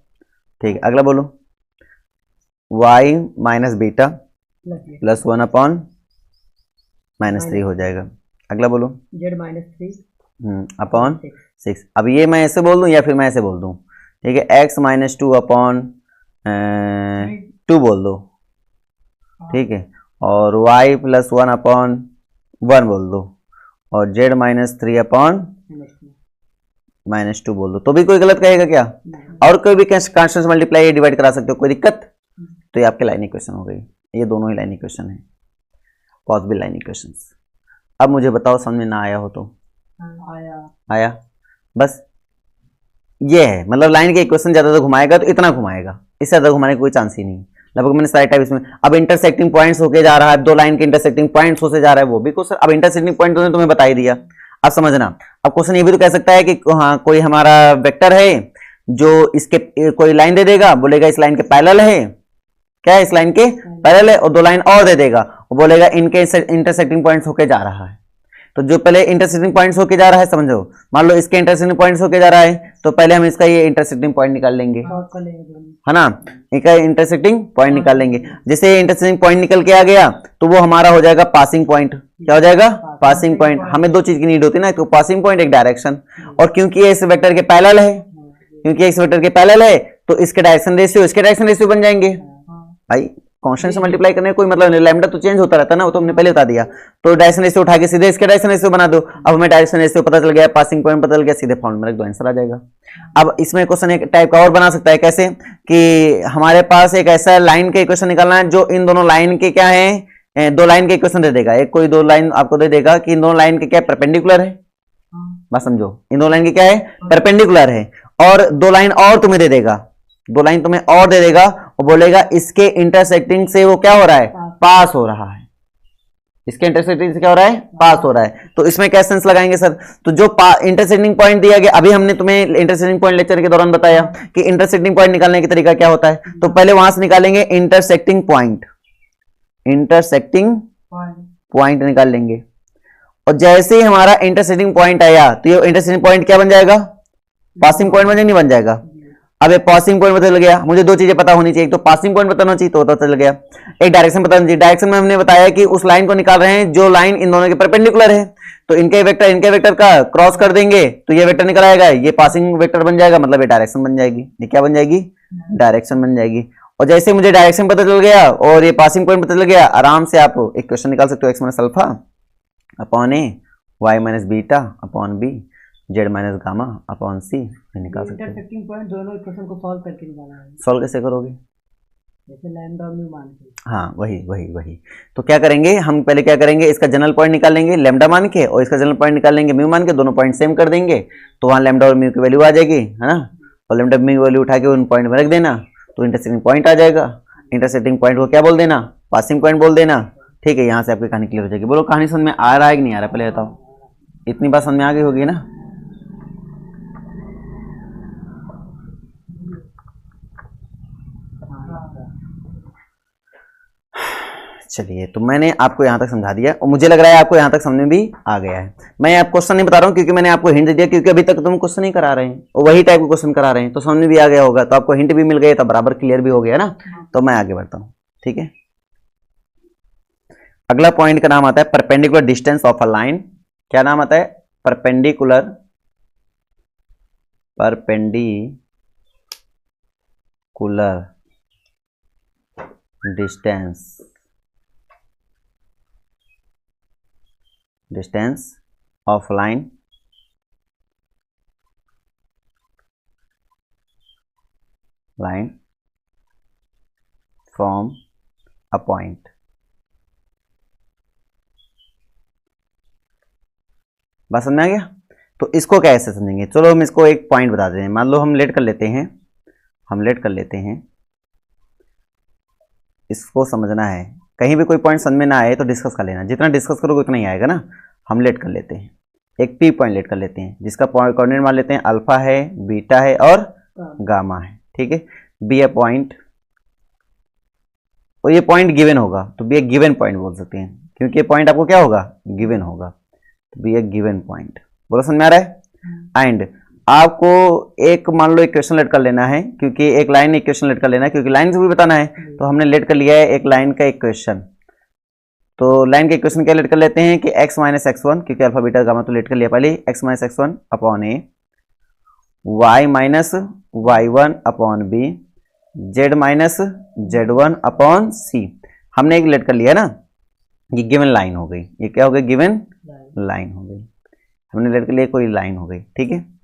ठीक है, अगला बोलो। y minus beta plus 1 upon -3 हो जाएगा। अगला बोलो। z -3 upon 6। अब ये मैं ऐसे बोल दूं या फिर मैं ऐसे बोल दूं? ठीक है, x -2 अपॉन 2 बोल दो, ठीक है, और y + 1 अपॉन 1 बोल दो, और z -3 अपॉन -2 बोल दो, तो भी कोई गलत कहेगा क्या? और कोई भी कांस्टेंट से मल्टीप्लाई डिवाइड करा सकते हो, कोई दिक्कत? तो ये आपके लाइन इक्वेशन हो गई। ये दोनों ही लाइन इक्वेशन है, पॉसिबल लाइन इक्वेशंस। अब मुझे बताओ समझ में ना आया हो तो? आया। आया? बस ये है, मतलब लाइन के इक्वेशन ज्यादा घुमाएगा तो इतना घुमाएगा, इससे ज्यादा घुमाने का कोई चांस ही नहीं। लगभग मैंने सारे टाइप इसमें। अब इंटरसेक्टिंग पॉइंट्स होके जा रहा है, दो लाइन के इंटरसेक्टिंग पॉइंट्स होके जा रहा है, वो भी क्वेश्चन। अब इंटरसेक्टिंग पॉइंट तो तुम्हें बता ही दिया, अब समझना। अब क्वेश्चन ये भी तो कह सकता है कि हाँ कोई हमारा वेक्टर है जो इसके कोई लाइन दे देगा, बोलेगा इस लाइन के पैरेलल है, क्या है इस लाइन के पैरेलल है, और दो लाइन और दे देगा, वो बोलेगा इनके इंटरसेक्टिंग पॉइंट्स होके जा रहा है। तो जो पहले इंटरसेक्टिंग पॉइंट्स होके जा रहा है, समझो, मान लो इसके इंटरसेक्टिंग पॉइंट्स होके जा रहा है, तो पहले हम इसका ये इंटरसेक्टिंग पॉइंट निकाल लेंगे, है ना, इसका इंटरसेक्टिंग पॉइंट निकाल लेंगे। जैसे इंटरसेक्टिंग पॉइंट निकल के आ गया तो वो हमारा हो जाएगा पासिंग पॉइंट। क्या हो जाएगा? Passing point. हमें दो चीज की नीड होती है ना, एक पासिंग पॉइंट, एक डायरेक्शन। और क्योंकि ये इस वेक्टर के पैरेलल है, क्योंकि इस वेक्टर के पैरेलल है, तो इसके डायरेक्शन रेशियो इसके डायरेक्शन रेशियो बन जाएंगे। भाई कांस्टेंट से मल्टीप्लाई करने का कोई मतलब नहीं, लैम्डा तो चेंज होता रहता है ना, वो तो हमने पहले बता दिया। तो डायरेक्शन रेशियो उठा के सीधे इसके डायरेक्शन रेशियो बना दो। अब हमें डायरेक्शन रेशियो पता चल गया, पासिंग पॉइंट पता चल गया, सीधे फॉर्मूला में रख दो, आंसर आ जाएगा। अब इसमें क्वेश्चन एक टाइप का और बना सकता है, कैसे कि हमारे पास एक ऐसा लाइन का इक्वेशन निकालना है जो इन दोनों लाइन के क्या है, दो लाइन के इक्वेशन दे देगा। एक कोई दो लाइन आपको दे देगा कि इन दोनों लाइन के क्या परपेंडिकुलर है, बस समझो, इन दो लाइन के क्या है, परपेंडिकुलर है। और दो लाइन और तुम्हें दे देगा, दो लाइन तुम्हें और दे देगा, और बोलेगा इसके इंटरसेक्टिंग से वो क्या हो रहा है, पास हो रहा है। इसके इंटरसेक्टिंग से क्या हो रहा है, पास हो रहा है। तो इसमें क्या सेंस लगाएंगे सर? तो जो इंटरसेक्टिंग पॉइंट दिया गया, अभी हमने तुम्हें इंटरसेक्टिंग पॉइंट लेक्चर के दौरान बताया कि इंटरसेक्टिंग पॉइंट निकालने का तरीका क्या होता है। तो पहले वहां से निकालेंगे इंटरसेक्टिंग पॉइंट, इंटरसेक्टिंग पॉइंट निकाल लेंगे। और जैसे ही हमारा इंटरसेक्टिंग पॉइंट आया तो ये इंटरसेक्टिंग पॉइंट क्या बन जाएगा, पासिंग पॉइंट बन जाएगा, नहीं बन जाएगा। अब ये पासिंग पॉइंट पता चल गया, मुझे दो चीजें पता होनी चाहिए, एक तो पासिंग पॉइंट बताना चाहिए, तो पता चल गया। एक डायरेक्शन बताना चाहिए, डायरेक्शन में हमने बताया कि उस लाइन को निकाल रहे हैं जो लाइन इन दोनों के परपेंडिकुलर है। तो इनके वेक्टर का क्रॉस कर देंगे तो ये वेक्टर निकल आएगा, ये पासिंग वेक्टर बन जाएगा, मतलब ये डायरेक्शन बन जाएगी। ये क्या बन जाएगी, डायरेक्शन बन जाएगी। और जैसे मुझे डायरेक्शन पता चल गया और ये पासिंग पॉइंट पता चल गया, आराम से आप एक क्वेश्चन निकाल सकते हो, X minus alpha upon A, Y minus beta upon B, Z minus gamma upon C निकाल सकते हैं। इंटरसेक्टिंग पॉइंट दोनों इक्वेशन को सॉल्व करके निकालना है। सॉल्व कैसे करोगे? जैसे लैम्डा और म्यू मान के। हाँ वही। तो क्या करेंगे हम, पहले क्या करेंगे, इसका जनरल पॉइंट निकाल लेंगे लैम्डा मान के, और इसका जनरल पॉइंट निकाल लेंगे म्यू मान के, दोनों पॉइंट सेम कर देंगे, तो वहाँ लैम्डा और म्यू की वैल्यू आ जाएगी, है ना। और लैम्डा म्यू वैल्यू उठा के उन पॉइंट में रख देना, तो इंटरसेक्टिंग पॉइंट आ जाएगा। इंटरसेक्टिंग पॉइंट को क्या बोल देना, पासिंग पॉइंट बोल देना। ठीक है, यहाँ से आपकी कहानी क्लियर हो जाएगी। बोलो कहानी समझ में आ रहा है कि नहीं आ रहा, पहले बताओ। इतनी बात समझ में आ गई होगी ना। चलिए, तो मैंने आपको यहाँ तक समझा दिया और मुझे लग रहा है आपको यहाँ तक समझ में भी आ गया है। मैं आप क्वेश्चन नहीं बता रहा हूँ क्योंकि मैंने आपको हिंट दिया, क्योंकि अभी तक तुम क्वेश्चन नहीं करा रहे हैं और वही टाइप के क्वेश्चन करा रहे हैं, तो समझ में भी आ गया होगा, तो आपको हिंट भी मिल गया, तो बराबर क्लियर भी हो गया ना। तो मैं आगे बढ़ता हूँ, ठीक है। अगला पॉइंट का नाम आता है perpendicular distance of a line. क्या नाम आता है? Perpendicular distance of line from a point. बात समझ में आ गया? तो इसको कैसे समझेंगे? चलो हम इसको एक पॉइंट बता देते हैं। मान लो हम लेट कर लेते हैं, इसको समझना है। कहीं भी कोई पॉइंट समझ में ना आए तो डिस्कस कर लेना, जितना डिस्कस करोगे उतना ही आएगा ना। हम लेट कर लेते हैं, एक पी पॉइंट लेट कर लेते हैं जिसका कोऑर्डिनेट मान लेते हैं अल्फा है, बीटा है और गामा है, ठीक है। बी ए पॉइंट, और ये पॉइंट गिवन होगा तो बी ए गिवन पॉइंट बोल सकते हैं, क्योंकि ये पॉइंट आपको क्या होगा, गिवन होगा, तो बी ए गिवन पॉइंट। बोलो समझ में आ रहा है? एंड आपको एक मान लो इक्वेशन लेट कर लेना है, क्योंकि एक लाइन इक्वेशन लेट कर लेना है, क्योंकि लाइन से भी बताना है, तो हमने लेट कर लिया है एक लाइन का इक्वेशन। तो लाइन का इक्वेशन क्या लेट कर लेते हैं कि x माइनस x1, क्योंकि अल्फा बीटा गामा तो लेट कर लिया पहले, x minus x1 upon A, y minus y1 upon B, z minus z1 upon C. हमने एक लेट कर लिया ना, ये गिवन लाइन हो गई। ये क्या हो गई? गिवन लाइन हो गई। हमने लेट कर लिया कोई लाइन हो गई, ठीक है।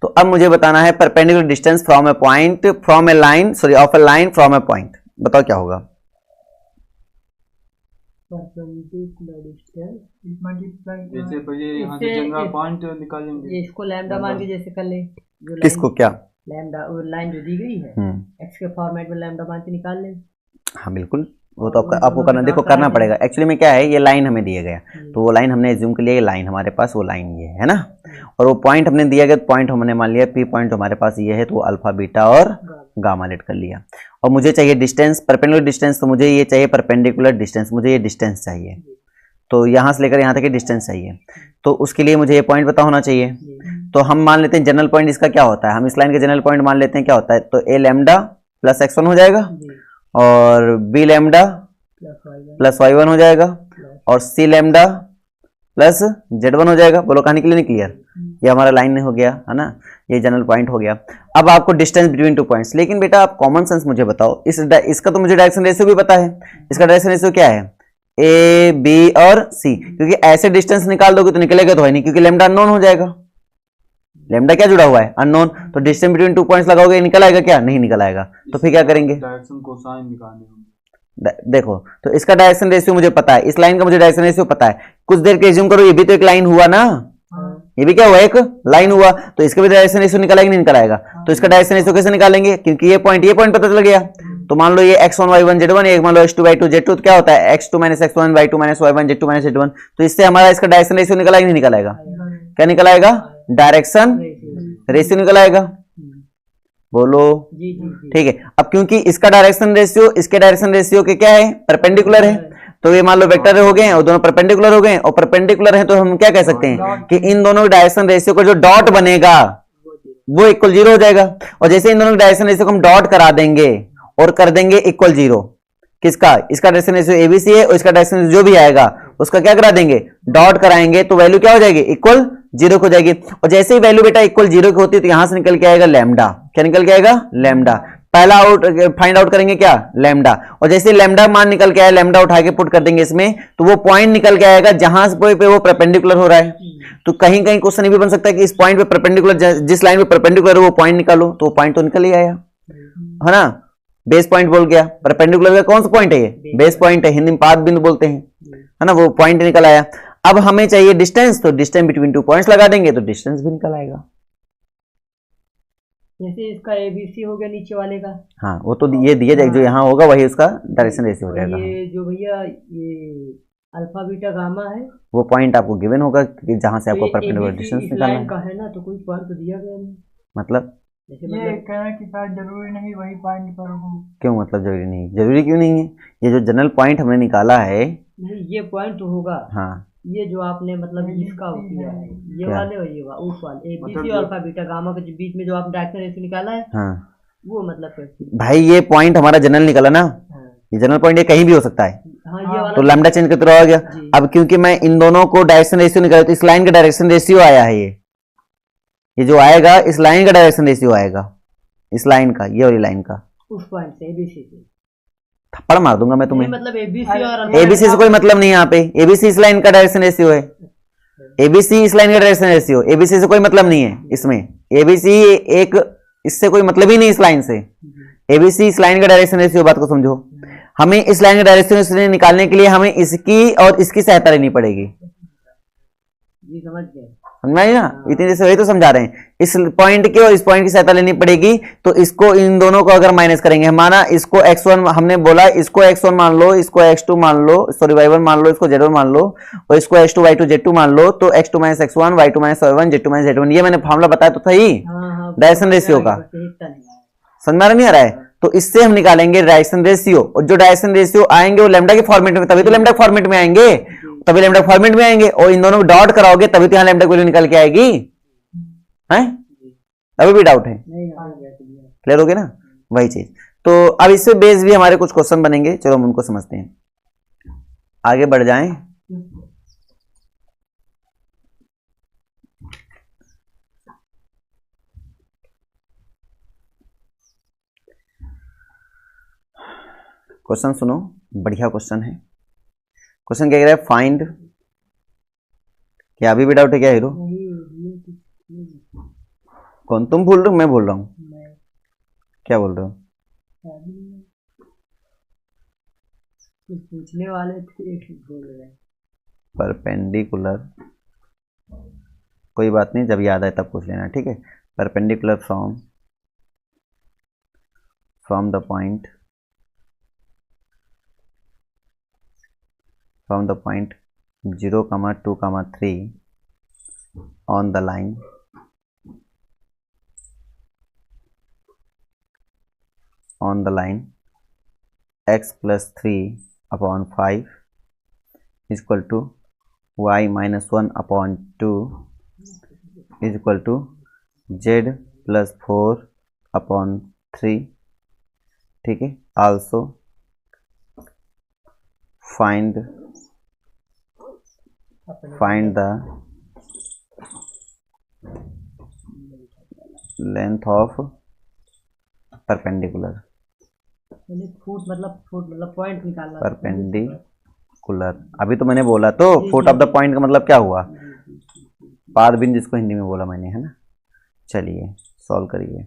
तो अब मुझे बताना है perpendicular distance from A point, from A line, sorry of A line from A point. बताओ क्या होगा? परपेंडिकुलर डिस्टेंस मल्टीप्लाई जैसे पहले यहाँ से इससे जगह पॉइंट निकालेंगे, इसको लैम्डा मान के जैसे कर ले, जो किसको क्या? लैम्डा वो लाइन जो दी गई है एक्स के फॉर्मेट में लैम्डा मान के निकाल ले। हाँ बिल्कुल, वो तो आपको करना, देखो करना पड़ेगा। एक्चुअली में क्या है, ये लाइन हमें दिया गया, तो वो लाइन हमने एज्यूम कर लिया, ये लाइन हमारे पास वो लाइन ये है ना, और वो पॉइंट हमने दिया गया, पॉइंट हमने मान लिया पी पॉइंट हमारे पास ये है, तो अल्फा बीटा और गामा लेट कर लिया। और मुझे चाहिए डिस्टेंस, परपेंडिकुलर डिस्टेंस, तो मुझे ये चाहिए परपेंडिकुलर डिस्टेंस, मुझे ये डिस्टेंस चाहिए, तो यहाँ से लेकर यहाँ तक डिस्टेंस चाहिए, तो उसके लिए मुझे ये पॉइंट पता होना चाहिए। तो हम मान लेते हैं जनरल पॉइंट इसका क्या होता है, हम इस लाइन का जनरल पॉइंट मान लेते हैं क्या होता है, तो ए लैम्डा प्लस x1 हो जाएगा, और बी लैम्डा प्लस y1 हो जाएगा, और सी लैम्डा प्लस z1 हो जाएगा। बोलो कहानी के लिए नहीं क्लियर? ये हमारा लाइन हो गया है ना, ये जनरल पॉइंट हो गया। अब आपको डिस्टेंस बिटवीन टू पॉइंट्स, लेकिन बेटा आप कॉमन सेंस मुझे बताओ, इसका तो मुझे डायरेक्शन रेशियो भी पता है, इसका डायरेक्शन रेशियो क्या है, ए बी और सी, क्योंकि ऐसे डिस्टेंस निकाल दोगे तो निकलेगा तो है नहीं, क्योंकि लैम्डा अननोन हो जाएगा। लैम्डा क्या जुड़ा हुआ है, अननोन, तो डिस्टेंस बिटवीन टू पॉइंट्स लगाओगे निकल आएगा क्या, नहीं निकल आएगा, तो फिर क्या करेंगे, डायरेक्शन कोसाइन निकालने होंगे। देखो तो इसका डायरेक्शन रेशियो मुझे पता है, इस लाइन का मुझे डायरेक्शन रेशियो पता है, कुछ देर के एज्यूम करो ये भी तो एक लाइन हुआ ना, ये भी क्या हुआ, एक लाइन हुआ, तो इसका भी डायरेक्शन रेशियो निकल आएगा नहीं निकल आएगा, तो इसका डायरेक्शन रेशियो कैसे निकालेंगे, क्योंकि ये पॉइंट पता चल गया। तो मान लो ये x1 y1 z1, एक मान लो x2 y2 z2, तो क्या होता है x2 - x1 y2 - y1 z2 - z1, तो इससे हमारा इसका डायरेक्शन रेशियो निकल आएगा नहीं निकल आएगा, क्या निकल आएगा, डायरेक्शन रेशियो निकल आएगा। बोलो ठीक है। अब क्योंकि इसका डायरेक्शन रेशियो इसके डायरेक्शन रेशियो के क्या है, परपेंडिकुलर है, तो ये मान लो वेक्टर हो गए और दोनों परपेंडिकुलर हो गए, और परपेंडिकुलर है तो हम क्या कह सकते हैं कि इन दोनों डायरेक्शन रेशियो का जो डॉट बनेगा वो इक्वल 0 हो जाएगा। और जैसे इन दोनों डायरेक्शन रेशियो को हम डॉट करा देंगे और कर देंगे इक्वल 0, किसका, इसका डायरेक्शन रेशियो एबीसी है, और इसका डायरेक्शन रेशियो जो भी आएगा उसका क्या करा देंगे, डॉट कराएंगे, तो वैल्यू क्या हो जाएगी, इक्वल 0 हो जाएगी। और जैसे ही वैल्यू बेटा इक्वल 0 की होती है तो यहां से निकल के आएगा लैम्डा, क्या निकल के आएगा, लैम्डा। पहला फाइंड आउट करेंगे क्या, लैम्डा, और जैसे लैम्डा मान निकल के आया, लैम्डा उठा के पुट कर देंगे इसमें, तो वो पॉइंट निकल के आएगा जहां पे वो परपेंडिकुलर हो रहा है। तो कहीं कहीं क्वेश्चन ये भी बन सकता है कि इस पॉइंट पे परपेंडिकुलर, जिस लाइन पे परपेंडिकुलर है वो पॉइंट निकालो, तो वो पॉइंट तो निकल ही आया है ना, बेस पॉइंट बोल गया। परपेंडिकुलर का कौन सा पॉइंट है, ये बेस पॉइंट है, हिंदी में पाद बिंदु बोलते हैं, है ना, वो पॉइंट निकल आया। अब हमें चाहिए डिस्टेंस, तो डिस्टेंस बिटवीन टू पॉइंट्स लगा देंगे तो डिस्टेंस भी निकल आएगा। जैसे इसका एबीसी हो गया नीचे वाले का, हाँ वो तो ये दिया जाएगा, जो यहाँ होगा वही उसका डायरेक्शन रेशियो हो जाएगा। ये जो भैया ये अल्फा बीटा गामा है, वो पॉइंट आपको गिवन होगा कि जहां से आपको तो परपेंडिकुलर ABC डिस्टेंस इस निकालना लाइन है। का है ना, तो कोई पॉइंट तो दिया गया नहीं, मतलब जैसे ये मतलब कहना कि शायद जरूरी नहीं वही पॉइंट पर हो। क्यों, मतलब जरूरी नहीं, जरूरी क्यों नहीं है, ये जो जनरल पॉइंट हमने निकाला है, नहीं ये पॉइंट तो होगा, हाँ ये जो आपने मतलब इसका हो किया है, ये क्या? वाले और ये उस वाले एबीसी मतलब और अल्फा बीटा गामा के बीच में जो आप डायरेक्शन रेशियो निकाला है, हाँ वो मतलब कैसे? भाई ये पॉइंट हमारा जनरल निकला ना, हाँ, ये जनरल पॉइंट ये कहीं भी हो सकता है, हाँ ये वाला तो लैम्डा चेंज करते रहोगे। अब क्योंकि मैं इन दोनों को डायरेक्शन रेशियो निकाला, तो इस लाइन का डायरेक्शन रेशियो आया है, ये जो आएगा इस लाइन का डायरेक्शन रेशियो आएगा, इस लाइन का, ये वाली लाइन का, उस पॉइंट से एबीसी से थप्पड़ मार दूंगा मैं तुम्हें। मतलब एबीसी और अल्फा एबीसी से कोई मतलब नहीं है यहाँ पे, एबीसी इस लाइन का डायरेक्शन रेशियो है, एबीसी इस लाइन का डायरेक्शन रेशियो, एबीसी से कोई मतलब नहीं है इसमें, एबीसी एक इससे कोई मतलब ही नहीं इस लाइन से, एबीसी इस लाइन का डायरेक्शन रेशियो, बात को समझो। हमें इस लाइन का डायरेक्शन रेशियो निकालने के लिए हमें इसकी और इसकी सहायता लेनी पड़ेगी, जी समझ गए, समझ में आई ना, इतनी देर से वही तो समझा रहे हैं, इस पॉइंट की और इस पॉइंट की सहायता लेनी पड़ेगी। तो इसको इन दोनों को अगर माइनस करेंगे, माना इसको x1 हमने बोला, इसको x1 मान लो, इसको x2 मान लो, सॉरी y1 मान लो, इसको z1 मान लो, और इसको x2 y2 z2 मान लो, तो x2 - x1 y2 - y1 z2 - z1, ये मैंने फार्मूला बताया तो था ही डायरेक्शन रेशियो का, समझ में नहीं आ रहा है। तो इससे हम निकालेंगे डायरेक्शन रेशियो, और जो डायरेक्शन रेशियो आएंगे वो लैम्डा के फॉर्मेट में, तभी तो लैम्डा के फॉर्मेट में आएंगे, तभी लैम्डा के फॉर्मेट में आएंगे, और इन दोनों को डॉट कराओगे तभी तो यहाँ लैम्डा की वैल्यू निकल के आएगी, हैं? अभी भी डाउट है, क्लियर हो गया ना, वही चीज। तो अब इससे बेस भी हमारे कुछ क्वेश्चन बनेंगे, चलो हम उनको समझते हैं, आगे बढ़ जाएं। क्वेश्चन सुनो, बढ़िया क्वेश्चन है। क्वेश्चन क्या कह रहा है, फाइंड, क्या अभी भी डाउट है क्या हीरो? कौन, तुम भूल रहे हो मैं बोल रहा हूँ, क्या बोल रहे हो? पूछने वाले थे भूल रहे, परपेंडिकुलर, कोई बात नहीं, जब याद आए तब पूछ लेना, ठीक है। Perpendicular from the point from the point 0, 2, 3 on the line x plus 3 upon 5 is equal to y minus 1 upon 2 is equal to z plus 4 upon 3, ठीक है। also find the length of perpendicular, foot मतलब पॉइंट निकालना, परपेंडिकुलर। अभी तो मैंने बोला तो फुट ऑफ द पॉइंट का मतलब क्या हुआ, पाद बिंदु, जिसको हिंदी में बोला मैंने, है ना। चलिए सॉल्व करिए।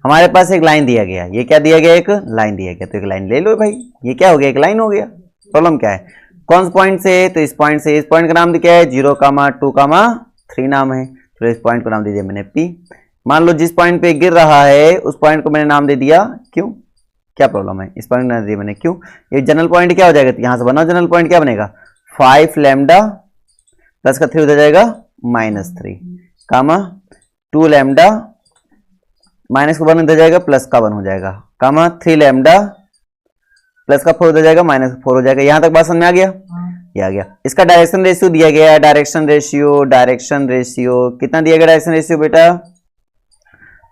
हमारे पास एक लाइन दिया गया, ये क्या दिया गया, एक लाइन दिया गया, तो एक लाइन ले लो भाई। ये क्या हो गया, एक लाइन हो गया। प्रॉब्लम क्या है, कौन से पॉइंट से, तो इस पॉइंट से। इस पॉइंट का नाम क्या है, 0, 2, 3 नाम है, तो इस पॉइंट को नाम दे दिया मैंने P। मान लो जिस पॉइंट पे गिर रहा है उस पॉइंट को मैंने नाम दे दिया Q। क्या प्रॉब्लम है, इस पॉइंट नाम दे दिया मैंने Q। ये जनरल पॉइंट क्या हो जाएगा, यहां से बना जनरल पॉइंट क्या बनेगा, 5 लैम्डा प्लस का 3 हो जाएगा -3, कामा 2 लैम्डा माइनस का 1 हो जाएगा, प्लस का 1 हो जाएगा, कामा 3 लैम्डा प्लस का 4 हो जाएगा, -4 हो जाएगा। यहां तक बात समझ में आ गया, ये आ गया। इसका डायरेक्शन रेशियो दिया गया है, डायरेक्शन रेशियो कितना दिया गया, डायरेक्शन रेशियो बेटा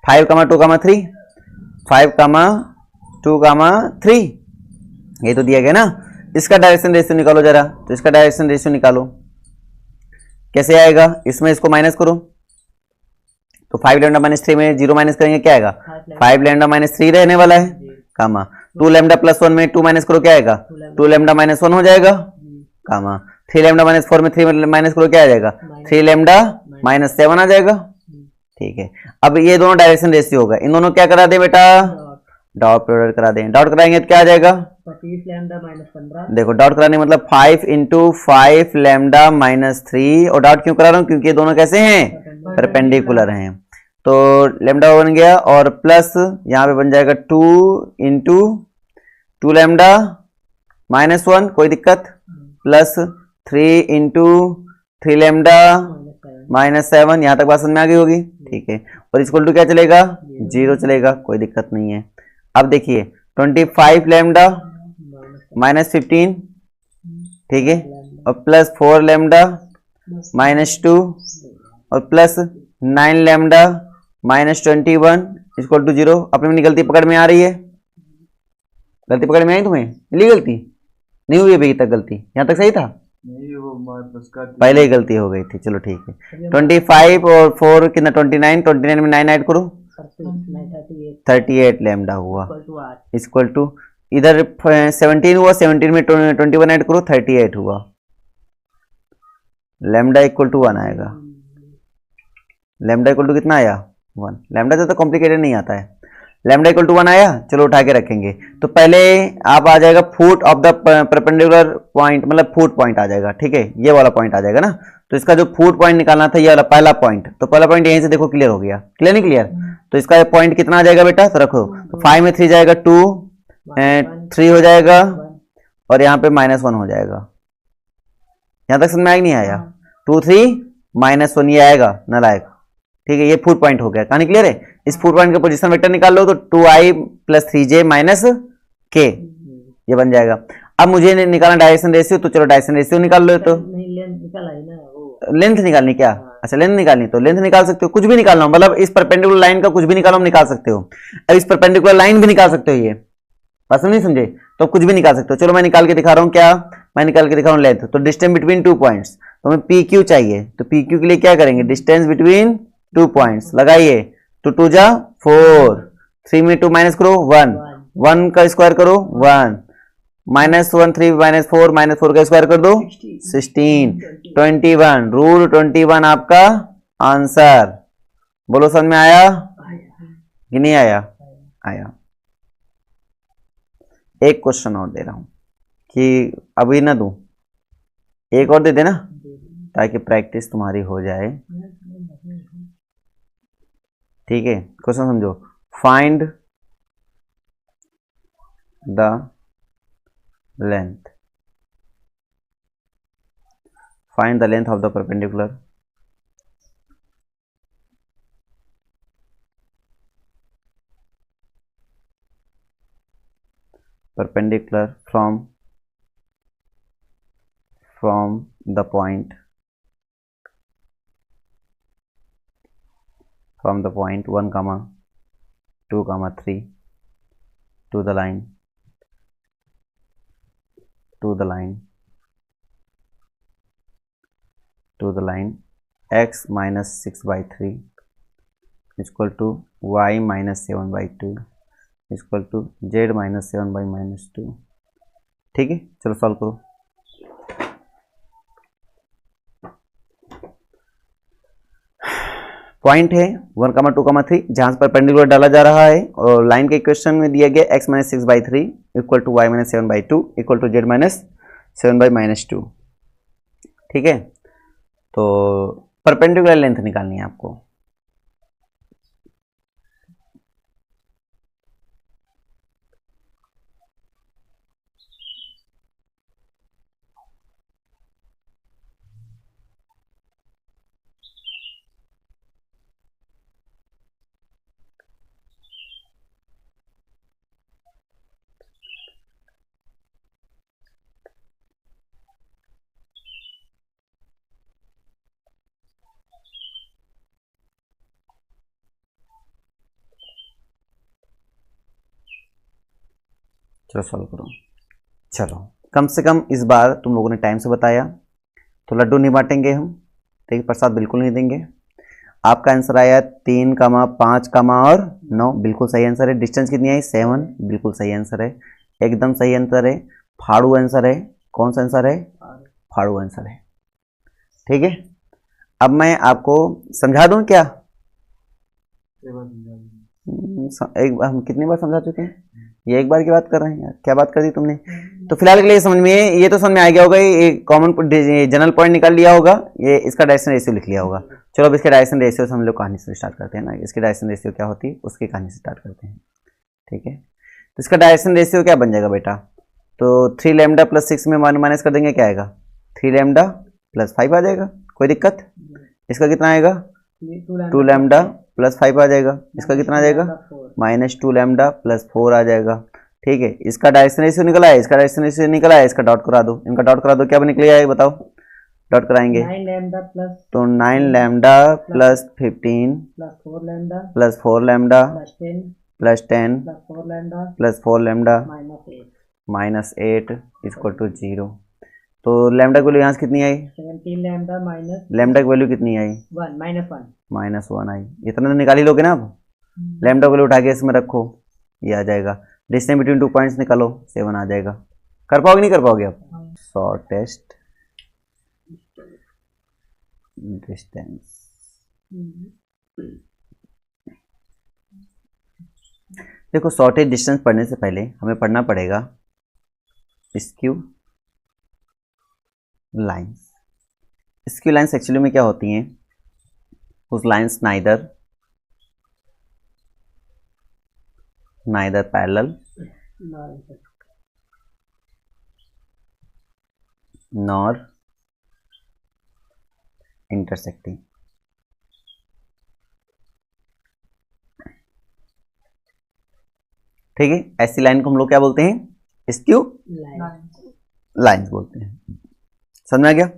5, 2, 3, 5, 2, 3, ये तो दिया गया ना। इसका डायरेक्शन रेशियो निकालो जरा, तो इसका डायरेक्शन रेशियो निकालो, कैसे आएगा, इसमें इसको माइनस करो, तो 5 लैम्डा -3 में 0 माइनस करेंगे, क्या आएगा, 5 लैम्डा -3 रहने वाला है, कामा 2 लैम्डा +1 में 2 माइनस करो, क्या आएगा, 2 लैम्डा -1 हो जाएगा, कामा 3 लैम्डा -4 में 3 माइनस करो, क्या आ जाएगा, 3 लैम्डा -7 आ जाएगा, ठीक है। अब ये दोनों डायरेक्शन रेशियो होगा, इन दोनों क्या करा दे बेटा, डॉट प्रोडक्ट करा दें। डॉट कराएंगे तो क्या आ जाएगा, 25 लैम्डा -15। देखो डॉट कराने मतलब 5 × 5 लैम्डा -3, और डॉट क्यों करा रहा हूं, क्योंकि ये दोनों कैसे हैं, परपेंडिकुलर हैं। तो लैम्डा बन गया, और प्लस यहाँ पे बन जाएगा 2 × 2 लैम्डा -1, कोई दिक्कत, प्लस 3 × 3 लैम्डा -7, यहाँ तक बात समझ में आ गई होगी, ठीक है। और इक्वल टू क्या चलेगा, 0 चलेगा, कोई दिक्कत नहीं है। अब देखिए 25 लैम्डा -15, ठीक है, और प्लस 4 लैम्डा -2, और प्लस 9 लैम्डा -21 इक्वल टू 0। अपने में गलती पकड़ में आ रही है, गलती पकड़ में आई तुम्हें, मिली गलती नहीं हुई अभी तक, गलती यहाँ तक सही था, नहीं वो पहले ही गलती हो गई थी, चलो ठीक है। 25 और 4 कितना, 29 में 9 ऐड करो, 38 लैम्डा हुआ, इक्वल टू इधर 17 हुआ, 17 में 21 ऐड करो, 38 हुआ, लैम्डा इक्वल टू 1 आएगा। लैम्डा इक्वल टू कितना आया, 1। लैम्डा ज़्यादा कॉम्प्लिकेटेड नहीं आता है, लैम्डा इक्वल टू 1 आया, चलो उठा के रखेंगे। तो पहले आप आ जाएगा foot of the perpendicular point, मतलब फुट पॉइंट आ जाएगा, ठीक है, ये वाला पॉइंट आ जाएगा ना। तो इसका जो फुट पॉइंट निकालना था, ये वाला पहला पॉइंट, तो पहला पॉइंट यहीं से देखो क्लियर हो गया, क्लियर नहीं क्लियर। तो इसका पॉइंट कितना आ जाएगा बेटा, तो रखो, तो 5 में 3 जाएगा 2, 3 हो जाएगा, और यहाँ पे -1 हो जाएगा। यहाँ तक समझ में नहीं आया, 2, 3 -1 ये आएगा नालायक, ठीक है। ये फुट पॉइंट हो गया, कहानी क्लियर है। इस फुट पॉइंट का पोजीशन वेक्टर निकाल लो, तो 2i + 3j - k ये बन जाएगा। अब मुझे निकालना डायरेक्शन रेशियो, तो चलो डायरेक्शन रेशियो निकाल लो। तो लेंथ निकालनी, क्या, अच्छा लेंथ निकालनी, तो लेंथ निकाल सकते हो, कुछ भी निकालना हो, मतलब इस परपेंडिकुलर लाइन का कुछ भी निकालो, निकाल सकते हो। अब इस परपेंडिकुलर लाइन भी निकाल सकते हो, ये बात नहीं समझे, तो कुछ भी निकाल सकते हो। चलो मैं निकाल के दिखा रहा हूँ, क्या मैं निकाल के दिखा रहा हूँ, लेंथ। तो डिस्टेंस बिटवीन 2 पॉइंट्स, तो हमें PQ चाहिए, तो PQ के लिए क्या करेंगे, डिस्टेंस बिटवीन 2 पॉइंट्स लगाइए, तो 2 जा 4, 3 में 2 माइनस करो 1, 1 का स्क्वायर करो 1, -1 3 -4 -4 का स्क्वायर कर दो 16, 21, रूल 21 आपका आंसर। बोलो समझ में आया, कि नहीं आया? आया। एक क्वेश्चन और दे रहा हूं कि अभी ना दूं, एक और दे देना ताकि प्रैक्टिस तुम्हारी हो जाए। ठीक है, क्वेश्चन समझो। Find the length, find the length of the perpendicular from the point 1, 2, 3 to the line x minus 6/3 equal to y minus 7/2 equal to z minus 7/-2। ठीक है, चलो सॉल्व करो। पॉइंट है 1, 2, 3 जहां पर परपेंडिकुलर डाला जा रहा है और लाइन के इक्वेशन में दिया गया x minus 6/3 equal to y minus 7/2 equal to z minus 7/-2। ठीक है, तो परपेंडिकुलर लेंथ निकालनी है आपको। चलो सॉल्व करो। चलो, कम से कम इस बार तुम लोगों ने टाइम से बताया, तो लड्डू नहीं बांटेंगे हम, ठीक है, प्रसाद बिल्कुल नहीं देंगे। आपका आंसर आया 3, 5, और 9, बिल्कुल सही आंसर है। डिस्टेंस कितनी आई? 7, बिल्कुल सही आंसर है, एकदम सही आंसर है। फाड़ू आंसर है। कौन सा आंसर है? फाड़ू आंसर है। ठीक है, अब मैं आपको समझा दूं क्या? एक हम कितनी बार समझा चुके हैं? ये एक बार की बात कर रहे हैं यार, क्या बात कर दी तुमने? तो फिलहाल के लिए समझ में, ये तो समझ में आ गया होगा, ये कॉमन जनरल पॉइंट निकाल लिया होगा, ये इसका डायरेक्शन रेशियो लिख लिया होगा। चलो अब इसके डायरेक्शन रेशियो से हम लोग कहानी से स्टार्ट करते हैं ना, इसकी डायरेक्शन रेशियो क्या होती है उसकी कहानी से स्टार्ट करते हैं। ठीक है, तो इसका डायरेक्शन रेशियो क्या बन जाएगा बेटा? तो 3 लैम्डा प्लस 6 में माइनस कर देंगे, क्या आएगा? 3 लैम्डा प्लस 5 आ जाएगा। कोई दिक्कत? इसका कितना आएगा? 2 लैम्डा प्लस 5 आ जाएगा। इसका कितना आ जाएगा? -2 लैम्डा प्लस 4 आ जाएगा। ठीक है, इसका डायरेक्शन रेशियो निकला है, इसका डायरेक्शन रेशियो निकला है, इसका डॉट करा दो, इनका डॉट करा दो, क्या निकलेगा ये बताओ? डॉट कराएंगे तो 9 lambda plus 15 plus 4 lambda plus 10 plus 4 lambda -8 equal to 0। तो लैम्डा की वैल्यू यहाँ से कितनी आई? 17 लैम्डा माइनस लैम्डा की वैल्यू कितनी आई? -1 आई। इतना तो निकाल ही लोगे ना। अब लैम्डा वैल्यू उठा के इसमें रखो, ये आ जाएगा। डिस्टेंस बिटवीन 2 पॉइंट्स निकालो, 7 आ जाएगा। कर पाओगे नहीं कर पाओगे आप? Shortest distance. देखो, शॉर्टेज डिस्टेंस पढ़ने से पहले हमें पढ़ना पड़ेगा skew lines. Skew lines actually में क्या होती हैं? उस lines neither parallel nor intersecting. ठीक है, ऐसी लाइन को हम लोग क्या बोलते हैं? स्क्यू लाइंस बोलते हैं। समझ में आ गया?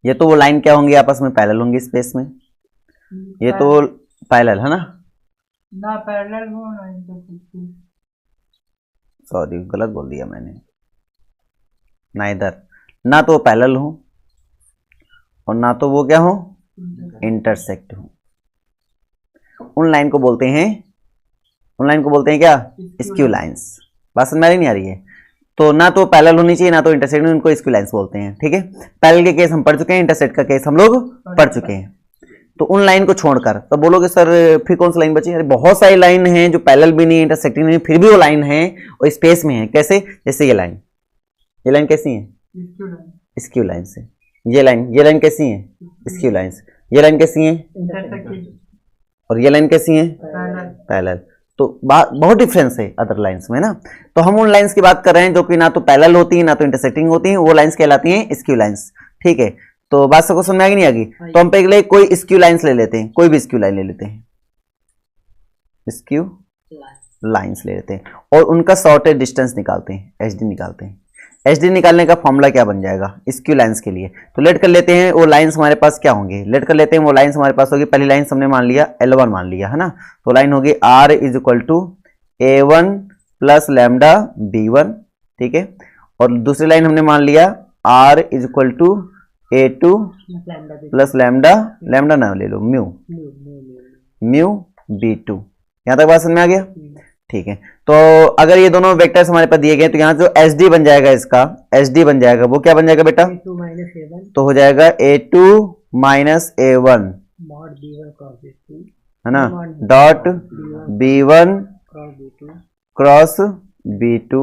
ये तो वो लाइन क्या होंगी? आपस में पैरेलल होंगी स्पेस में। ये तो पैरेलल है ना पैरेलल हो ना इंटरसेक्टिंग। सॉरी, गलत बोल दिया मैंने। नाइदर, ना तो पैरेलल हो और ना तो वो क्या हो? इंटरसेक्ट हो। उन लाइन को बोलते हैं क्या? Skew lines. बात समझ में नहीं आ रही है? तो ना तो पैरेलल होनी चाहिए ना तो इंटरसेक्ट, इनको स्क्यू लाइंस बोलते हैं। ठीक है, पैरेलल के केस हम पढ़ चुके हैं, इंटरसेक्ट का केस हम लोग पढ़ चुके हैं। तो उन लाइन को छोड़कर तो बोलोगे सर फिर कौन सी लाइन बची? अरे बहुत सारी लाइन हैं जो पैरेलल भी नहीं, इंटरसेक्टिंग नहीं, फिर भी वो लाइन है और स्पेस में है। कैसे? जैसे ये लाइन कैसी है? स्क्यू लाइन से। ये लाइन कैसी है? स्क्यू लाइन से। ये लाइन कैसी है? और ये लाइन कैसी है? पैरेलल। तो बहुत डिफरेंस है अदर लाइंस में ना। तो हम उन लाइंस की बात कर रहे हैं जो कि ना तो पैरेलल होती है ना तो इंटरसेक्टिंग होती है, वो लाइंस कहलाती हैं स्क्यू लाइंस। ठीक है, तो बात सबको समझ में आएगी नहीं आएगी? तो हम पहले कोई स्क्यू लाइंस ले लेते हैं, कोई भी स्क्यू लाइन ले लेते हैं, स्क्यू लाइंस ले लेते हैं और उनका शॉर्टेज डिस्टेंस निकालते हैं, एचडी निकालते हैं। एचडी निकालने का फॉर्मूला क्या बन जाएगा स्क्यू लाइंस के लिए? तो लेट कर लेते हैं वो लाइंस हमारे पास क्या होंगे, लेट कर लेते हैं वो लाइंस हमारे पास होगी। पहली लाइन हमने मान लिया L1 मान लिया है ना, तो लाइन होगी R is equal to A1 plus lambda B1। ठीक है, और दूसरी लाइन हमने मान लिया R is equal to A2 plus lambda ना ले लो म्यू B2। यहां तक बात समझ में आ गया? ठीक है, तो अगर ये दोनों वेक्टर्स हमारे पास दिए गए तो यहाँ जो एच बन जाएगा, इसका एच बन जाएगा, वो क्या बन जाएगा बेटा? तो हो जाएगा A2 माइनस A1 है ना, dot B1 cross B2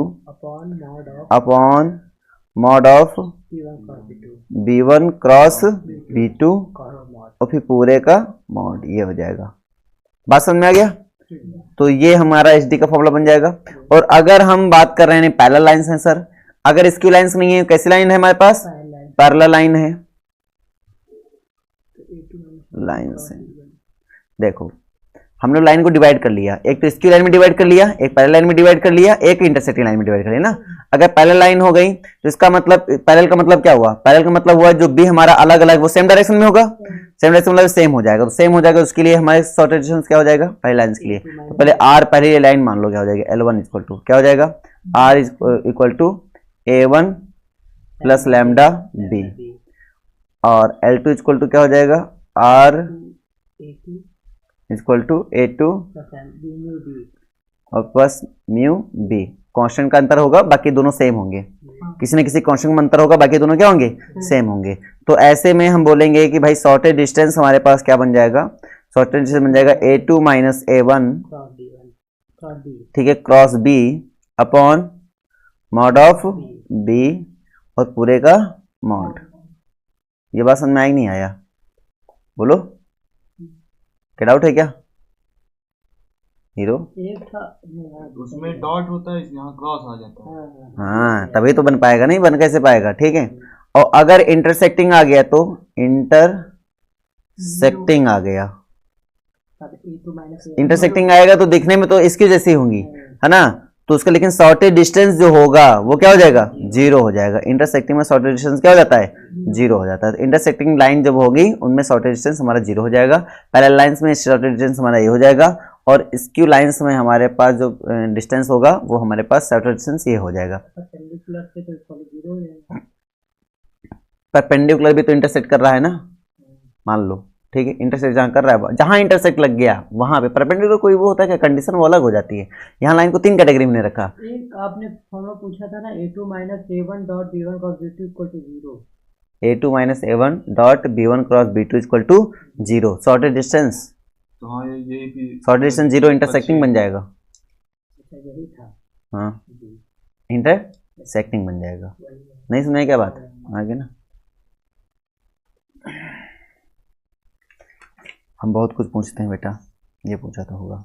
upon mod of B1 cross B2 और फिर पूरे का मॉड, ये हो जाएगा। बात समझ में आ गया? तो ये हमारा एचडी का फॉर्मूला बन जाएगा। और अगर हम बात कर रहे हैं पैरेलल लाइंस हैं सर, अगर स्क्यू लाइंस नहीं है, कैसी लाइन है हमारे पास? पैरेलल लाइन है, लाइंस है। देखो हमने लाइन को डिवाइड कर लिया, एक तो स्क्यू लाइन में डिवाइड कर लिया, एक पैरेलल लाइन में डिवाइड कर लिया, एक इंटरसेक्टिंग लाइन में डिवाइड कर लिया ना। अगर पैरेलल लाइन हो गई तो इसका मतलब, पैरेलल का मतलब क्या हुआ? पैरेलल का मतलब हुआ जो भी हमारा अलग अलग वो सेम डायरेक्शन में होगा, सेम डायरेक्शन मतलब सेम हो जाएगा। तो सेम हो जाएगा, उसके लिए हमारे शॉर्टेज डिस्टेंस क्या हो जाएगा पहले लाइन के लिए? तो पहले R पहले लाइन मान लो क्या हो जाएगा, L1 इक्वल टू क्या हो जाएगा, R equal to A1 plus lambda B और L2 इक्वल टू क्या हो जाएगा, R इक्वल टू A2 और प्लस म्यू B। कांस्टेंट का अंतर होगा, बाकी दोनों सेम होंगे। किसी न किसी कांस्टेंट में अंतर होगा, बाकी दोनों क्या होंगे? सेम होंगे। तो ऐसे में हम बोलेंगे कि भाई शॉर्टेज डिस्टेंस हमारे पास क्या बन जाएगा? शॉर्टेज डिस्टेंस बन जाएगा A2 माइनस A1, ठीक है, cross B upon mod of B और पूरे का मॉड। ये बात समझ में आया नहीं आया? बोलो, क्या डाउट है क्या हीरो? उसमें डॉट होता है, यहाँ क्रॉस आ जाता है। हाँ, तभी तो बन पाएगा, नहीं बन कैसे पाएगा? ठीक है, और अगर इंटरसेक्टिंग आ गया तो इंटरसेक्टिंग आ गया, इंटरसेक्टिंग आएगा तो दिखने में तो इसकी जैसी होंगी है ना, तो उसका लेकिन शॉर्टेज डिस्टेंस जो होगा वो क्या हो जाएगा? जीरो हो जाएगा। इंटरसेक्टिंग में शॉर्टेज डिस्टेंस क्या हो जाता है? जीरो हो जाता है। इंटरसेक्टिंग लाइन जब होगी उनमें शॉर्टेज डिस्टेंस हमारा जीरो हो जाएगा। पैरेलल लाइंस में शॉर्टेज डिस्टेंस हमारा ये हो जाएगा और स्क्यू लाइंस में हमारे पास जो डिस्टेंस होगा वो हमारे पास शॉर्टेज डिस्टेंस ये हो जाएगा। परपेंडिकुलर भी तो इंटरसेक्ट कर रहा है ना, मान लो, ठीक है, इंटरसेक्ट जहां कर रहा है, जहां इंटरसेक्ट लग गया वहां पे परपेंडिकुलर कोई वो होता है क्या कंडीशन, वो अलग हो जाती है। यहाँ लाइन को 3 कैटेगरी में रखा। एक आपने फॉर्मूला पूछा था ना, A2 minus A1 dot B1 cross B2 equal to 0। A2 minus A1 dot B1 cross B2 equal to 0। Shortest distance, तो हाँ ये भी शॉर्टेज डिस्टेंस 0 इंटरसेक्टिंग बन जाएगा। यही था। हाँ, इंटरसेक्टिंग बन जाएगा। नहीं सुनाई क्या बात आगे ना? हम बहुत कुछ पूछते हैं बेटा, ये पूछा तो होगा,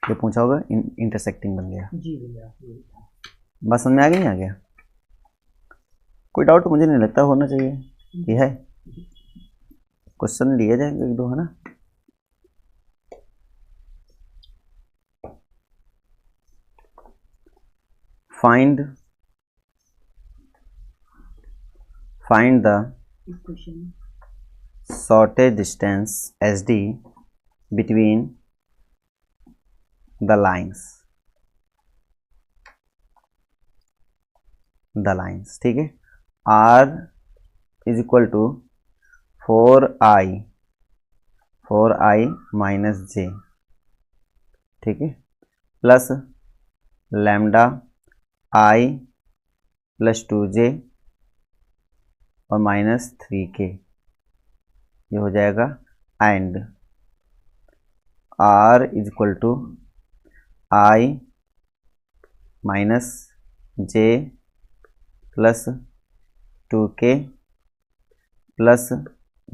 ये पूछा होगा, इंटरसेक्टिंग बन गया। जी भैया, बस समझ में आ गया नहीं आ गया? कोई डाउट मुझे नहीं लगता होना चाहिए। ये है क्वेश्चन लिए जाएंगे 1-2 है ना। Find the shortage distance SD between the lines, ठीक है। R is equal to 4i minus j, ठीक है, plus lambda i plus 2j और माइनस 3k, ये हो जाएगा and R is equal to I minus J plus 2K plus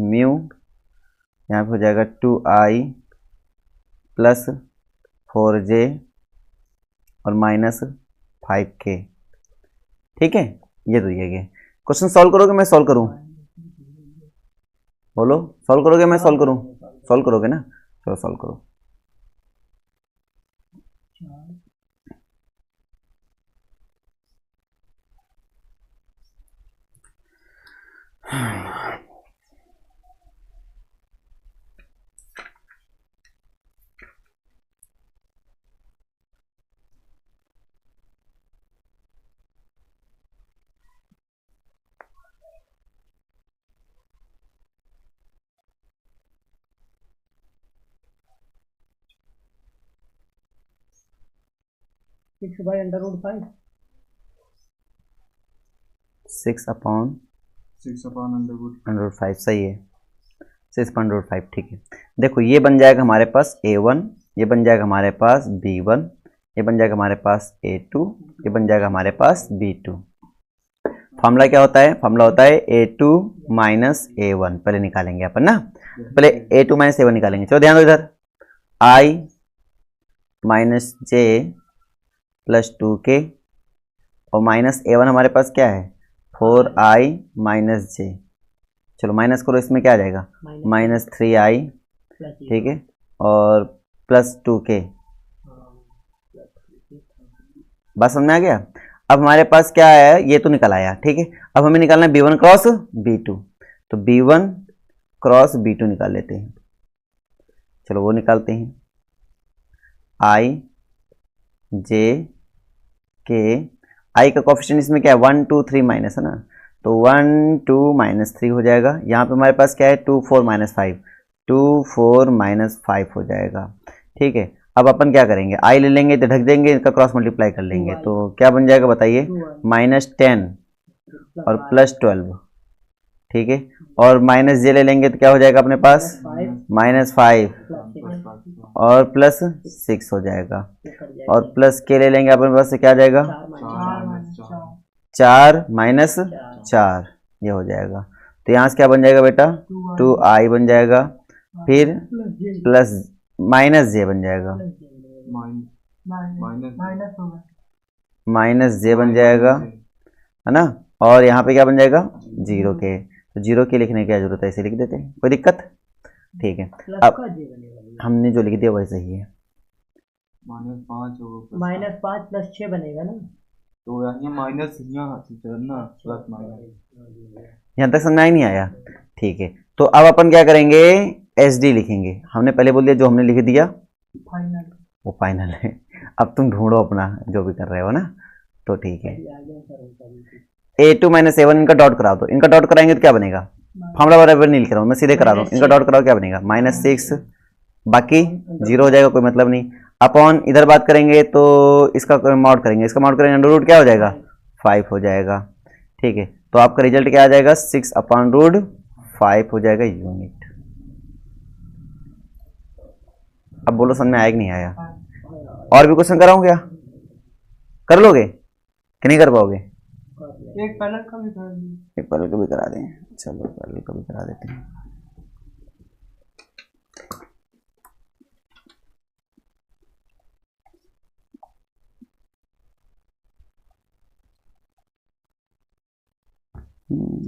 mu, यहाँ पे हो जाएगा 2I प्लस 4J और माइनस 5K। ठीक है, ये तो दिया गया। क्वेश्चन सॉल्व करोगे मैं सॉल्व करूँ? बोलो, सॉल्व करोगे मैं सॉल्व करूँ? सॉल्व करोगे ना, चलो सॉल्व करो। Six by under root 5, 6 upon under root 5 सही है, 6.5 ठीक है। देखो ये बन जाएगा हमारे पास A1, ये बन जाएगा हमारे पास B1, ये बन जाएगा हमारे पास A2, ये बन जाएगा हमारे पास B2। फॉर्मूला क्या होता है? फॉर्मूला होता है A2 माइनस A1। पहले निकालेंगे अपन ना, पहले A2 माइनस A1 निकालेंगे। चलो ध्यान दो इधर, I minus J plus 2K और माइनस A1 हमारे पास क्या है? 4I minus J। चलो माइनस करो, इसमें क्या आ जाएगा? माइनस 3I, ठीक है, और प्लस 2K। बात समझ में आ गया? अब हमारे पास क्या है? ये तो निकल आया, ठीक है। अब हमें निकालना है B1 क्रॉस B2, तो B1 क्रॉस B2 निकाल लेते हैं। चलो वो निकालते हैं। I J K, I का कोफिशिएंट इसमें क्या है? 1 2 3 माइनस है ना, तो 1 2 माइनस 3 हो जाएगा। यहाँ पे हमारे पास क्या है? 2 4 माइनस 5, 2 4 माइनस 5 हो जाएगा, ठीक है। अब अपन क्या करेंगे? I ले लेंगे तो ढक देंगे, इसका क्रॉस मल्टीप्लाई कर लेंगे, तो क्या बन जाएगा बताइए? माइनस 10 और प्लस 12, ठीक है। और माइनस J ले लेंगे तो क्या हो जाएगा अपने पास? माइनस 5 और प्लस 6 हो जाएगा, और प्लस K ले लेंगे अपने पास से क्या आ जाएगा? 4 माइनस 4, ये हो जाएगा। तो यहाँ से क्या बन जाएगा बेटा? 2I बन जाएगा, फिर प्लस माइनस J बन जाएगा, माइनस J बन जाएगा, है ना। और यहाँ पे क्या बन जाएगा? 0K। तो 0K लिखने की क्या जरूरत है, ऐसे लिख देते हैं, कोई दिक्कत? ठीक है, अब हमने जो लिख दिया वही सही है। माइनस 5 प्लस 6 बनेगा ना, तो यहाँ माइनस ना प्लस माइनस, यहाँ तक समझ नहीं आया? ठीक है, तो अब अपन क्या करेंगे? SD लिखेंगे। हमने पहले बोल दिया, जो हमने लिख दिया वो फाइनल है। अब तुम ढूंढो अपना जो भी कर रहे हो ना, तो ठीक है। A2 माइनस A1 इनका डॉट करा दो, इनका डॉट कराएंगे तो क्या बनेगा? फॉर्मूला बराबर नहीं लिख रहा हूँ मैं, सीधे करा रहा हूँ। इनका डॉट कराओ, क्या बनेगा? माइनस 6, बाकी 0 हो जाएगा, कोई मतलब नहीं। अपॉन इधर बात करेंगे तो इसका मॉड करेंगे, इसका मॉड करेंगे, अंडर रूट क्या हो जाएगा? 5 हो जाएगा, ठीक है। तो आपका रिजल्ट क्या आ जाएगा? 6/√5 हो जाएगा यूनिट। अब बोलो समझ में आया कि नहीं आया? और भी क्वेश्चन कराऊं क्या? कर लोगे कि नहीं कर पाओगे? एक पैनल का भी कर दीजिए। एक पैनल का भी करा दें, चलो पैनल का भी करा देते हैं।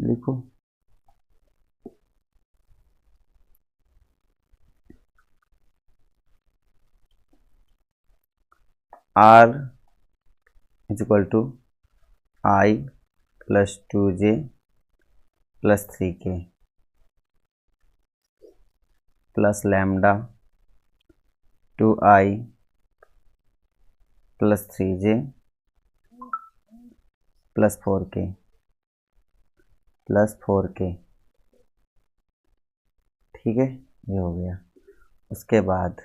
लिखो R is equal to I plus 2J plus 3K plus lambda 2I plus 3J plus 4K plus 4K, ठीक है, ये हो गया। उसके बाद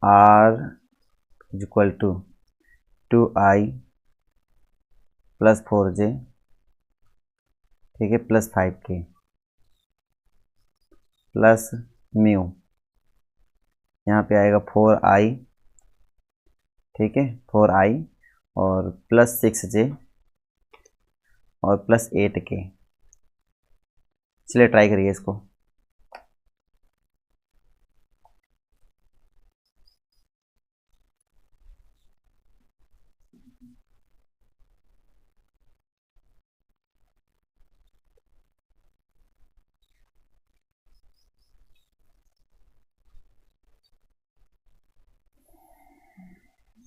R is equal to 2I plus 4J, ठीक है, प्लस 5K प्लस म्यू, यहाँ पे आएगा 4i, ठीक है 4i और प्लस 6j और प्लस 8k। चलिए ट्राई करिए इसको।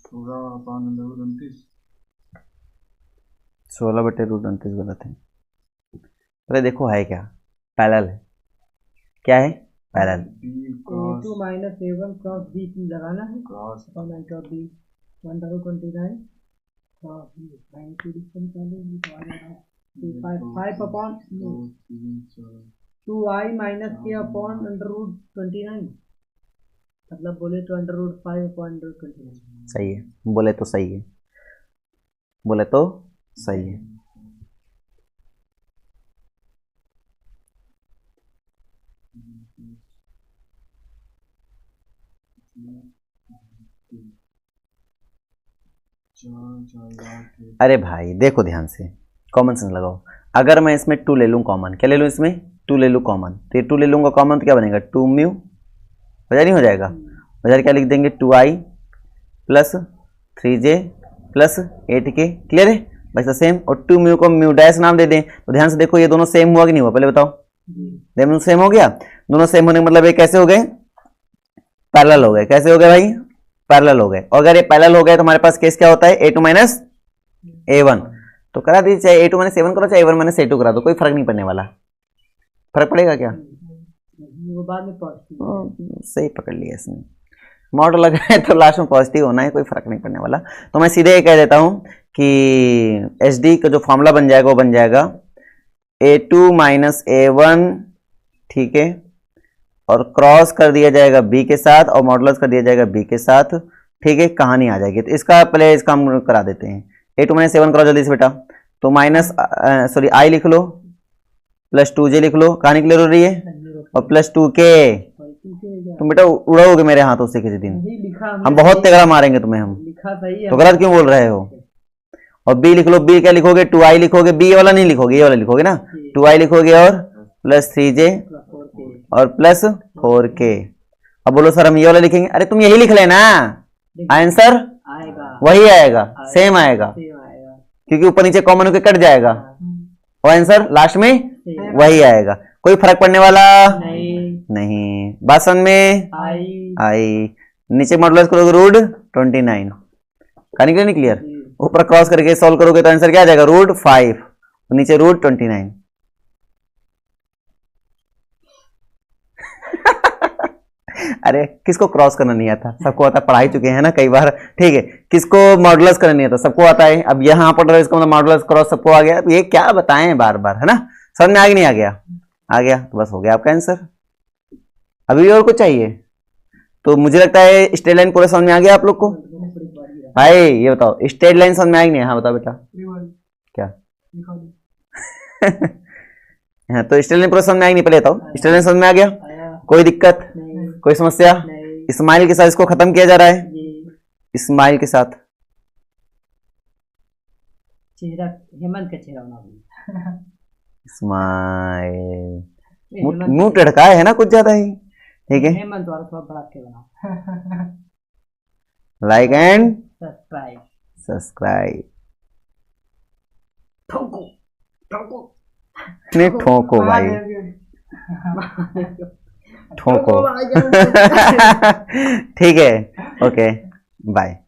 पूरा 5/29। 16/√29 गलत है। अरे देखो है क्या, पैरेलल है। क्या है? Parallel. A2 minus A1 cross B लगाना है, क्रॉस और मैं cross B 1/29 cross B 90 distance वाले 5 upon 2i minus k upon √29, मतलब बोले तो √5/29। सही है, बोले तो सही है, बोले तो सही है। अरे भाई देखो ध्यान से, कॉमन सेंस लगाओ। अगर मैं इसमें 2 ले लूँ कॉमन, क्या ले लूँ इसमें? 2 ले लूँ कॉमन, तो ये 2 ले लूँगा कॉमन तो क्या बनेगा? 2 म्यू वजह नहीं हो जाएगा? वजह क्या लिख देंगे? 2i plus 3j plus 8k। Clear है? वैसा सेम, और 2 म्यू को म्यू डैश नाम दे दें। तो ध्यान से देखो, ये दोनों सेम हुआ कि नहीं हुआ? पहले बताओ। दोनों सेम हो गया। दोनों सेम होने का मतलब ये कैसे हो गए? पैरेलल हो गए। कैसे हो गए भाई? पैरेलल हो गए। और अगर ये पैरेलल हो गए तो हमारे पास केस क्या होता है? A2 minus A1। तो करा दीजिए, चाहे A2 माइनस A1 करो, चाहे A1 माइनस A2 करा दो, कोई फर्क नहीं पड़ने वाला। फर्क पड़ेगा क्या? वो बाद में पॉजिटिव। सही पकड़ लिया इसने। मॉडल लगा है तो लास्ट में पॉजिटिव होना है, कोई फर्क नहीं पड़ने वाला। तो मैं सीधे ये कह देता हूं कि HD का जो फॉर्मूला बन जाएगा वो बन जाएगा A2 माइनस A1, ठीक है, और क्रॉस कर दिया जाएगा B के साथ और मॉडुलस कर दिया जाएगा B के साथ, ठीक है, कहानी आ जाएगी। तो इसका पहले इसका हम करा देते हैं। A2 माइनस A1 करो जल्दी से बेटा। तो माइनस सॉरी I लिख लो, प्लस 2j लिख लो, कहानी क्लियर हो रही है, और प्लस 2k। तुम बेटा उड़ाओगे मेरे हाथों से किसी दिन, हम बहुत तेगड़ा मारेंगे तुम्हें हम। लिखा सही है तो गलत क्यों बोल रहे हो? और B लिख लो, B क्या लिखोगे? 2i लिखोगे, B वाला नहीं लिखोगे, ये वाला लिखोगे ना। 2i लिखोगे और प्लस 3j और प्लस 4k। अब बोलो सर हम ये वाला लिखेंगे। अरे तुम यही लिख लेना, आंसर आएगा, वही आएगा, सेम आएगा, क्योंकि ऊपर नीचे कॉमन होकर कट जाएगा और आंसर लास्ट में वही आएगा। कोई फर्क पड़ने वाला नहीं। बात समझ में आई? नीचे मॉडुलस करोगे √29, कहानी क्लियर नहीं? क्लियर। ऊपर क्रॉस करके सॉल्व करोगे तो आंसर क्या आ जाएगा? √5, नीचे √29। अरे किसको क्रॉस करना नहीं आता? सबको आता, पढ़ाई चुके हैं ना कई बार, ठीक है। किसको मॉडुलस करना नहीं आता? सबको आता है। अब यहाँ पर इसका मतलब मॉडुलस क्रॉस सबको आ गया। अब ये क्या बताएं बार बार, है ना? समझ में आ गया? नहीं आ गया? आ गया तो बस हो गया आपका आंसर। अभी और कुछ चाहिए? तो मुझे लगता है स्ट्रेट लाइन पूरा समझ में आ गया आप लोग को। भाई ये बताओ, स्ट्रेट लाइन समझ में आई नहीं? हाँ बताओ बेटा। क्या? हाँ तो स्ट्रेट लाइन पूरा समझ में आई नहीं? पहले बताओ, स्ट्रेट लाइन समझ में आ गया? कोई दिक्कत, कोई समस्या? स्माइल के साथ इसको खत्म किया जा रहा है। स्माइल के साथ चेहरा, हेमंत का चेहरा बना स्माइल। मुंह टड़का है ना कुछ ज्यादा ही, ठीक है। हेमंत वाला थोड़ा बढ़ा के बना। Like and subscribe. ठोको ठोको, नहीं ठोको भाई, ठोको। ठीक है, ओके बाय।